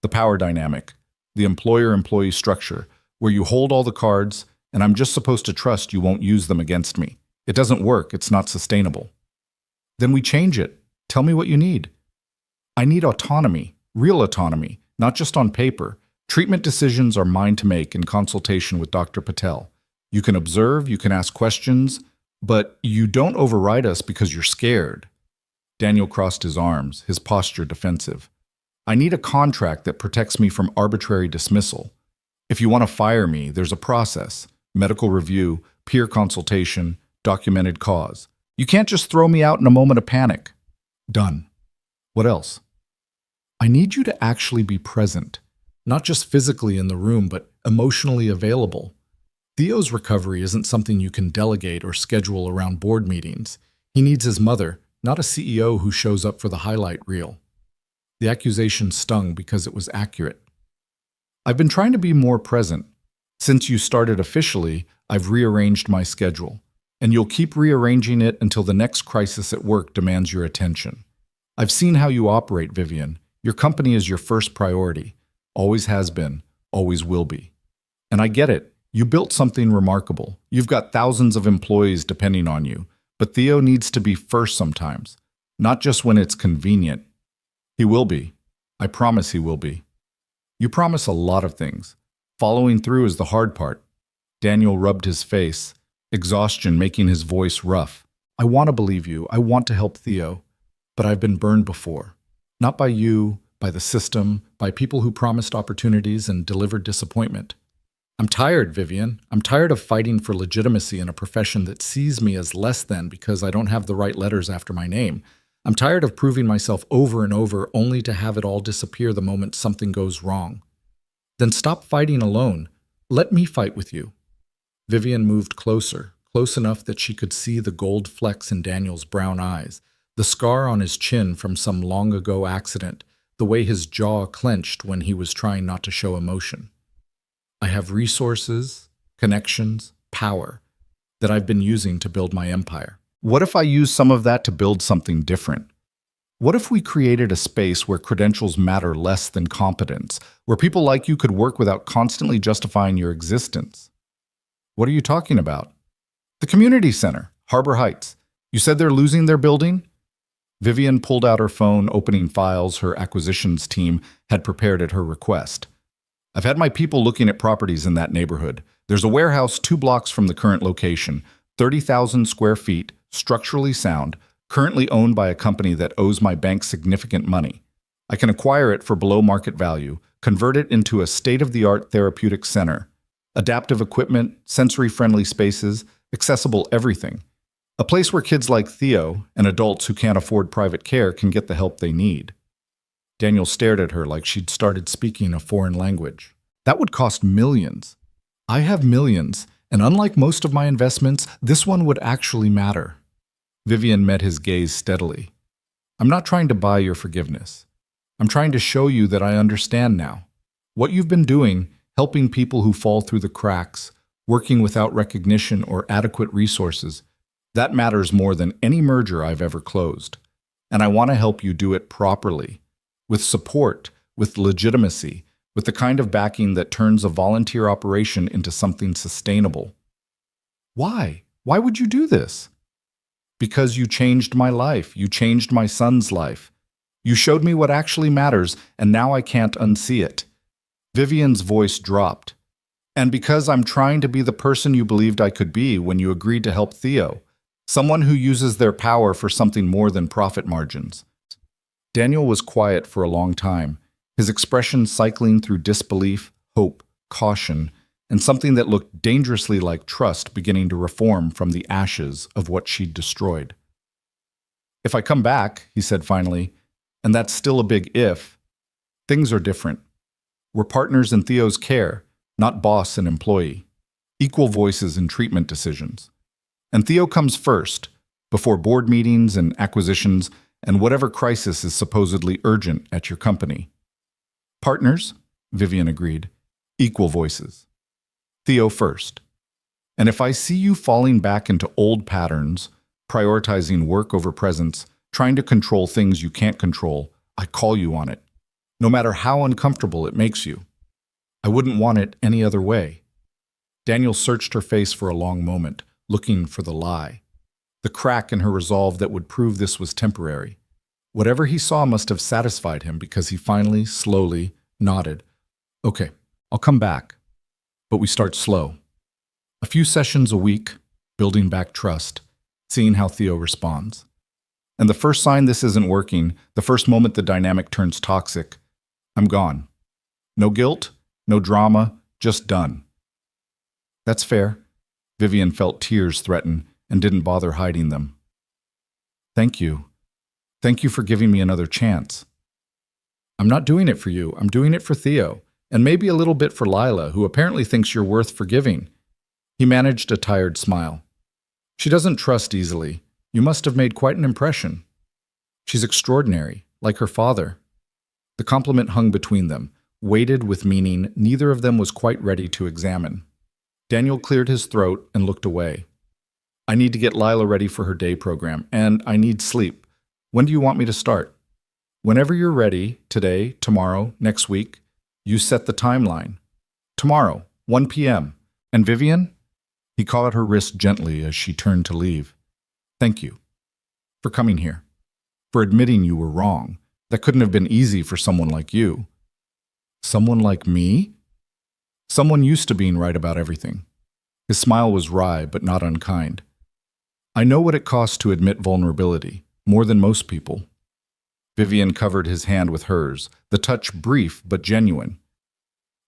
"The power dynamic, the employer-employee structure, where you hold all the cards, and I'm just supposed to trust you won't use them against me. It doesn't work. It's not sustainable." "Then we change it. Tell me what you need." "I need autonomy, real autonomy. not just on paper. Treatment decisions are mine to make in consultation with Dr. Patel. You can observe, you can ask questions, but you don't override us because you're scared. Daniel crossed his arms, his posture defensive. I need a contract that protects me from arbitrary dismissal. If you want to fire me, there's a process: medical review, peer consultation, documented cause. You can't just throw me out in a moment of panic. Done. What else? I need you to actually be present, not just physically in the room, but emotionally available. Theo's recovery isn't something you can delegate or schedule around board meetings. He needs his mother, not a CEO who shows up for the highlight reel. The accusation stung because it was accurate. I've been trying to be more present. Since you started officially, I've rearranged my schedule, and you'll keep rearranging it until the next crisis at work demands your attention. I've seen how you operate, Vivian. Your company is your first priority. Always has been, always will be. And I get it. You built something remarkable. You've got thousands of employees depending on you. But Theo needs to be first sometimes, not just when it's convenient. He will be. I promise he will be. You promise a lot of things. Following through is the hard part. Daniel rubbed his face, exhaustion making his voice rough. I want to believe you. I want to help Theo. But I've been burned before. Not by you, by the system, by people who promised opportunities and delivered disappointment. I'm tired, Vivian. I'm tired of fighting for legitimacy in a profession that sees me as less than because I don't have the right letters after my name. I'm tired of proving myself over and over only to have it all disappear the moment something goes wrong. Then stop fighting alone. Let me fight with you. Vivian moved closer, close enough that she could see the gold flecks in Daniel's brown eyes, the scar on his chin from some long-ago accident, the way his jaw clenched when he was trying not to show emotion. I have resources, connections, power that I've been using to build my empire. What if I use some of that to build something different? What if we created a space where credentials matter less than competence, where people like you could work without constantly justifying your existence? What are you talking about? The community center, Harbor Heights. You said they're losing their building? Vivian pulled out her phone, opening files her acquisitions team had prepared at her request. I've had my people looking at properties in that neighborhood. There's a warehouse 2 blocks from the current location, 30,000 square feet, structurally sound, currently owned by a company that owes my bank significant money. I can acquire it for below market value, convert it into a state-of-the-art therapeutic center. Adaptive equipment, sensory-friendly spaces, accessible everything. A place where kids like Theo and adults who can't afford private care can get the help they need. Daniel stared at her like she'd started speaking a foreign language. That would cost millions. I have millions, and unlike most of my investments, this one would actually matter. Vivian met his gaze steadily. I'm not trying to buy your forgiveness. I'm trying to show you that I understand now. What you've been doing, helping people who fall through the cracks, working without recognition or adequate resources, that matters more than any merger I've ever closed. And I want to help you do it properly. With support, with legitimacy, with the kind of backing that turns a volunteer operation into something sustainable. Why? Why would you do this? Because you changed my life. You changed my son's life. You showed me what actually matters, and now I can't unsee it. Vivian's voice dropped. And because I'm trying to be the person you believed I could be when you agreed to help Theo, someone who uses their power for something more than profit margins. Daniel was quiet for a long time, his expression cycling through disbelief, hope, caution, and something that looked dangerously like trust beginning to reform from the ashes of what she'd destroyed. If I come back, he said finally, and that's still a big if, things are different. We're partners in Theo's care, not boss and employee. Equal voices in treatment decisions. And Theo comes first, before board meetings and acquisitions and whatever crisis is supposedly urgent at your company. Partners, Vivian agreed. Equal voices. Theo first. And if I see you falling back into old patterns, prioritizing work over presence, trying to control things you can't control, I call you on it, no matter how uncomfortable it makes you. I wouldn't want it any other way. Daniel searched her face for a long moment, looking for the lie, the crack in her resolve that would prove this was temporary. Whatever he saw must have satisfied him because he finally, slowly, nodded. Okay, I'll come back. But we start slow. A few sessions a week, building back trust, seeing how Theo responds. And the first sign this isn't working, the first moment the dynamic turns toxic, I'm gone. No guilt, no drama, just done. That's fair. Vivian felt tears threaten and didn't bother hiding them. Thank you. Thank you for giving me another chance. I'm not doing it for you. I'm doing it for Theo, and maybe a little bit for Lila, who apparently thinks you're worth forgiving. He managed a tired smile. She doesn't trust easily. You must have made quite an impression. She's extraordinary, like her father. The compliment hung between them, weighted with meaning neither of them was quite ready to examine. Daniel cleared his throat and looked away. I need to get Lila ready for her day program, and I need sleep. When do you want me to start? Whenever you're ready, today, tomorrow, next week, you set the timeline. Tomorrow, 1 p.m. And Vivian? He caught at her wrist gently as she turned to leave. Thank you for coming here, for admitting you were wrong. That couldn't have been easy for someone like you. Someone like me? Someone used to being right about everything. His smile was wry but not unkind. I know what it costs to admit vulnerability, more than most people. Vivian covered his hand with hers, the touch brief but genuine.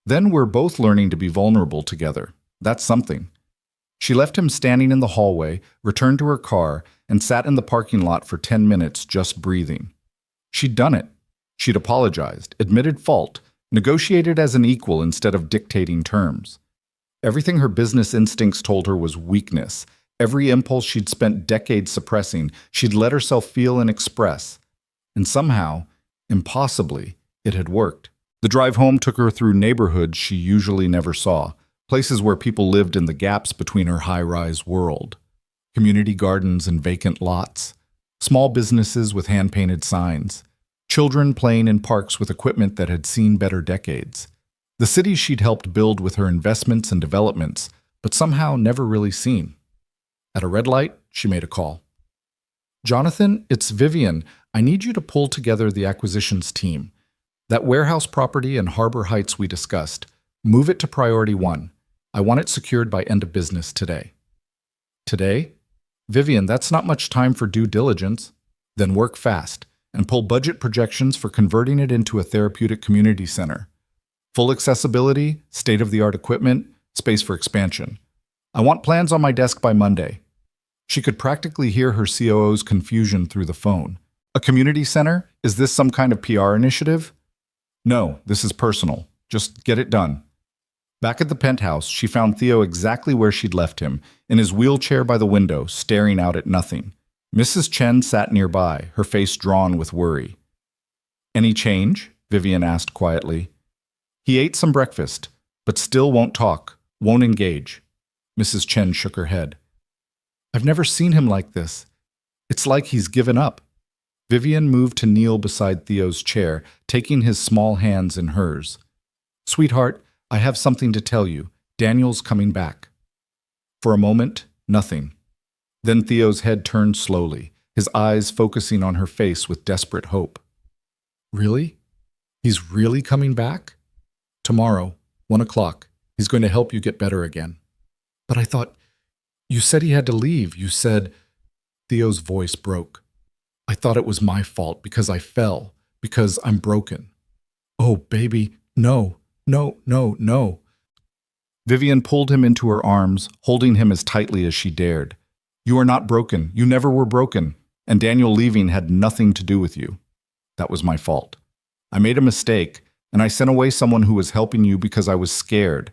Then we're both learning to be vulnerable together. That's something. She left him standing in the hallway, returned to her car, and sat in the parking lot for 10 minutes just breathing. She'd done it. She'd apologized, admitted fault, negotiated as an equal instead of dictating terms. Everything her business instincts told her was weakness. Every impulse she'd spent decades suppressing, she'd let herself feel and express. And somehow, impossibly, it had worked. The drive home took her through neighborhoods she usually never saw, places where people lived in the gaps between her high-rise world. Community gardens and vacant lots, small businesses with hand-painted signs, children playing in parks with equipment that had seen better decades. The cities she'd helped build with her investments and developments, but somehow never really seen. At a red light, she made a call. Jonathan, it's Vivian. I need you to pull together the acquisitions team. That warehouse property in Harbor Heights we discussed, move it to priority 1. I want it secured by end of business today. Today? Vivian, that's not much time for due diligence. Then work fast and pull budget projections for converting it into a therapeutic community center. Full accessibility, state-of-the-art equipment, space for expansion. I want plans on my desk by Monday. She could practically hear her COO's confusion through the phone. A community center? Is this some kind of PR initiative? No, this is personal. Just get it done. Back at the penthouse, she found Theo exactly where she'd left him, in his wheelchair by the window, staring out at nothing. Mrs. Chen sat nearby, her face drawn with worry. Any change? Vivian asked quietly. He ate some breakfast, but still won't talk, won't engage. Mrs. Chen shook her head. I've never seen him like this. It's like he's given up. Vivian moved to kneel beside Theo's chair, taking his small hands in hers. Sweetheart, I have something to tell you. Daniel's coming back. For a moment, nothing. Then Theo's head turned slowly, his eyes focusing on her face with desperate hope. Really? He's really coming back? Tomorrow, 1 o'clock. He's going to help you get better again. But I thought, you said he had to leave. You said... Theo's voice broke. I thought it was my fault because I fell, because I'm broken. Oh, baby, no, no, no, no. Vivian pulled him into her arms, holding him as tightly as she dared. You are not broken. You never were broken. And Daniel leaving had nothing to do with you. That was my fault. I made a mistake, and I sent away someone who was helping you because I was scared.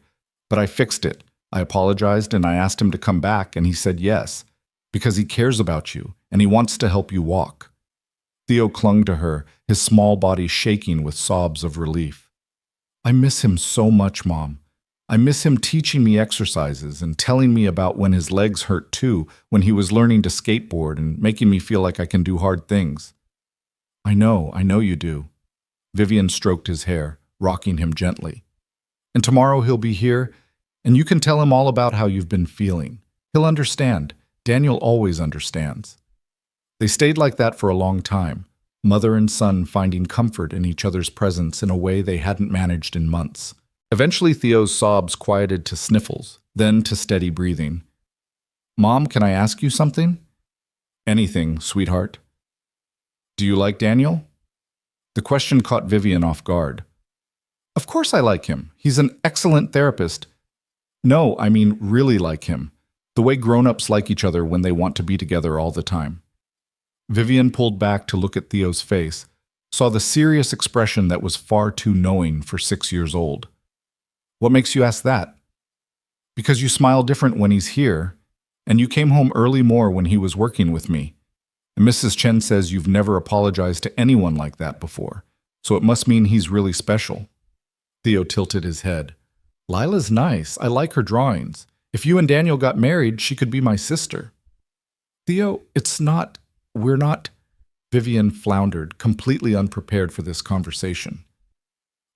But I fixed it. I apologized and I asked him to come back, and he said yes, because he cares about you and he wants to help you walk. Theo clung to her, his small body shaking with sobs of relief. I miss him so much, Mom. I miss him teaching me exercises and telling me about when his legs hurt too, when he was learning to skateboard and making me feel like I can do hard things. I know you do. Vivian stroked his hair, rocking him gently. And tomorrow he'll be here, and you can tell him all about how you've been feeling. He'll understand. Daniel always understands. They stayed like that for a long time, mother and son finding comfort in each other's presence in a way they hadn't managed in months. Eventually, Theo's sobs quieted to sniffles, then to steady breathing. "Mom, can I ask you something?" "Anything, sweetheart." "Do you like Daniel?" The question caught Vivian off guard. "Of course I like him. He's an excellent therapist." "No, I mean really like him. The way grown-ups like each other when they want to be together all the time." Vivian pulled back to look at Theo's face, saw the serious expression that was far too knowing for 6 years old. "What makes you ask that?" "Because you smile different when he's here, and you came home early more when he was working with me. And Mrs. Chen says you've never apologized to anyone like that before, so it must mean he's really special." Theo tilted his head. "Lila's nice. I like her drawings. If you and Daniel got married, she could be my sister." "Theo, we're not." Vivian floundered, completely unprepared for this conversation.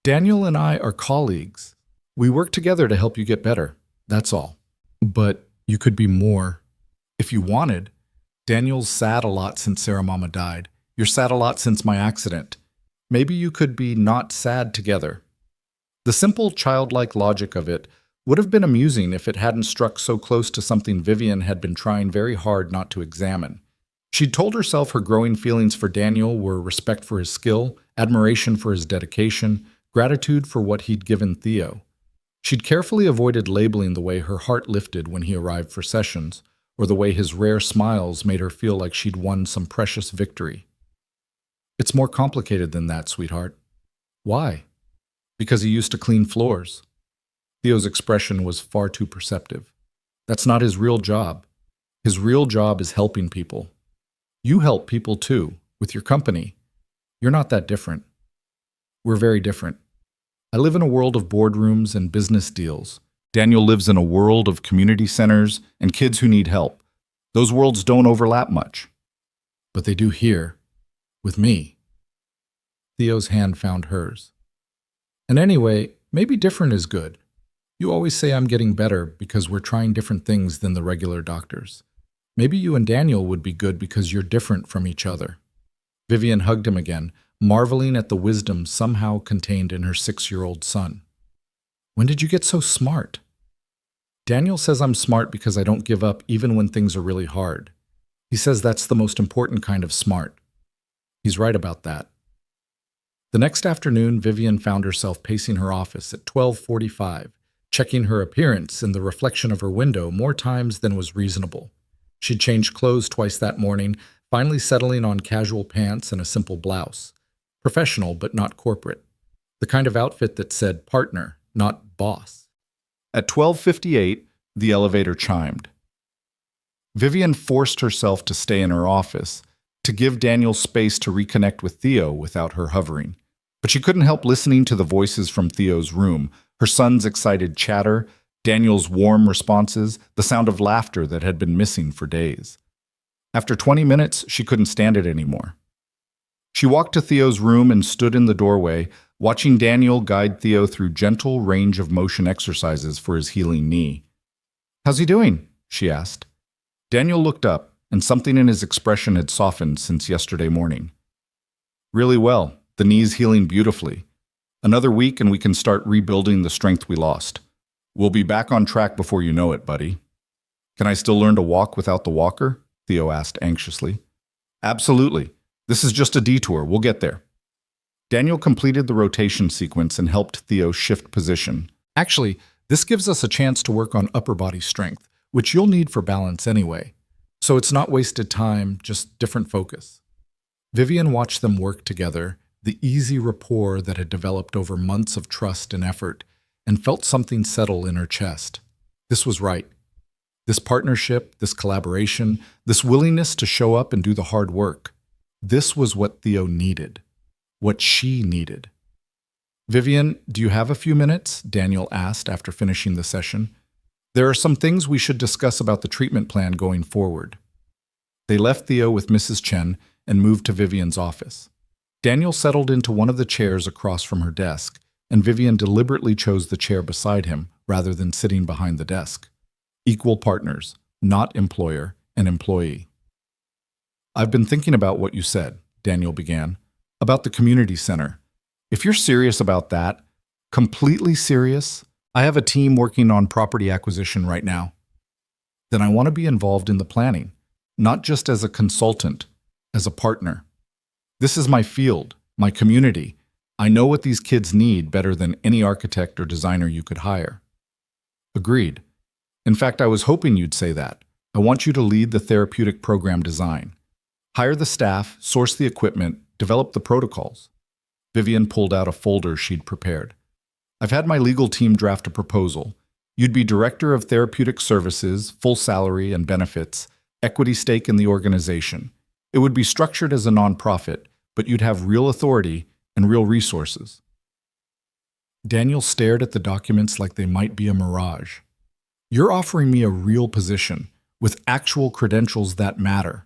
"Daniel and I are colleagues. We work together to help you get better. That's all. But you could be more. If you wanted. Daniel's sad a lot since Sarah Mama died. You're sad a lot since my accident. Maybe you could be not sad together." The simple, childlike logic of it would have been amusing if it hadn't struck so close to something Vivian had been trying very hard not to examine. She'd told herself her growing feelings for Daniel were respect for his skill, admiration for his dedication, gratitude for what he'd given Theo. She'd carefully avoided labeling the way her heart lifted when he arrived for sessions, or the way his rare smiles made her feel like she'd won some precious victory. "It's more complicated than that, sweetheart." "Why?" "Because he used to clean floors." Theo's expression was far too perceptive. "That's not his real job. His real job is helping people. You help people too, with your company. You're not that different. We're very different. I live in a world of boardrooms and business deals. Daniel lives in a world of community centers and kids who need help. Those worlds don't overlap much. But they do here, with me." Theo's hand found hers. "And anyway, maybe different is good. You always say I'm getting better because we're trying different things than the regular doctors. Maybe you and Daniel would be good because you're different from each other." Vivian hugged him again, marveling at the wisdom somehow contained in her 6-year-old son. "When did you get so smart?" "Daniel says I'm smart because I don't give up even when things are really hard. He says that's the most important kind of smart. He's right about that." The next afternoon, Vivian found herself pacing her office at 12:45, checking her appearance in the reflection of her window more times than was reasonable. She'd changed clothes twice that morning, finally settling on casual pants and a simple blouse. Professional, but not corporate. The kind of outfit that said partner, not boss. At 12:58, the elevator chimed. Vivian forced herself to stay in her office, to give Daniel space to reconnect with Theo without her hovering. But she couldn't help listening to the voices from Theo's room, her son's excited chatter, Daniel's warm responses, the sound of laughter that had been missing for days. After 20 minutes, she couldn't stand it anymore. She walked to Theo's room and stood in the doorway, watching Daniel guide Theo through gentle range of motion exercises for his healing knee. "How's he doing?" she asked. Daniel looked up, and something in his expression had softened since yesterday morning. "Really well. The knee's healing beautifully. Another week and we can start rebuilding the strength we lost. We'll be back on track before you know it, buddy." "Can I still learn to walk without the walker?" Theo asked anxiously. "Absolutely. This is just a detour. We'll get there." Daniel completed the rotation sequence and helped Theo shift position. "Actually, this gives us a chance to work on upper body strength, which you'll need for balance anyway. So it's not wasted time, just different focus." Vivian watched them work together, the easy rapport that had developed over months of trust and effort, and felt something settle in her chest. This was right. This partnership, this collaboration, this willingness to show up and do the hard work. This was what Theo needed. What she needed. "Vivian, do you have a few minutes?" Daniel asked after finishing the session. "There are some things we should discuss about the treatment plan going forward." They left Theo with Mrs. Chen and moved to Vivian's office. Daniel settled into one of the chairs across from her desk, and Vivian deliberately chose the chair beside him rather than sitting behind the desk. Equal partners, not employer and employee. "I've been thinking about what you said," Daniel began. About the community center. If you're serious about that, completely serious, I have a team working on property acquisition right now. Then I want to be involved in the planning, not just as a consultant, as a partner. This is my field, my community. I know what these kids need better than any architect or designer you could hire. Agreed. In fact, I was hoping you'd say that. I want you to lead the therapeutic program design. Hire the staff, source the equipment, develop the protocols. Vivian pulled out a folder she'd prepared. I've had my legal team draft a proposal. You'd be director of therapeutic services, full salary and benefits, equity stake in the organization. It would be structured as a nonprofit, but you'd have real authority and real resources. Daniel stared at the documents like they might be a mirage. You're offering me a real position, with actual credentials that matter.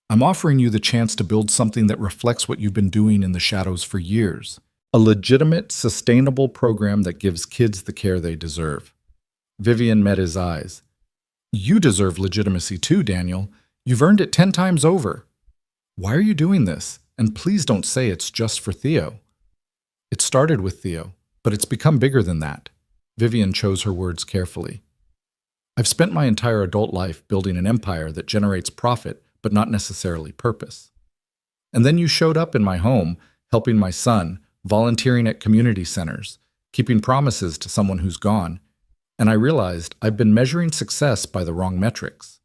I'm offering you the chance to build something that reflects what you've been doing in the shadows for years. A legitimate, sustainable program that gives kids the care they deserve. Vivian met his eyes. You deserve legitimacy too, Daniel. You've earned it 10 times over. Why are you doing this? And please don't say it's just for Theo. It started with Theo, but it's become bigger than that. Vivian chose her words carefully. I've spent my entire adult life building an empire that generates profit, but not necessarily purpose. And then you showed up in my home, helping my son, volunteering at community centers, keeping promises to someone who's gone, and I realized I've been measuring success by the wrong metrics.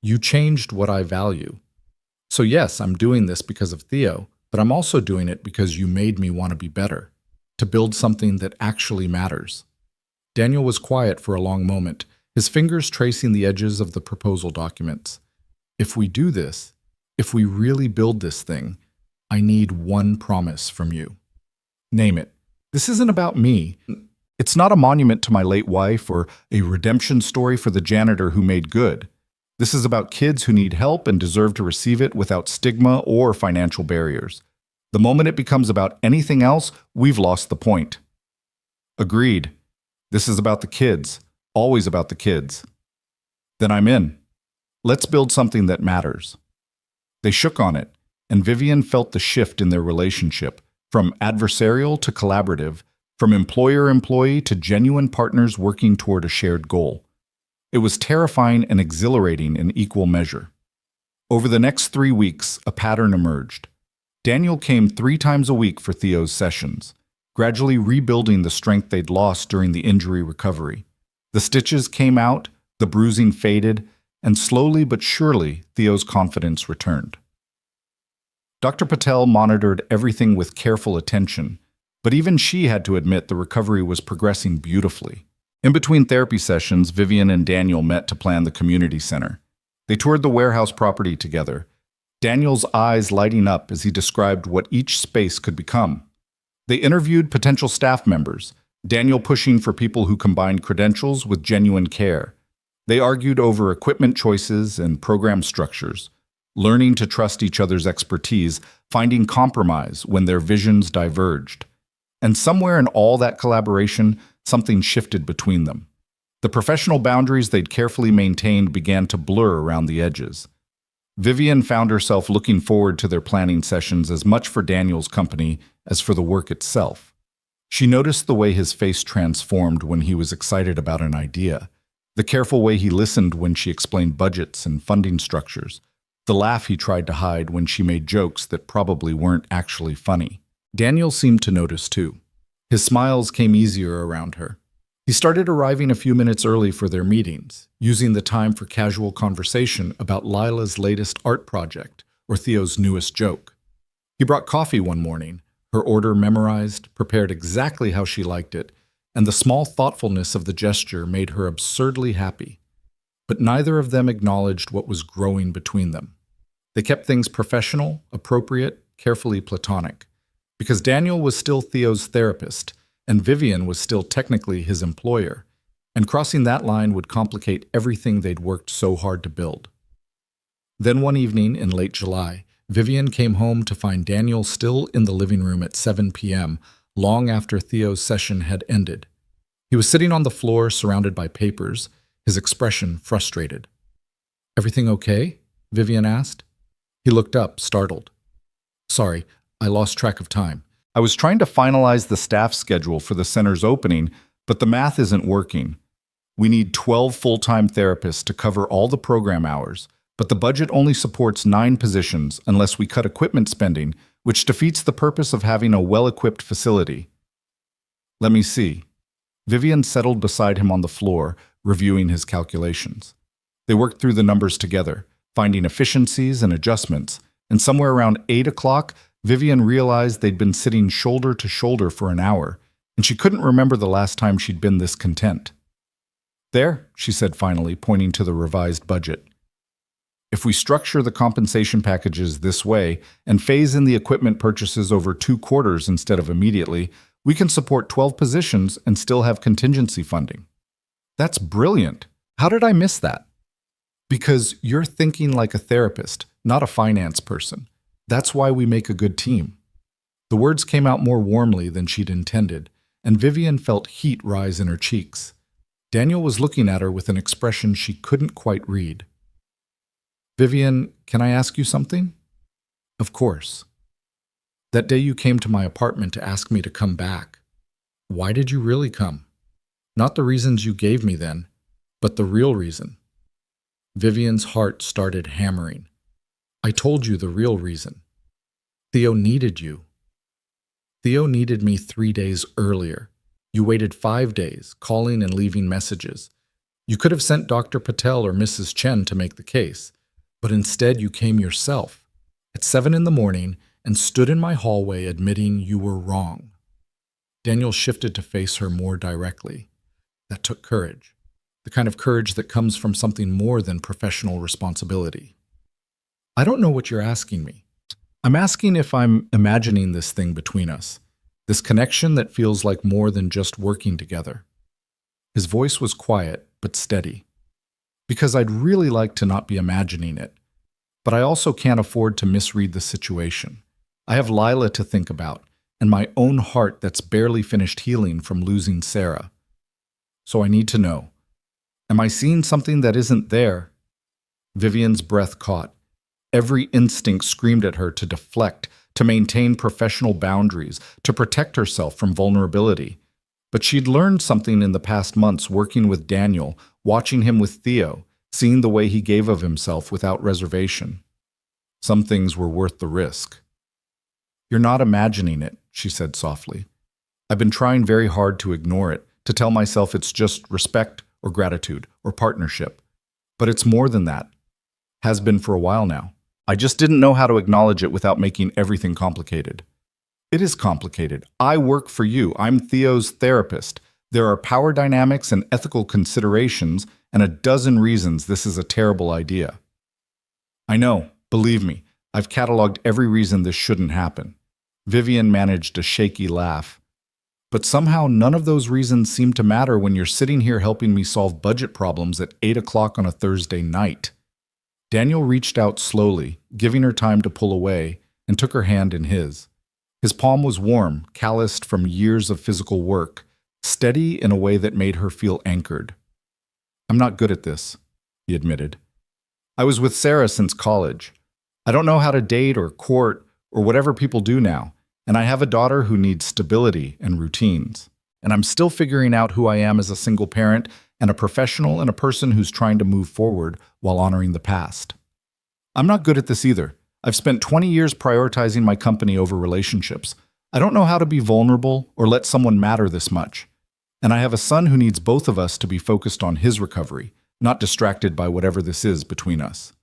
You changed what I value. So yes, I'm doing this because of Theo, but I'm also doing it because you made me want to be better, to build something that actually matters. Daniel was quiet for a long moment, his fingers tracing the edges of the proposal documents. If we do this, if we really build this thing, I need one promise from you. Name it. This isn't about me. It's not a monument to my late wife or a redemption story for the janitor who made good. This is about kids who need help and deserve to receive it without stigma or financial barriers. The moment it becomes about anything else, we've lost the point. Agreed. This is about the kids, always about the kids. Then I'm in. Let's build something that matters. They shook on it, and Vivian felt the shift in their relationship, from adversarial to collaborative, from employer-employee to genuine partners working toward a shared goal. It was terrifying and exhilarating in equal measure. Over the next 3 weeks, a pattern emerged. Daniel came 3 times a week for Theo's sessions, gradually rebuilding the strength they'd lost during the injury recovery. The stitches came out, the bruising faded, and slowly but surely, Theo's confidence returned. Dr. Patel monitored everything with careful attention, but even she had to admit the recovery was progressing beautifully. In between therapy sessions, Vivian and Daniel met to plan the community center. They toured the warehouse property together, Daniel's eyes lighting up as he described what each space could become. They interviewed potential staff members, Daniel pushing for people who combined credentials with genuine care. They argued over equipment choices and program structures, learning to trust each other's expertise, finding compromise when their visions diverged. And somewhere in all that collaboration, something shifted between them. The professional boundaries they'd carefully maintained began to blur around the edges. Vivian found herself looking forward to their planning sessions as much for Daniel's company as for the work itself. She noticed the way his face transformed when he was excited about an idea, the careful way he listened when she explained budgets and funding structures, the laugh he tried to hide when she made jokes that probably weren't actually funny. Daniel seemed to notice too. His smiles came easier around her. He started arriving a few minutes early for their meetings, using the time for casual conversation about Lila's latest art project or Theo's newest joke. He brought coffee one morning, her order memorized, prepared exactly how she liked it, and the small thoughtfulness of the gesture made her absurdly happy. But neither of them acknowledged what was growing between them. They kept things professional, appropriate, carefully platonic, because Daniel was still Theo's therapist, and Vivian was still technically his employer, and crossing that line would complicate everything they'd worked so hard to build. Then one evening in late July, Vivian came home to find Daniel still in the living room at 7 p.m., long after Theo's session had ended. He was sitting on the floor surrounded by papers, his expression frustrated. "Everything okay?" Vivian asked. He looked up, startled. Sorry, I lost track of time. I was trying to finalize the staff schedule for the center's opening, but the math isn't working. We need 12 full-time therapists to cover all the program hours, but the budget only supports 9 positions unless we cut equipment spending, which defeats the purpose of having a well-equipped facility. Let me see. Vivian settled beside him on the floor, reviewing his calculations. They worked through the numbers together, finding efficiencies and adjustments, and somewhere around 8 o'clock, Vivian realized they'd been sitting shoulder to shoulder for an hour, and she couldn't remember the last time she'd been this content. There, she said finally, pointing to the revised budget. If we structure the compensation packages this way and phase in the equipment purchases over 2 quarters instead of immediately, we can support 12 positions and still have contingency funding. That's brilliant. How did I miss that? Because you're thinking like a therapist, not a finance person. That's why we make a good team. The words came out more warmly than she'd intended, and Vivian felt heat rise in her cheeks. Daniel was looking at her with an expression she couldn't quite read. Vivian, can I ask you something? Of course. That day you came to my apartment to ask me to come back. Why did you really come? Not the reasons you gave me then, but the real reason. Vivian's heart started hammering. I told you the real reason. Theo needed you. Theo needed me 3 days earlier. You waited 5 days, calling and leaving messages. You could have sent Dr. Patel or Mrs. Chen to make the case, but instead you came yourself at 7 in the morning and stood in my hallway admitting you were wrong. Daniel shifted to face her more directly. That took courage, the kind of courage that comes from something more than professional responsibility. I don't know what you're asking me. I'm asking if I'm imagining this thing between us, this connection that feels like more than just working together. His voice was quiet but steady. Because I'd really like to not be imagining it, but I also can't afford to misread the situation. I have Lila to think about, and my own heart that's barely finished healing from losing Sarah. So I need to know, am I seeing something that isn't there? Vivian's breath caught. Every instinct screamed at her to deflect, to maintain professional boundaries, to protect herself from vulnerability. But she'd learned something in the past months working with Daniel, watching him with Theo, seeing the way he gave of himself without reservation. Some things were worth the risk. You're not imagining it, she said softly. I've been trying very hard to ignore it, to tell myself it's just respect or gratitude or partnership. But it's more than that. Has been for a while now. I just didn't know how to acknowledge it without making everything complicated. It is complicated. I work for you. I'm Theo's therapist. There are power dynamics and ethical considerations and a dozen reasons this is a terrible idea. I know, believe me, I've cataloged every reason this shouldn't happen. Vivian managed a shaky laugh. But somehow none of those reasons seem to matter when you're sitting here helping me solve budget problems at 8 o'clock on a Thursday night. Daniel reached out slowly, giving her time to pull away, and took her hand in his. His palm was warm, calloused from years of physical work, steady in a way that made her feel anchored. I'm not good at this, he admitted. I was with Sarah since college. I don't know how to date or court or whatever people do now, and I have a daughter who needs stability and routines. And I'm still figuring out who I am as a single parent and a professional and a person who's trying to move forward while honoring the past. I'm not good at this either. I've spent 20 years prioritizing my company over relationships. I don't know how to be vulnerable or let someone matter this much. And I have a son who needs both of us to be focused on his recovery, not distracted by whatever this is between us.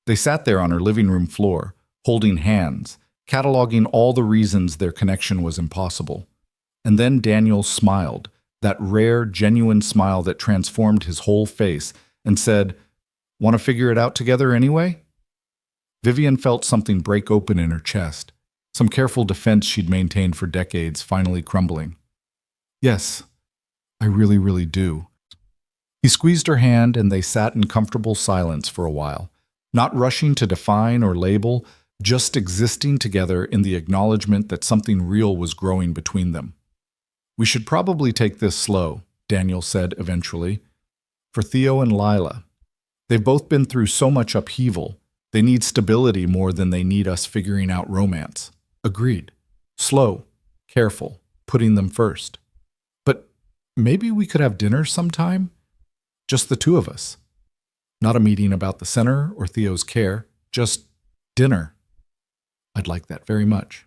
They sat there on her living room floor, holding hands, cataloging all the reasons their connection was impossible. And then Daniel smiled, that rare, genuine smile that transformed his whole face, and said, "Want to figure it out together anyway?" Vivian felt something break open in her chest, some careful defense she'd maintained for decades finally crumbling. Yes, I really, really do. He squeezed her hand and they sat in comfortable silence for a while, not rushing to define or label, just existing together in the acknowledgement that something real was growing between them. We should probably take this slow, Daniel said eventually. For Theo and Lila. They've both been through so much upheaval. They need stability more than they need us figuring out romance. Agreed. Slow, careful, putting them first. But maybe we could have dinner sometime? Just the two of us. Not a meeting about the center or Theo's care, just dinner. I'd like that very much.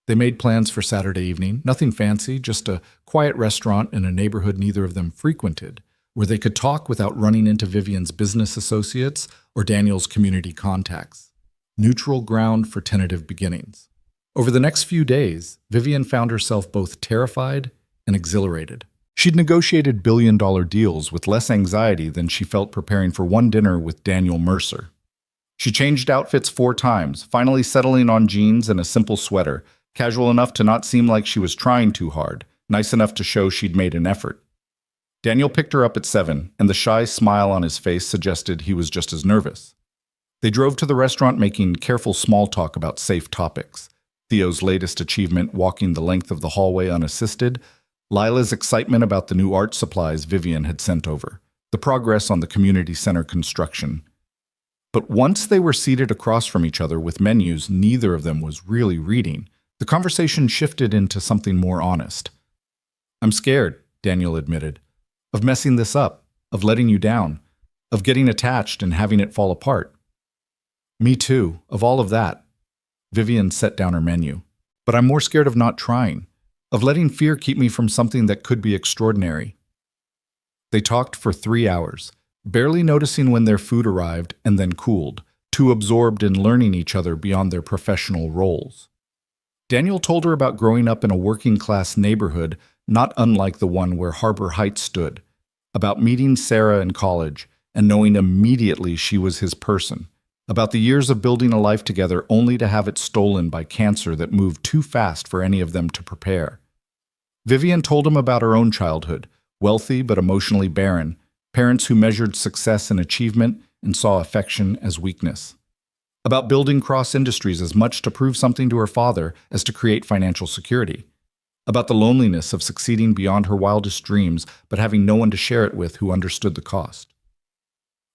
They made plans for Saturday evening, nothing fancy, just a quiet restaurant in a neighborhood neither of them frequented, where they could talk without running into Vivian's business associates or Daniel's community contacts. Neutral ground for tentative beginnings. Over the next few days, Vivian found herself both terrified and exhilarated. She'd negotiated billion-dollar deals with less anxiety than she felt preparing for one dinner with Daniel Mercer. She changed outfits 4 times, finally settling on jeans and a simple sweater, casual enough to not seem like she was trying too hard, nice enough to show she'd made an effort. Daniel picked her up at 7, and the shy smile on his face suggested he was just as nervous. They drove to the restaurant making careful small talk about safe topics. Theo's latest achievement walking the length of the hallway unassisted, Lila's excitement about the new art supplies Vivian had sent over, the progress on the community center construction. But once they were seated across from each other with menus neither of them was really reading, the conversation shifted into something more honest. "I'm scared," Daniel admitted, "of messing this up, of letting you down, of getting attached and having it fall apart." "Me too, of all of that." Vivian set down her menu. "But I'm more scared of not trying, of letting fear keep me from something that could be extraordinary." They talked for 3 hours, barely noticing when their food arrived and then cooled, too absorbed in learning each other beyond their professional roles. Daniel told her about growing up in a working-class neighborhood not unlike the one where Harbor Heights stood, about meeting Sarah in college and knowing immediately she was his person, about the years of building a life together only to have it stolen by cancer that moved too fast for any of them to prepare. Vivian told him about her own childhood, wealthy but emotionally barren, parents who measured success and achievement and saw affection as weakness. About building cross-industries as much to prove something to her father as to create financial security. About the loneliness of succeeding beyond her wildest dreams but having no one to share it with who understood the cost.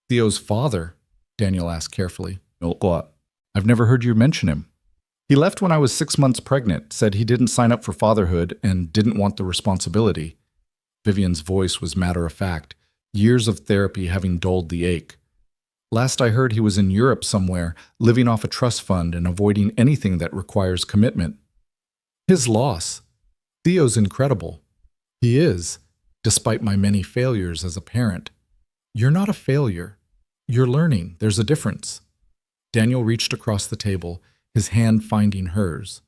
"Theo's father?" Daniel asked carefully. "What? I've never heard you mention him." "He left when I was 6 months pregnant, said he didn't sign up for fatherhood and didn't want the responsibility." Vivian's voice was matter-of-fact, years of therapy having dulled the ache. "Last I heard he was in Europe somewhere, living off a trust fund and avoiding anything that requires commitment." "His loss. Theo's incredible. He is, despite my many failures as a parent." "You're not a failure. You're learning. There's a difference." Daniel reached across the table, his hand finding hers.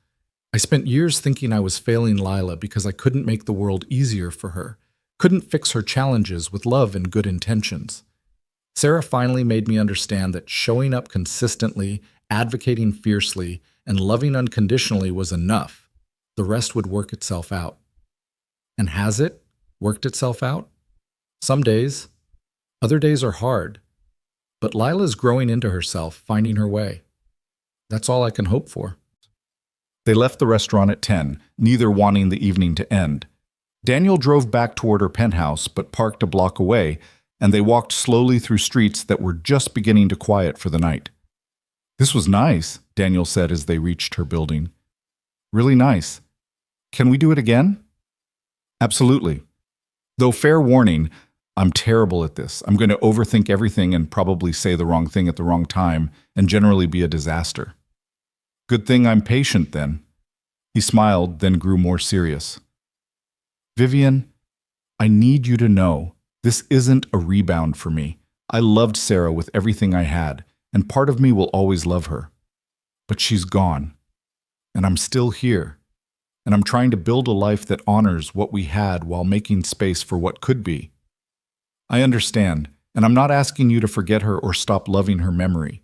"I spent years thinking I was failing Lila because I couldn't make the world easier for her, couldn't fix her challenges with love and good intentions. Sarah finally made me understand that showing up consistently, advocating fiercely, and loving unconditionally was enough. The rest would work itself out." And has it worked itself out? Some days. Other days are hard. But Lila's growing into herself, finding her way. That's all I can hope for. They left the restaurant at 10, neither wanting the evening to end. Daniel drove back toward her penthouse, but parked a block away, and they walked slowly through streets that were just beginning to quiet for the night. "This was nice," Daniel said as they reached her building. "Really nice. Can we do it again?" "Absolutely. Though fair warning, I'm terrible at this. I'm going to overthink everything and probably say the wrong thing at the wrong time and generally be a disaster." "Good thing I'm patient, then." He smiled, then grew more serious. "Vivian, I need you to know this isn't a rebound for me. I loved Sarah with everything I had, and part of me will always love her. But she's gone, and I'm still here, and I'm trying to build a life that honors what we had while making space for what could be. I understand, and I'm not asking you to forget her or stop loving her memory.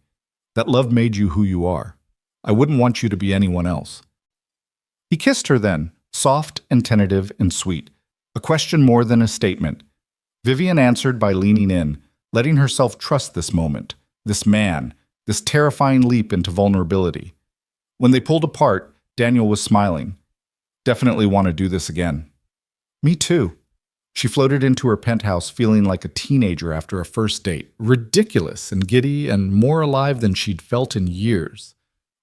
That love made you who you are. I wouldn't want you to be anyone else." He kissed her then, soft and tentative and sweet, a question more than a statement. Vivian answered by leaning in, letting herself trust this moment, this man, this terrifying leap into vulnerability. When they pulled apart, Daniel was smiling. "Definitely want to do this again." "Me too." She floated into her penthouse feeling like a teenager after a first date, ridiculous and giddy and more alive than she'd felt in years.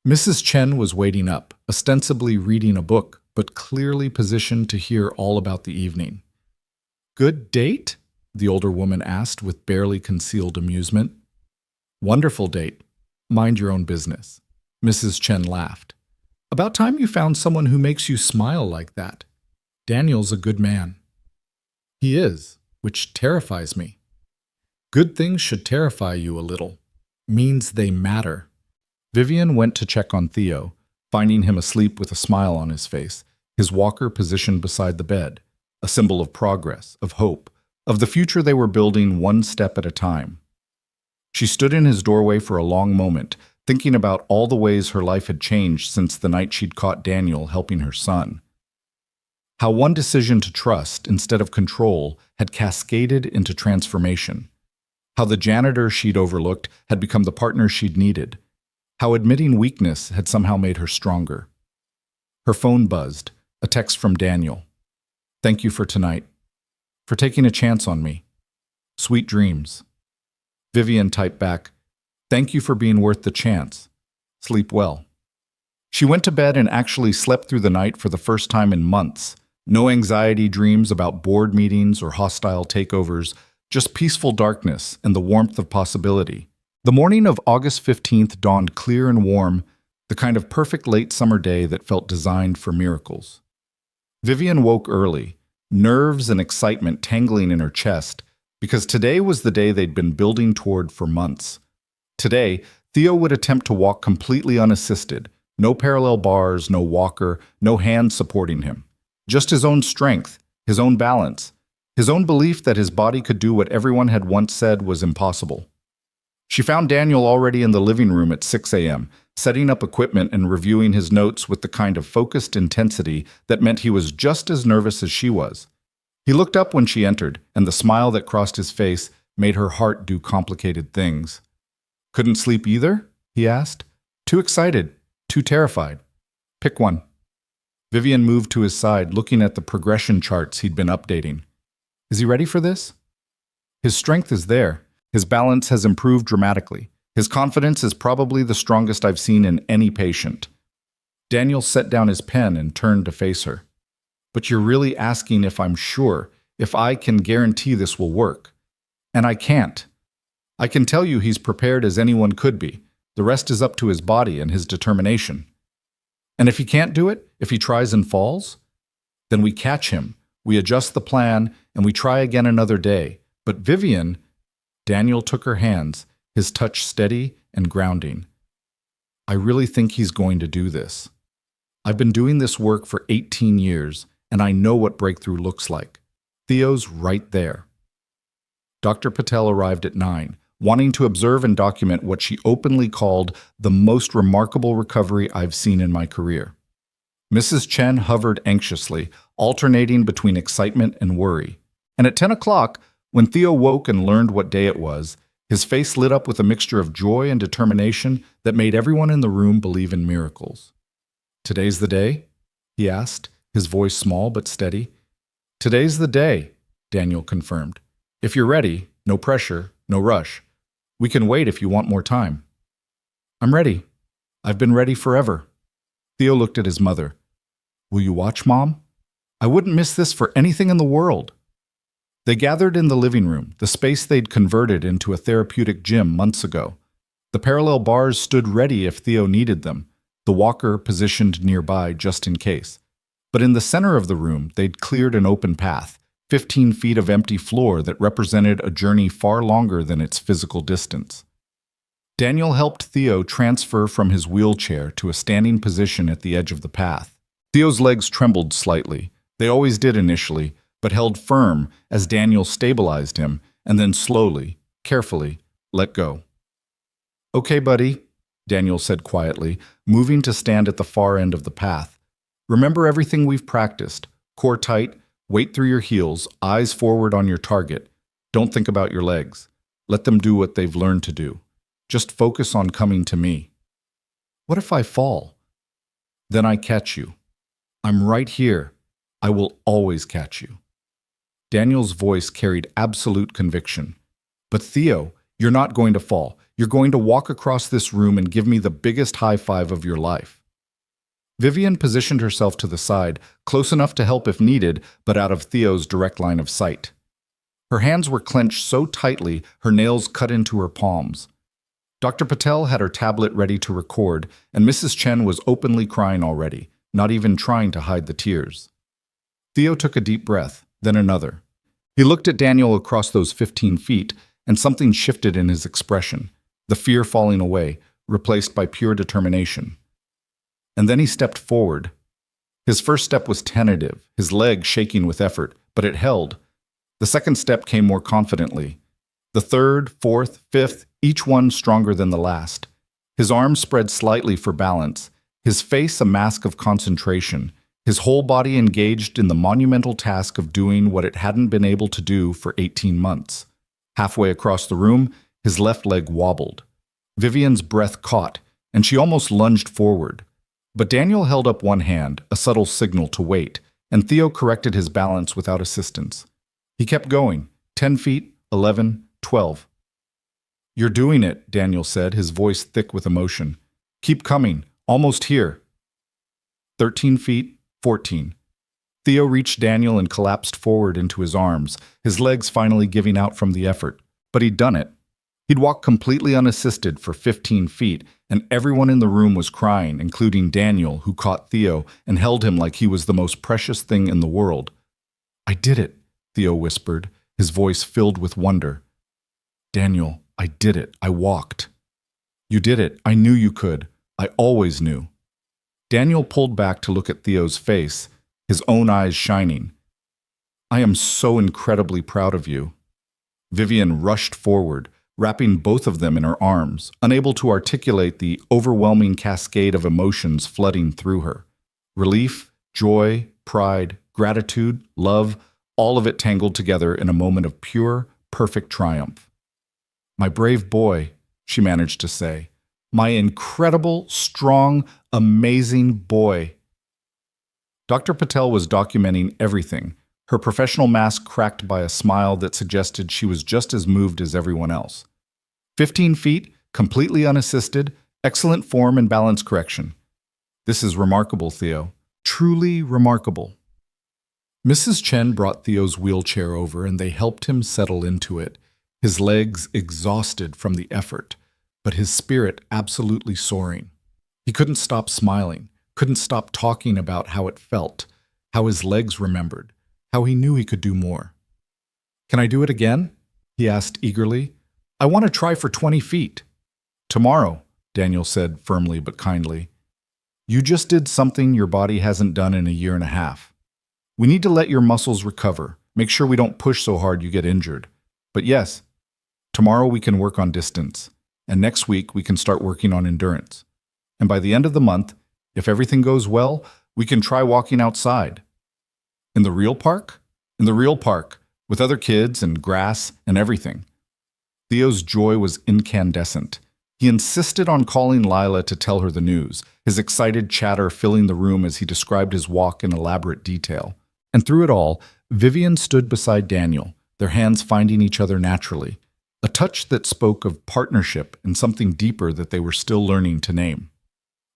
Mrs. Chen was waiting up, ostensibly reading a book, but clearly positioned to hear all about the evening. "Good date?" the older woman asked with barely concealed amusement. "Wonderful date. Mind your own business." Mrs. Chen laughed. "About time you found someone who makes you smile like that. Daniel's a good man." "He is, which terrifies me." "Good things should terrify you a little. Means they matter." Vivian went to check on Theo, finding him asleep with a smile on his face, his walker positioned beside the bed, a symbol of progress, of hope, of the future they were building one step at a time. She stood in his doorway for a long moment, thinking about all the ways her life had changed since the night she'd caught Daniel helping her son. How one decision to trust instead of control had cascaded into transformation. How the janitor she'd overlooked had become the partner she'd needed. How admitting weakness had somehow made her stronger. Her phone buzzed, a text from Daniel. "Thank you for tonight. For taking a chance on me. Sweet dreams." Vivian typed back, "Thank you for being worth the chance. Sleep well." She went to bed and actually slept through the night for the first time in months. No anxiety dreams about board meetings or hostile takeovers, just peaceful darkness and the warmth of possibility. The morning of August 15th dawned clear and warm, the kind of perfect late summer day that felt designed for miracles. Vivian woke early, nerves and excitement tangling in her chest, because today was the day they'd been building toward for months. Today, Theo would attempt to walk completely unassisted, no parallel bars, no walker, no hands supporting him. Just his own strength, his own balance, his own belief that his body could do what everyone had once said was impossible. She found Daniel already in the living room at 6 a.m., setting up equipment and reviewing his notes with the kind of focused intensity that meant he was just as nervous as she was. He looked up when she entered, and the smile that crossed his face made her heart do complicated things. "Couldn't sleep either?" he asked. "Too excited, too terrified. Pick one." Vivian moved to his side, looking at the progression charts he'd been updating. "Is he ready for this?" "His strength is there. His balance has improved dramatically. His confidence is probably the strongest I've seen in any patient." Daniel set down his pen and turned to face her. "But you're really asking if I'm sure, if I can guarantee this will work. And I can't. I can tell you he's prepared as anyone could be. The rest is up to his body and his determination. And if he can't do it, if he tries and falls, then we catch him, we adjust the plan, and we try again another day. But Vivian..." Daniel took her hands, his touch steady and grounding. "I really think he's going to do this. I've been doing this work for 18 years, and I know what breakthrough looks like. Theo's right there." Dr. Patel arrived at 9, wanting to observe and document what she openly called the most remarkable recovery I've seen in my career. Mrs. Chen hovered anxiously, alternating between excitement and worry. And at 10 o'clock, when Theo woke and learned what day it was, his face lit up with a mixture of joy and determination that made everyone in the room believe in miracles. "Today's the day?" he asked, his voice small but steady. "Today's the day," Daniel confirmed. "If you're ready, no pressure, no rush. We can wait if you want more time." "I'm ready. I've been ready forever." Theo looked at his mother. "Will you watch, Mom? I wouldn't miss this for anything in the world." They gathered in the living room, the space they'd converted into a therapeutic gym months ago. The parallel bars stood ready if Theo needed them, the walker positioned nearby just in case. But in the center of the room, they'd cleared an open path, 15 feet of empty floor that represented a journey far longer than its physical distance. Daniel helped Theo transfer from his wheelchair to a standing position at the edge of the path. Theo's legs trembled slightly. They always did initially, but held firm as Daniel stabilized him and then slowly, carefully, let go. "Okay, buddy," Daniel said quietly, moving to stand at the far end of the path. "Remember everything we've practiced. Core tight, weight through your heels, eyes forward on your target. Don't think about your legs. Let them do what they've learned to do. Just focus on coming to me." "What if I fall?" "Then I catch you. I'm right here. I will always catch you." Daniel's voice carried absolute conviction. "But Theo, you're not going to fall. You're going to walk across this room and give me the biggest high five of your life." Vivian positioned herself to the side, close enough to help if needed, but out of Theo's direct line of sight. Her hands were clenched so tightly her nails cut into her palms. Dr. Patel had her tablet ready to record, and Mrs. Chen was openly crying already, not even trying to hide the tears. Theo took a deep breath, then another. He looked at Daniel across those 15 feet, and something shifted in his expression, the fear falling away, replaced by pure determination. And then he stepped forward. His first step was tentative, his leg shaking with effort, but it held. The second step came more confidently. The third, fourth, fifth, each one stronger than the last. His arms spread slightly for balance, his face a mask of concentration, his whole body engaged in the monumental task of doing what it hadn't been able to do for 18 months. Halfway across the room, his left leg wobbled. Vivian's breath caught, and she almost lunged forward. But Daniel held up one hand, a subtle signal to wait, and Theo corrected his balance without assistance. He kept going, 10 feet, 11, 12. "You're doing it," Daniel said, his voice thick with emotion. "Keep coming, almost here." 13 feet, 14. Theo reached Daniel and collapsed forward into his arms, his legs finally giving out from the effort. But he'd done it. He'd walked completely unassisted for 15 feet, and everyone in the room was crying, including Daniel, who caught Theo and held him like he was the most precious thing in the world. "I did it," Theo whispered, his voice filled with wonder. "Daniel, I did it. I walked." "You did it. I knew you could. I always knew." Daniel pulled back to look at Theo's face, his own eyes shining. "I am so incredibly proud of you." Vivian rushed forward, wrapping both of them in her arms, unable to articulate the overwhelming cascade of emotions flooding through her. Relief, joy, pride, gratitude, love, all of it tangled together in a moment of pure, perfect triumph. "My brave boy," she managed to say. "My incredible, strong, amazing boy." Dr. Patel was documenting everything, her professional mask cracked by a smile that suggested she was just as moved as everyone else. 15 feet, completely unassisted, excellent form and balance correction. "This is remarkable, Theo. Truly remarkable." Mrs. Chen brought Theo's wheelchair over and they helped him settle into it, his legs exhausted from the effort, but his spirit absolutely soaring. He couldn't stop smiling, couldn't stop talking about how it felt, how his legs remembered, how he knew he could do more. "Can I do it again?" he asked eagerly. "I want to try for 20 feet. "Tomorrow," Daniel said firmly but kindly. "You just did something your body hasn't done in a year and a half. We need to let your muscles recover, make sure we don't push so hard you get injured. But yes, tomorrow we can work on distance, and next week we can start working on endurance. And by the end of the month, if everything goes well, we can try walking outside." "In the real park?" "In the real park, with other kids and grass and everything." Theo's joy was incandescent. He insisted on calling Lila to tell her the news, his excited chatter filling the room as he described his walk in elaborate detail. And through it all, Vivian stood beside Daniel, their hands finding each other naturally, a touch that spoke of partnership and something deeper that they were still learning to name.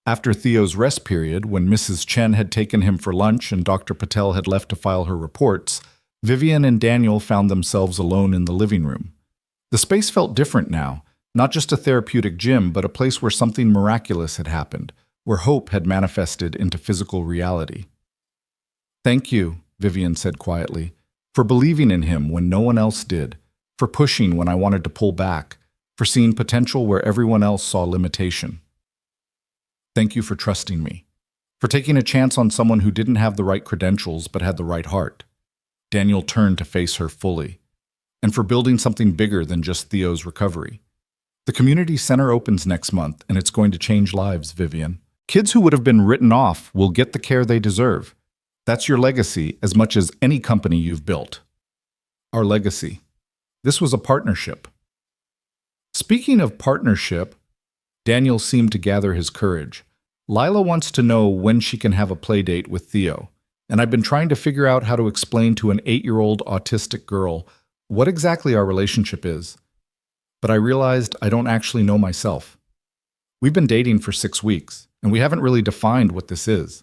After Theo's rest period, when Mrs. Chen had taken him for lunch and Dr. Patel had left to file her reports, Vivian and Daniel found themselves alone in the living room. The space felt different now, not just a therapeutic gym, but a place where something miraculous had happened, where hope had manifested into physical reality. "Thank you," Vivian said quietly, "for believing in him when no one else did, for pushing when I wanted to pull back, for seeing potential where everyone else saw limitation. Thank you for trusting me, for taking a chance on someone who didn't have the right credentials but had the right heart." Daniel turned to face her fully. "And for building something bigger than just Theo's recovery. The community center opens next month, and it's going to change lives, Vivian. Kids who would have been written off will get the care they deserve. That's your legacy as much as any company you've built." Our legacy. This was a partnership. Speaking of partnership, Daniel seemed to gather his courage. "Lila wants to know when she can have a play date with Theo. and I've been trying to figure out how to explain to an 8-year-old autistic girl what exactly our relationship is. But I realized I don't actually know myself. We've been dating for 6 weeks, and we haven't really defined what this is.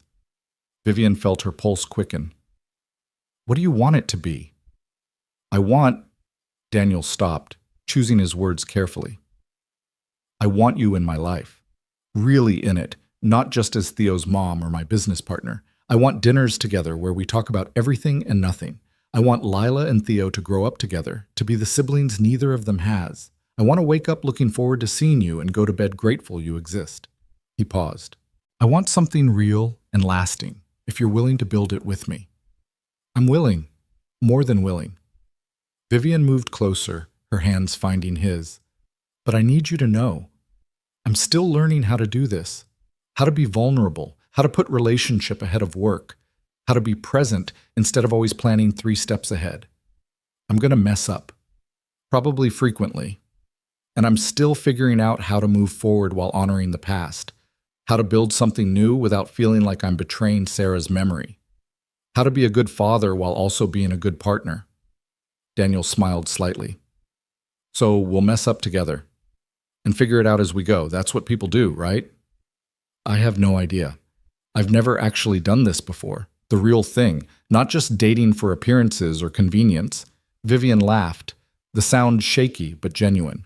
Vivian felt her pulse quicken. What do you want it to be? I want... Daniel stopped, choosing his words carefully. I want you in my life. Really in it, not just as Theo's mom or my business partner. I want dinners together where we talk about everything and nothing. I want Lila and Theo to grow up together, to be the siblings neither of them has. I want to wake up looking forward to seeing you and go to bed grateful you exist. He paused. I want something real and lasting, if you're willing to build it with me. I'm willing, more than willing. Vivian moved closer, her hands finding his. But I need you to know, I'm still learning how to do this, how to be vulnerable, how to put relationship ahead of work, how to be present instead of always planning 3 steps ahead. I'm going to mess up, probably frequently, and I'm still figuring out how to move forward while honoring the past, how to build something new without feeling like I'm betraying Sarah's memory, how to be a good father while also being a good partner. Daniel smiled slightly. So we'll mess up together and figure it out as we go. That's what people do, right? I have no idea. I've never actually done this before. The real thing, not just dating for appearances or convenience. Vivian laughed, the sound shaky but genuine.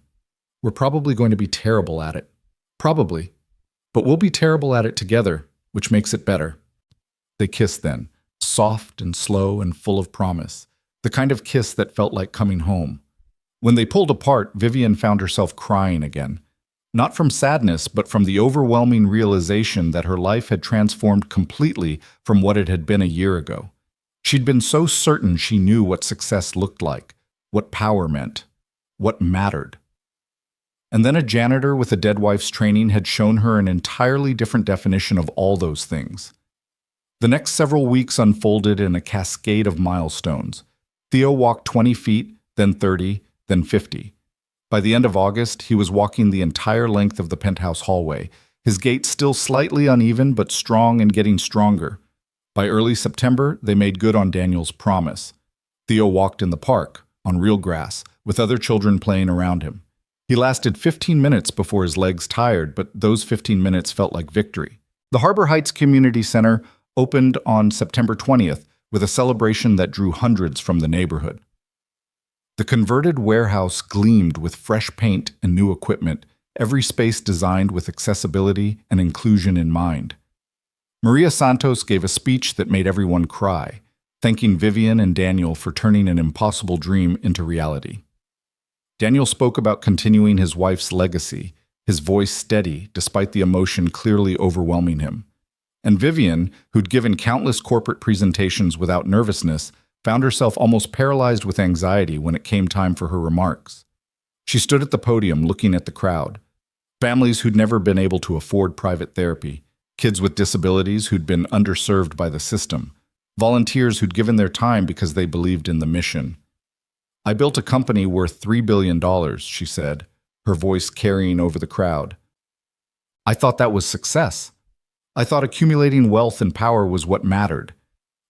We're probably going to be terrible at it. Probably. But we'll be terrible at it together, which makes it better. They kissed then, soft and slow and full of promise. The kind of kiss that felt like coming home. When they pulled apart, Vivian found herself crying again. Not from sadness, but from the overwhelming realization that her life had transformed completely from what it had been a year ago. She'd been so certain she knew what success looked like, what power meant, what mattered. And then a janitor with a dead wife's training had shown her an entirely different definition of all those things. The next several weeks unfolded in a cascade of milestones. Theo walked 20 feet, then 30, then 50. By the end of August, he was walking the entire length of the penthouse hallway, his gait still slightly uneven but strong and getting stronger. By early September, they made good on Daniel's promise. Theo walked in the park, on real grass, with other children playing around him. He lasted 15 minutes before his legs tired, but those 15 minutes felt like victory. The Harbor Heights Community Center opened on September 20th, with a celebration that drew hundreds from the neighborhood. The converted warehouse gleamed with fresh paint and new equipment, every space designed with accessibility and inclusion in mind. Maria Santos gave a speech that made everyone cry, thanking Vivian and Daniel for turning an impossible dream into reality. Daniel spoke about continuing his wife's legacy, his voice steady despite the emotion clearly overwhelming him. And Vivian, who'd given countless corporate presentations without nervousness, found herself almost paralyzed with anxiety when it came time for her remarks. She stood at the podium looking at the crowd. Families who'd never been able to afford private therapy, kids with disabilities who'd been underserved by the system, volunteers who'd given their time because they believed in the mission. I built a company worth $3 billion, she said, her voice carrying over the crowd. I thought that was success. I thought accumulating wealth and power was what mattered.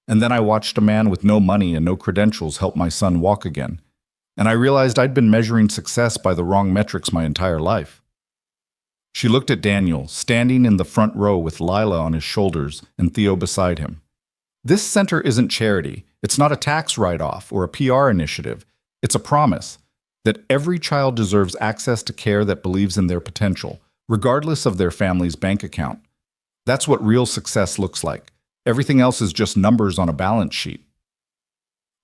And then I watched a man with no money and no credentials help my son walk again. And I realized I'd been measuring success by the wrong metrics my entire life. She looked at Daniel, standing in the front row with Lila on his shoulders and Theo beside him. This center isn't charity. It's not a tax write-off or a PR initiative. It's a promise that every child deserves access to care that believes in their potential, regardless of their family's bank account. That's what real success looks like. Everything else is just numbers on a balance sheet.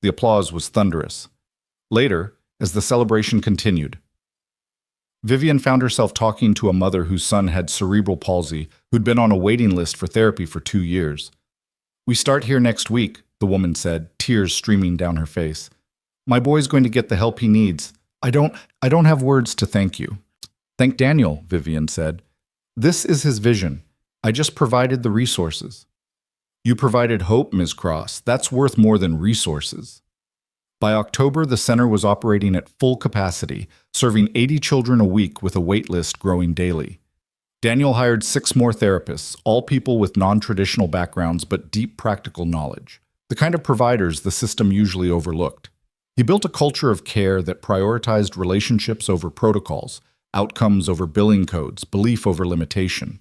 The applause was thunderous. Later, as the celebration continued, Vivian found herself talking to a mother whose son had cerebral palsy, who'd been on a waiting list for therapy for 2 years. We start here next week, the woman said, tears streaming down her face. My boy's going to get the help he needs. I don't have words to thank you. Thank Daniel, Vivian said. This is his vision. I just provided the resources. You provided hope, Ms. Cross. That's worth more than resources. By October, the center was operating at full capacity, serving 80 children a week with a wait list growing daily. Daniel hired 6 more therapists, all people with non-traditional backgrounds but deep practical knowledge, the kind of providers the system usually overlooked. He built a culture of care that prioritized relationships over protocols, outcomes over billing codes, belief over limitation.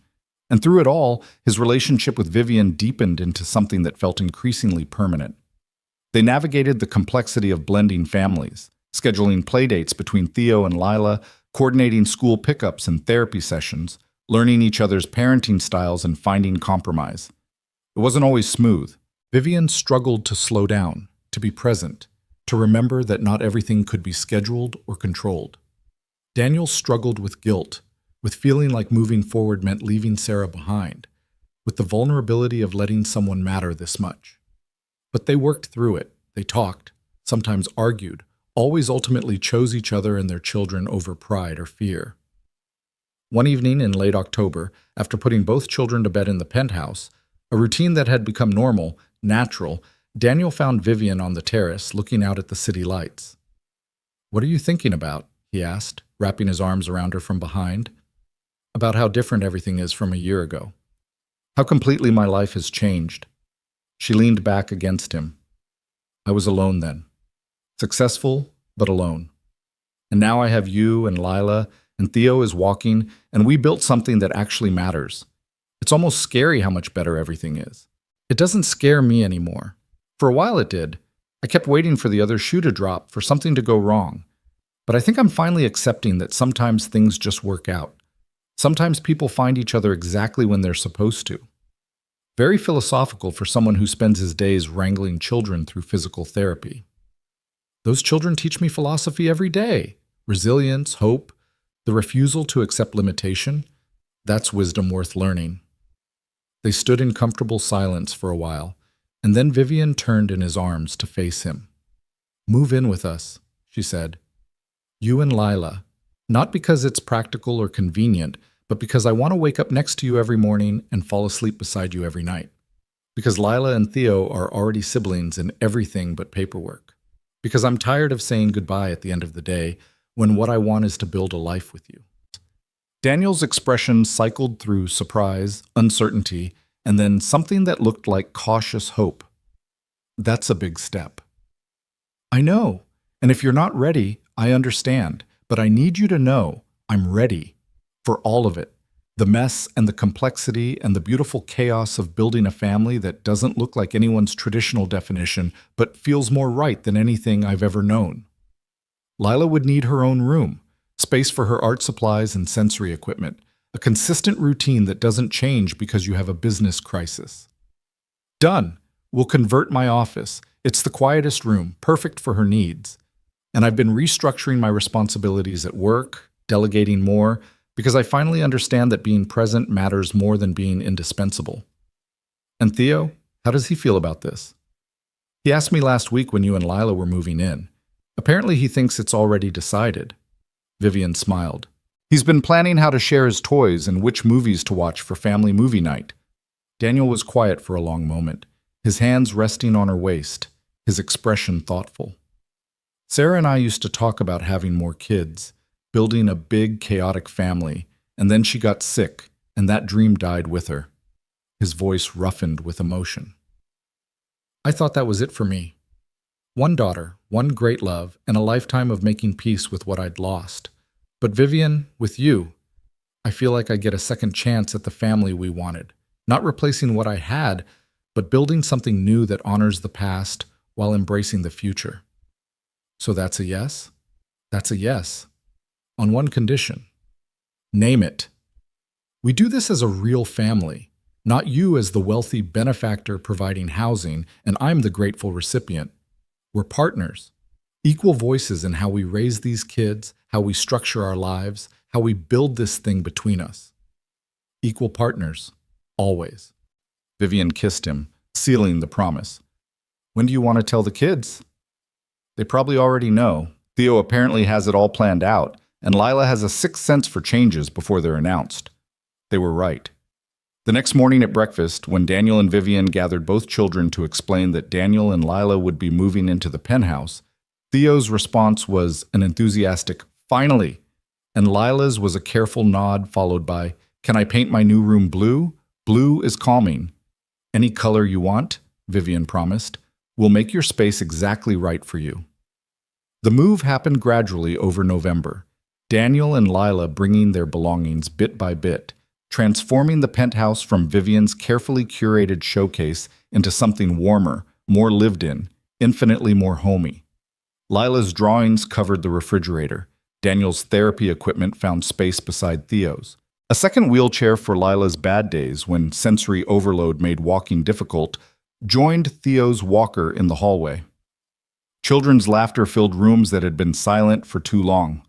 And through it all, his relationship with Vivian deepened into something that felt increasingly permanent. They navigated the complexity of blending families, scheduling playdates between Theo and Lila, coordinating school pickups and therapy sessions, learning each other's parenting styles and finding compromise. It wasn't always smooth. Vivian struggled to slow down, to be present, to remember that not everything could be scheduled or controlled. Daniel struggled with guilt, with feeling like moving forward meant leaving Sarah behind, with the vulnerability of letting someone matter this much. But they worked through it. They talked, sometimes argued, always ultimately chose each other and their children over pride or fear. One evening in late October, after putting both children to bed in the penthouse, a routine that had become normal, natural, Daniel found Vivian on the terrace looking out at the city lights. "What are you thinking about?" he asked, wrapping his arms around her from behind. "About how different everything is from a year ago. How completely my life has changed." She leaned back against him. "I was alone then. Successful, but alone. And now I have you and Lila, and Theo is walking, and we built something that actually matters. It's almost scary how much better everything is. It doesn't scare me anymore. For a while it did. I kept waiting for the other shoe to drop, for something to go wrong. But I think I'm finally accepting that sometimes things just work out. Sometimes people find each other exactly when they're supposed to." Very philosophical for someone who spends his days wrangling children through physical therapy. "Those children teach me philosophy every day. Resilience, hope, the refusal to accept limitation. That's wisdom worth learning." They stood in comfortable silence for a while, and then Vivian turned in his arms to face him. "Move in with us," she said. "You and Lila. Not because it's practical or convenient, but because I want to wake up next to you every morning and fall asleep beside you every night. Because Lila and Theo are already siblings in everything but paperwork. Because I'm tired of saying goodbye at the end of the day when what I want is to build a life with you." Daniel's expression cycled through surprise, uncertainty, and then something that looked like cautious hope. "That's a big step." "I know, and if you're not ready, I understand, but I need you to know I'm ready. For all of it. The mess and the complexity and the beautiful chaos of building a family that doesn't look like anyone's traditional definition, but feels more right than anything I've ever known. Lila would need her own room, space for her art supplies and sensory equipment, a consistent routine that doesn't change because you have a business crisis. Done. We'll convert my office. It's the quietest room, perfect for her needs. And I've been restructuring my responsibilities at work, delegating more, because I finally understand that being present matters more than being indispensable. And Theo, how does he feel about this? He asked me last week when you and Lila were moving in. Apparently he thinks it's already decided." Vivian smiled. "He's been planning how to share his toys and which movies to watch for family movie night." Daniel was quiet for a long moment, his hands resting on her waist, his expression thoughtful. "Sarah and I used to talk about having more kids, building a big, chaotic family, and then she got sick, and that dream died with her." His voice roughened with emotion. "I thought that was it for me. One daughter, one great love, and a lifetime of making peace with what I'd lost. But Vivian, with you, I feel like I get a second chance at the family we wanted, not replacing what I had, but building something new that honors the past while embracing the future." "So that's a yes?" "That's a yes. On one condition." "Name it." "We do this as a real family, not you as the wealthy benefactor providing housing, and I'm the grateful recipient. We're partners, equal voices in how we raise these kids, how we structure our lives, how we build this thing between us. Equal partners, always." Vivian kissed him, sealing the promise. "When do you want to tell the kids?" "They probably already know. Theo apparently has it all planned out, and Lila has a sixth sense for changes before they're announced." They were right. The next morning at breakfast, when Daniel and Vivian gathered both children to explain that Daniel and Lila would be moving into the penthouse, Theo's response was an enthusiastic, "Finally!" and Lila's was a careful nod followed by, Can I paint my new room blue? Blue is calming. Any color you want, Vivian promised. We'll make your space exactly right for you. The move happened gradually over November. Daniel and Lila bringing their belongings bit by bit, transforming the penthouse from Vivian's carefully curated showcase into something warmer, more lived in, infinitely more homey. Lila's drawings covered the refrigerator. Daniel's therapy equipment found space beside Theo's. A second wheelchair for Lila's bad days when sensory overload made walking difficult joined Theo's walker in the hallway. Children's laughter filled rooms that had been silent for too long.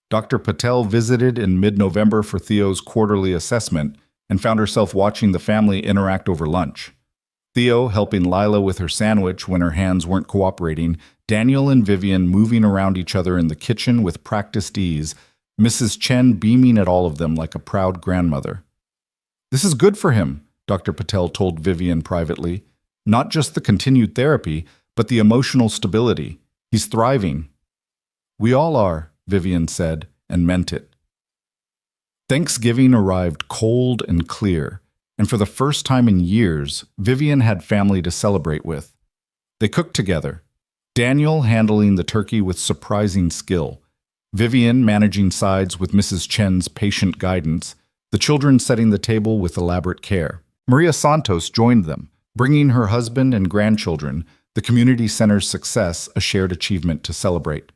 Dr. Patel visited in mid-November for Theo's quarterly assessment and found herself watching the family interact over lunch. Theo helping Lila with her sandwich when her hands weren't cooperating, Daniel and Vivian moving around each other in the kitchen with practiced ease, Mrs. Chen beaming at all of them like a proud grandmother. "This is good for him," Dr. Patel told Vivian privately. "Not just the continued therapy, but the emotional stability. He's thriving." "We all are," Vivian said, and meant it. Thanksgiving arrived cold and clear, and for the first time in years, Vivian had family to celebrate with. They cooked together, Daniel handling the turkey with surprising skill, Vivian managing sides with Mrs. Chen's patient guidance, the children setting the table with elaborate care. Maria Santos joined them, bringing her husband and grandchildren, the community center's success a shared achievement to celebrate.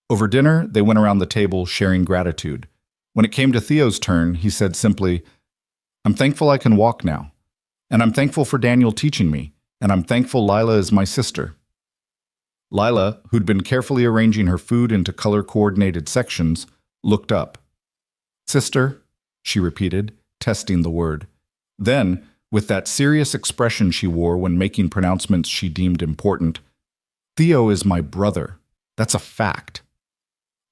Over dinner, they went around the table sharing gratitude. When it came to Theo's turn, he said simply, "I'm thankful I can walk now, and I'm thankful for Daniel teaching me, and I'm thankful Lila is my sister." Lila, who'd been carefully arranging her food into color-coordinated sections, looked up. "Sister," she repeated, testing the word. Then, with that serious expression she wore when making pronouncements she deemed important, "Theo is my brother. That's a fact."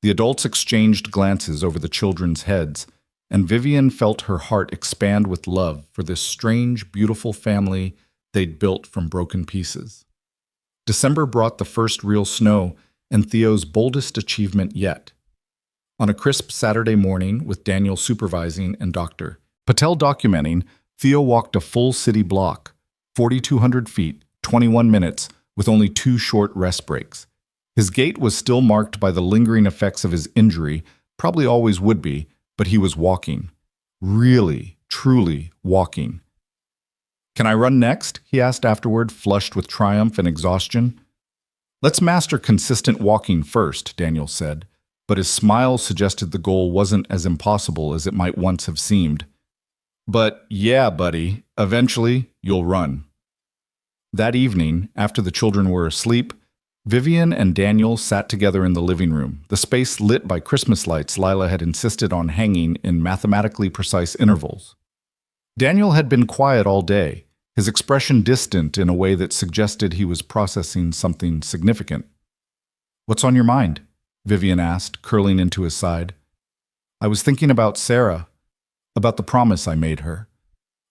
The adults exchanged glances over the children's heads, and Vivian felt her heart expand with love for this strange, beautiful family they'd built from broken pieces. December brought the first real snow and Theo's boldest achievement yet. On a crisp Saturday morning, with Daniel supervising and Dr. Patel documenting, Theo walked a full city block, 4,200 feet, 21 minutes, with only 2 short rest breaks. His gait was still marked by the lingering effects of his injury, probably always would be, but he was walking. Really, truly walking. "Can I run next?" he asked afterward, flushed with triumph and exhaustion. "Let's master consistent walking first," Daniel said, but his smile suggested the goal wasn't as impossible as it might once have seemed. "But yeah, buddy, eventually you'll run." That evening, after the children were asleep, Vivian and Daniel sat together in the living room, the space lit by Christmas lights Lila had insisted on hanging in mathematically precise intervals. Daniel had been quiet all day, his expression distant in a way that suggested he was processing something significant. "What's on your mind?" Vivian asked, curling into his side. "I was thinking about Sarah, about the promise I made her."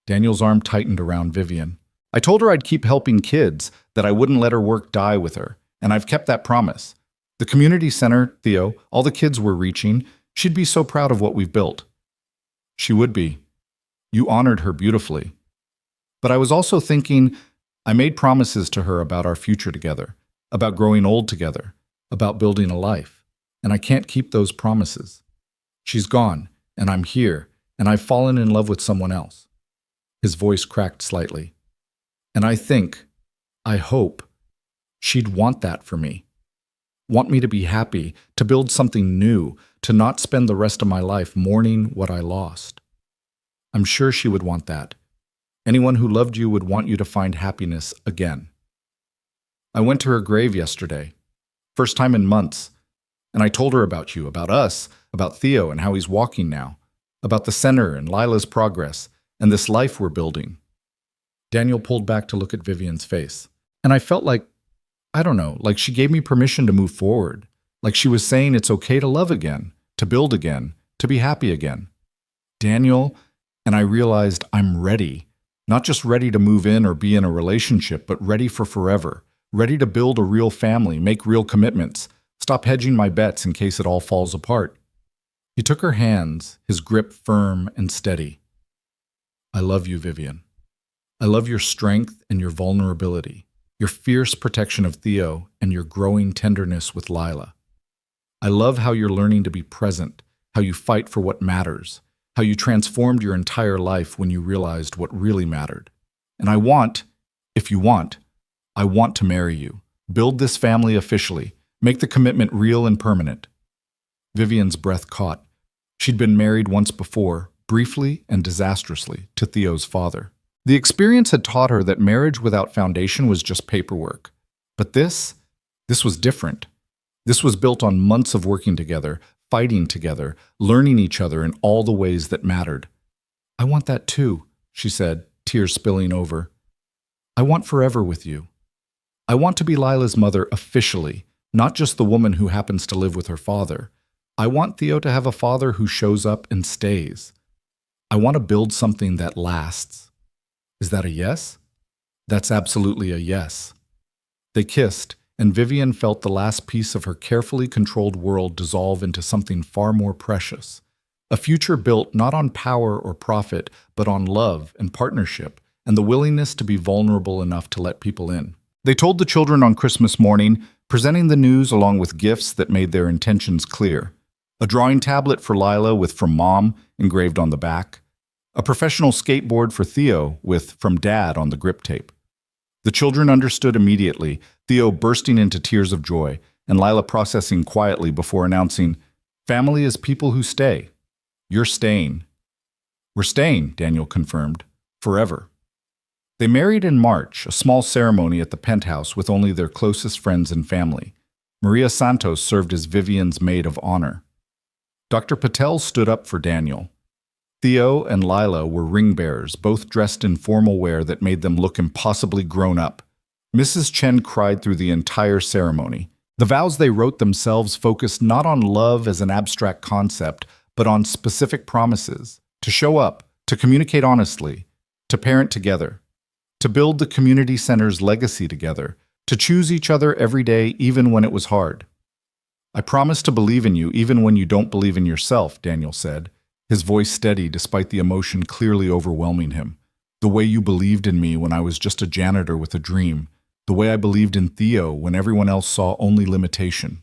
Daniel's arm tightened around Vivian. "I told her I'd keep helping kids, that I wouldn't let her work die with her, and I've kept that promise. The community center, Theo, all the kids we're reaching, she'd be so proud of what we've built." "She would be. You honored her beautifully. But I was also thinking, I made promises to her about our future together, about growing old together, about building a life, and I can't keep those promises. She's gone, and I'm here, and I've fallen in love with someone else." His voice cracked slightly. "And I hope, she'd want that for me. Want me to be happy, to build something new, to not spend the rest of my life mourning what I lost. I'm sure she would want that. Anyone who loved you would want you to find happiness again." I went to her grave yesterday, first time in months, and I told her about you, about us, about Theo and how he's walking now, about the center and Lila's progress, and this life we're building. Daniel pulled back to look at Vivian's face, and I felt like, I don't know, like she gave me permission to move forward, like she was saying it's okay to love again, to build again, to be happy again. Daniel, and I realized I'm ready. Not just ready to move in or be in a relationship, but ready for forever. Ready to build a real family, make real commitments, stop hedging my bets in case it all falls apart. He took her hands, his grip firm and steady. I love you, Vivian. I love your strength and your vulnerability, your fierce protection of Theo and your growing tenderness with Lila. I love how you're learning to be present, how you fight for what matters, how you transformed your entire life when you realized what really mattered. And I want, if you want, I want to marry you, build this family officially, make the commitment real and permanent. Vivian's breath caught. She'd been married once before, briefly and disastrously, to Theo's father. The experience had taught her that marriage without foundation was just paperwork. But this was different. This was built on months of working together, fighting together, learning each other in all the ways that mattered. I want that too, she said, tears spilling over. I want forever with you. I want to be Lila's mother officially, not just the woman who happens to live with her father. I want Theo to have a father who shows up and stays. I want to build something that lasts. Is that a yes? That's absolutely a yes. They kissed, and Vivian felt the last piece of her carefully controlled world dissolve into something far more precious. A future built not on power or profit, but on love and partnership, and the willingness to be vulnerable enough to let people in. They told the children on Christmas morning, presenting the news along with gifts that made their intentions clear. A drawing tablet for Lila with "From Mom" engraved on the back. A professional skateboard for Theo with "From Dad" on the grip tape. The children understood immediately, Theo bursting into tears of joy, and Lila processing quietly before announcing, "Family is people who stay. You're staying." "We're staying," Daniel confirmed. "Forever." They married in March, a small ceremony at the penthouse with only their closest friends and family. Maria Santos served as Vivian's maid of honor. Dr. Patel stood up for Daniel. Theo and Lila were ring bearers, both dressed in formal wear that made them look impossibly grown up. Mrs. Chen cried through the entire ceremony. The vows they wrote themselves focused not on love as an abstract concept, but on specific promises. To show up, to communicate honestly, to parent together, to build the community center's legacy together, to choose each other every day even when it was hard. "I promise to believe in you even when you don't believe in yourself," Daniel said, his voice steady despite the emotion clearly overwhelming him. "The way you believed in me when I was just a janitor with a dream, the way I believed in Theo when everyone else saw only limitation."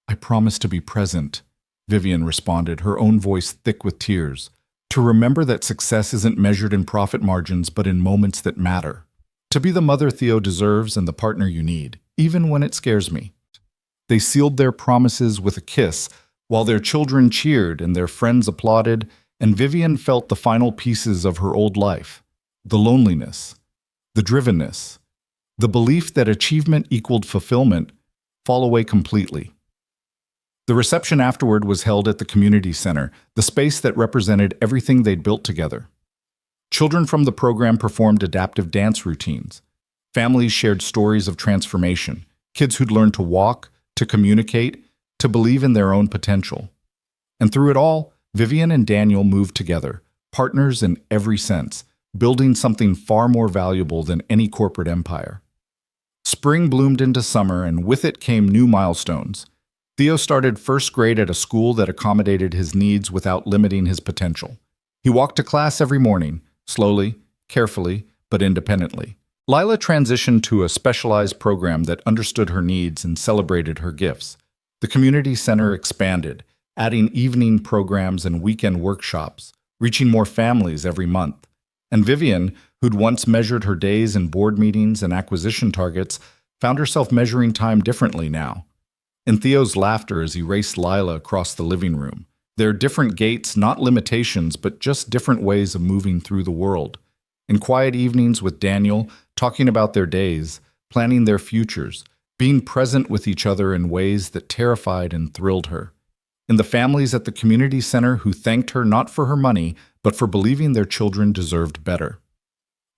"I promise to be present," Vivian responded, her own voice thick with tears. "To remember that success isn't measured in profit margins but in moments that matter. To be the mother Theo deserves and the partner you need, even when it scares me." They sealed their promises with a kiss, while their children cheered and their friends applauded, and Vivian felt the final pieces of her old life. The loneliness, the drivenness, the belief that achievement equaled fulfillment fall away completely. The reception afterward was held at the community center, the space that represented everything they'd built together. Children from the program performed adaptive dance routines. Families shared stories of transformation, kids who'd learned to walk, to communicate, to believe in their own potential. And through it all, Vivian and Daniel moved together, partners in every sense, building something far more valuable than any corporate empire. Spring bloomed into summer, and with it came new milestones. Theo started first grade at a school that accommodated his needs without limiting his potential. He walked to class every morning, slowly, carefully, but independently. Lila transitioned to a specialized program that understood her needs and celebrated her gifts. The community center expanded, adding evening programs and weekend workshops, reaching more families every month. And Vivian, who'd once measured her days in board meetings and acquisition targets, found herself measuring time differently now. In Theo's laughter as he raced Lila across the living room, there are different gates, not limitations, but just different ways of moving through the world. In quiet evenings with Daniel, talking about their days, planning their futures, being present with each other in ways that terrified and thrilled her. In the families at the community center who thanked her not for her money, but for believing their children deserved better.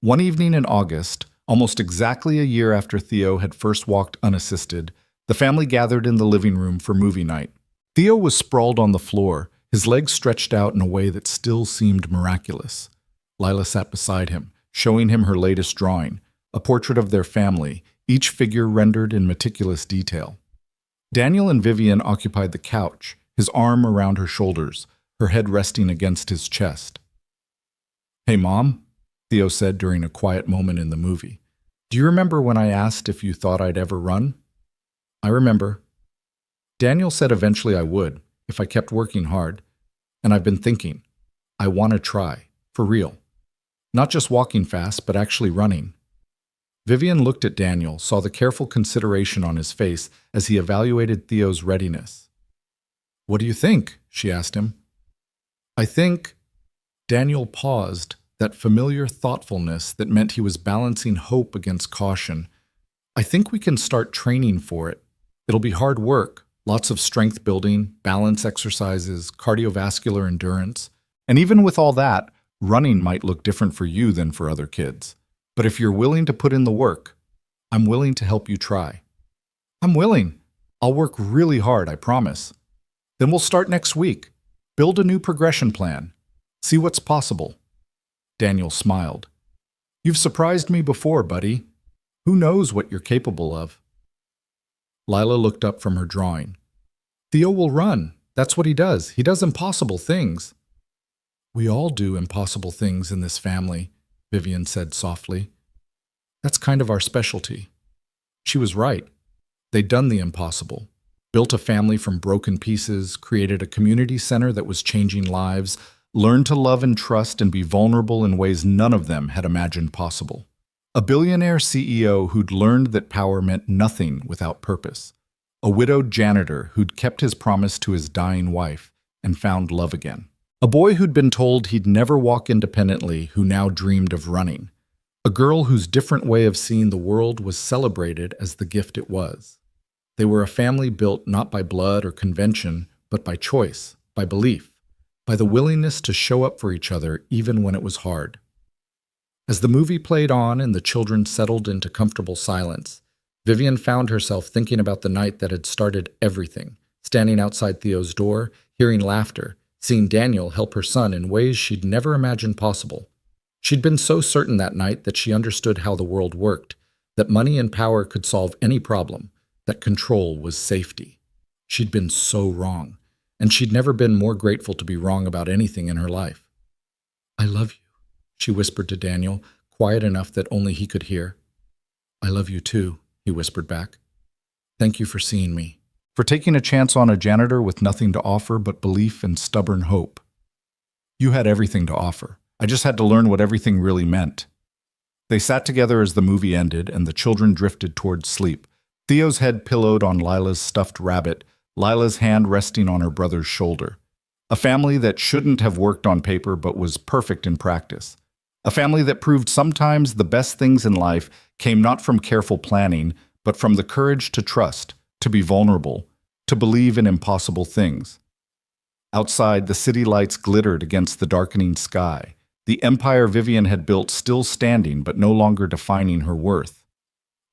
One evening in August, almost exactly a year after Theo had first walked unassisted, the family gathered in the living room for movie night. Theo was sprawled on the floor, his legs stretched out in a way that still seemed miraculous. Lila sat beside him, showing him her latest drawing, a portrait of their family, each figure rendered in meticulous detail. Daniel and Vivian occupied the couch, his arm around her shoulders, her head resting against his chest. "Hey, Mom," Theo said during a quiet moment in the movie. "Do you remember when I asked if you thought I'd ever run?" "I remember." "Daniel said eventually I would, if I kept working hard. And I've been thinking, I want to try, for real. Not just walking fast, but actually running." Vivian looked at Daniel, saw the careful consideration on his face as he evaluated Theo's readiness. "What do you think?" she asked him. "I think—" Daniel paused, that familiar thoughtfulness that meant he was balancing hope against caution. "I think we can start training for it. It'll be hard work, lots of strength building, balance exercises, cardiovascular endurance. And even with all that, running might look different for you than for other kids. But if you're willing to put in the work, I'm willing to help you try." "I'm willing. I'll work really hard, I promise." "Then we'll start next week. Build a new progression plan. See what's possible." Daniel smiled. "You've surprised me before, buddy. Who knows what you're capable of?" Lila looked up from her drawing. "Theo will run. That's what he does. He does impossible things." "We all do impossible things in this family," Vivian said softly. "That's kind of our specialty." She was right. They'd done the impossible. Built a family from broken pieces, created a community center that was changing lives, learned to love and trust and be vulnerable in ways none of them had imagined possible. A billionaire CEO who'd learned that power meant nothing without purpose. A widowed janitor who'd kept his promise to his dying wife and found love again. A boy who'd been told he'd never walk independently who now dreamed of running. A girl whose different way of seeing the world was celebrated as the gift it was. They were a family built not by blood or convention, but by choice, by belief, by the willingness to show up for each other even when it was hard. As the movie played on and the children settled into comfortable silence, Vivian found herself thinking about the night that had started everything, standing outside Theo's door, hearing laughter, seeing Daniel help her son in ways she'd never imagined possible. She'd been so certain that night that she understood how the world worked, that money and power could solve any problem, that control was safety. She'd been so wrong, and she'd never been more grateful to be wrong about anything in her life. "I love you," she whispered to Daniel, quiet enough that only he could hear. "I love you too," he whispered back. "Thank you for seeing me, for taking a chance on a janitor with nothing to offer but belief and stubborn hope. You had everything to offer. I just had to learn what everything really meant." They sat together as the movie ended and the children drifted towards sleep, Theo's head pillowed on Lila's stuffed rabbit, Lila's hand resting on her brother's shoulder. A family that shouldn't have worked on paper but was perfect in practice. A family that proved sometimes the best things in life came not from careful planning, but from the courage to trust, to be vulnerable, to believe in impossible things. Outside, the city lights glittered against the darkening sky, the empire Vivian had built still standing but no longer defining her worth.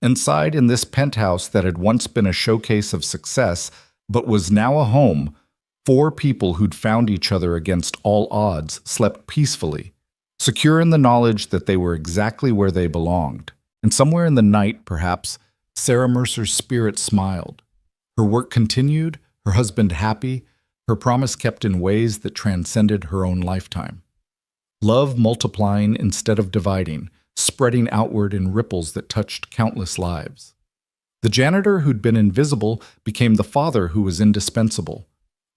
Inside, in this penthouse that had once been a showcase of success, but was now a home, 4 people who'd found each other against all odds slept peacefully, secure in the knowledge that they were exactly where they belonged. And somewhere in the night, perhaps, Sarah Mercer's spirit smiled. Her work continued, her husband happy, her promise kept in ways that transcended her own lifetime. Love multiplying instead of dividing, spreading outward in ripples that touched countless lives. The janitor who'd been invisible became the father who was indispensable.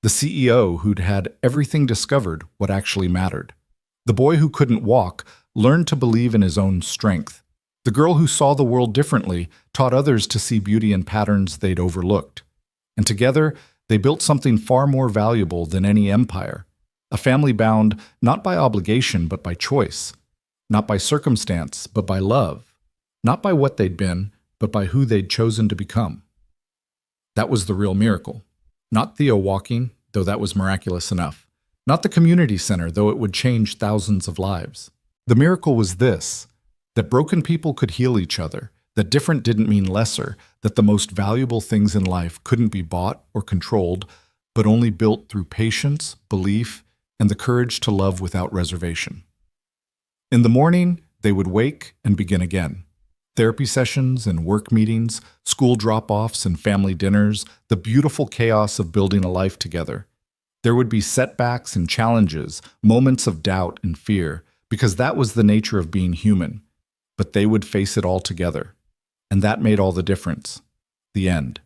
The CEO who'd had everything discovered what actually mattered. The boy who couldn't walk learned to believe in his own strength. The girl who saw the world differently taught others to see beauty in patterns they'd overlooked. And together, they built something far more valuable than any empire. A family bound not by obligation but by choice. Not by circumstance but by love. Not by what they'd been, but by who they'd chosen to become. That was the real miracle. Not Theo walking, though that was miraculous enough. Not the community center, though it would change thousands of lives. The miracle was this, that broken people could heal each other, that different didn't mean lesser, that the most valuable things in life couldn't be bought or controlled, but only built through patience, belief, and the courage to love without reservation. In the morning, they would wake and begin again. Therapy sessions and work meetings, school drop-offs and family dinners, the beautiful chaos of building a life together. There would be setbacks and challenges, moments of doubt and fear, because that was the nature of being human. But they would face it all together. And that made all the difference. The end.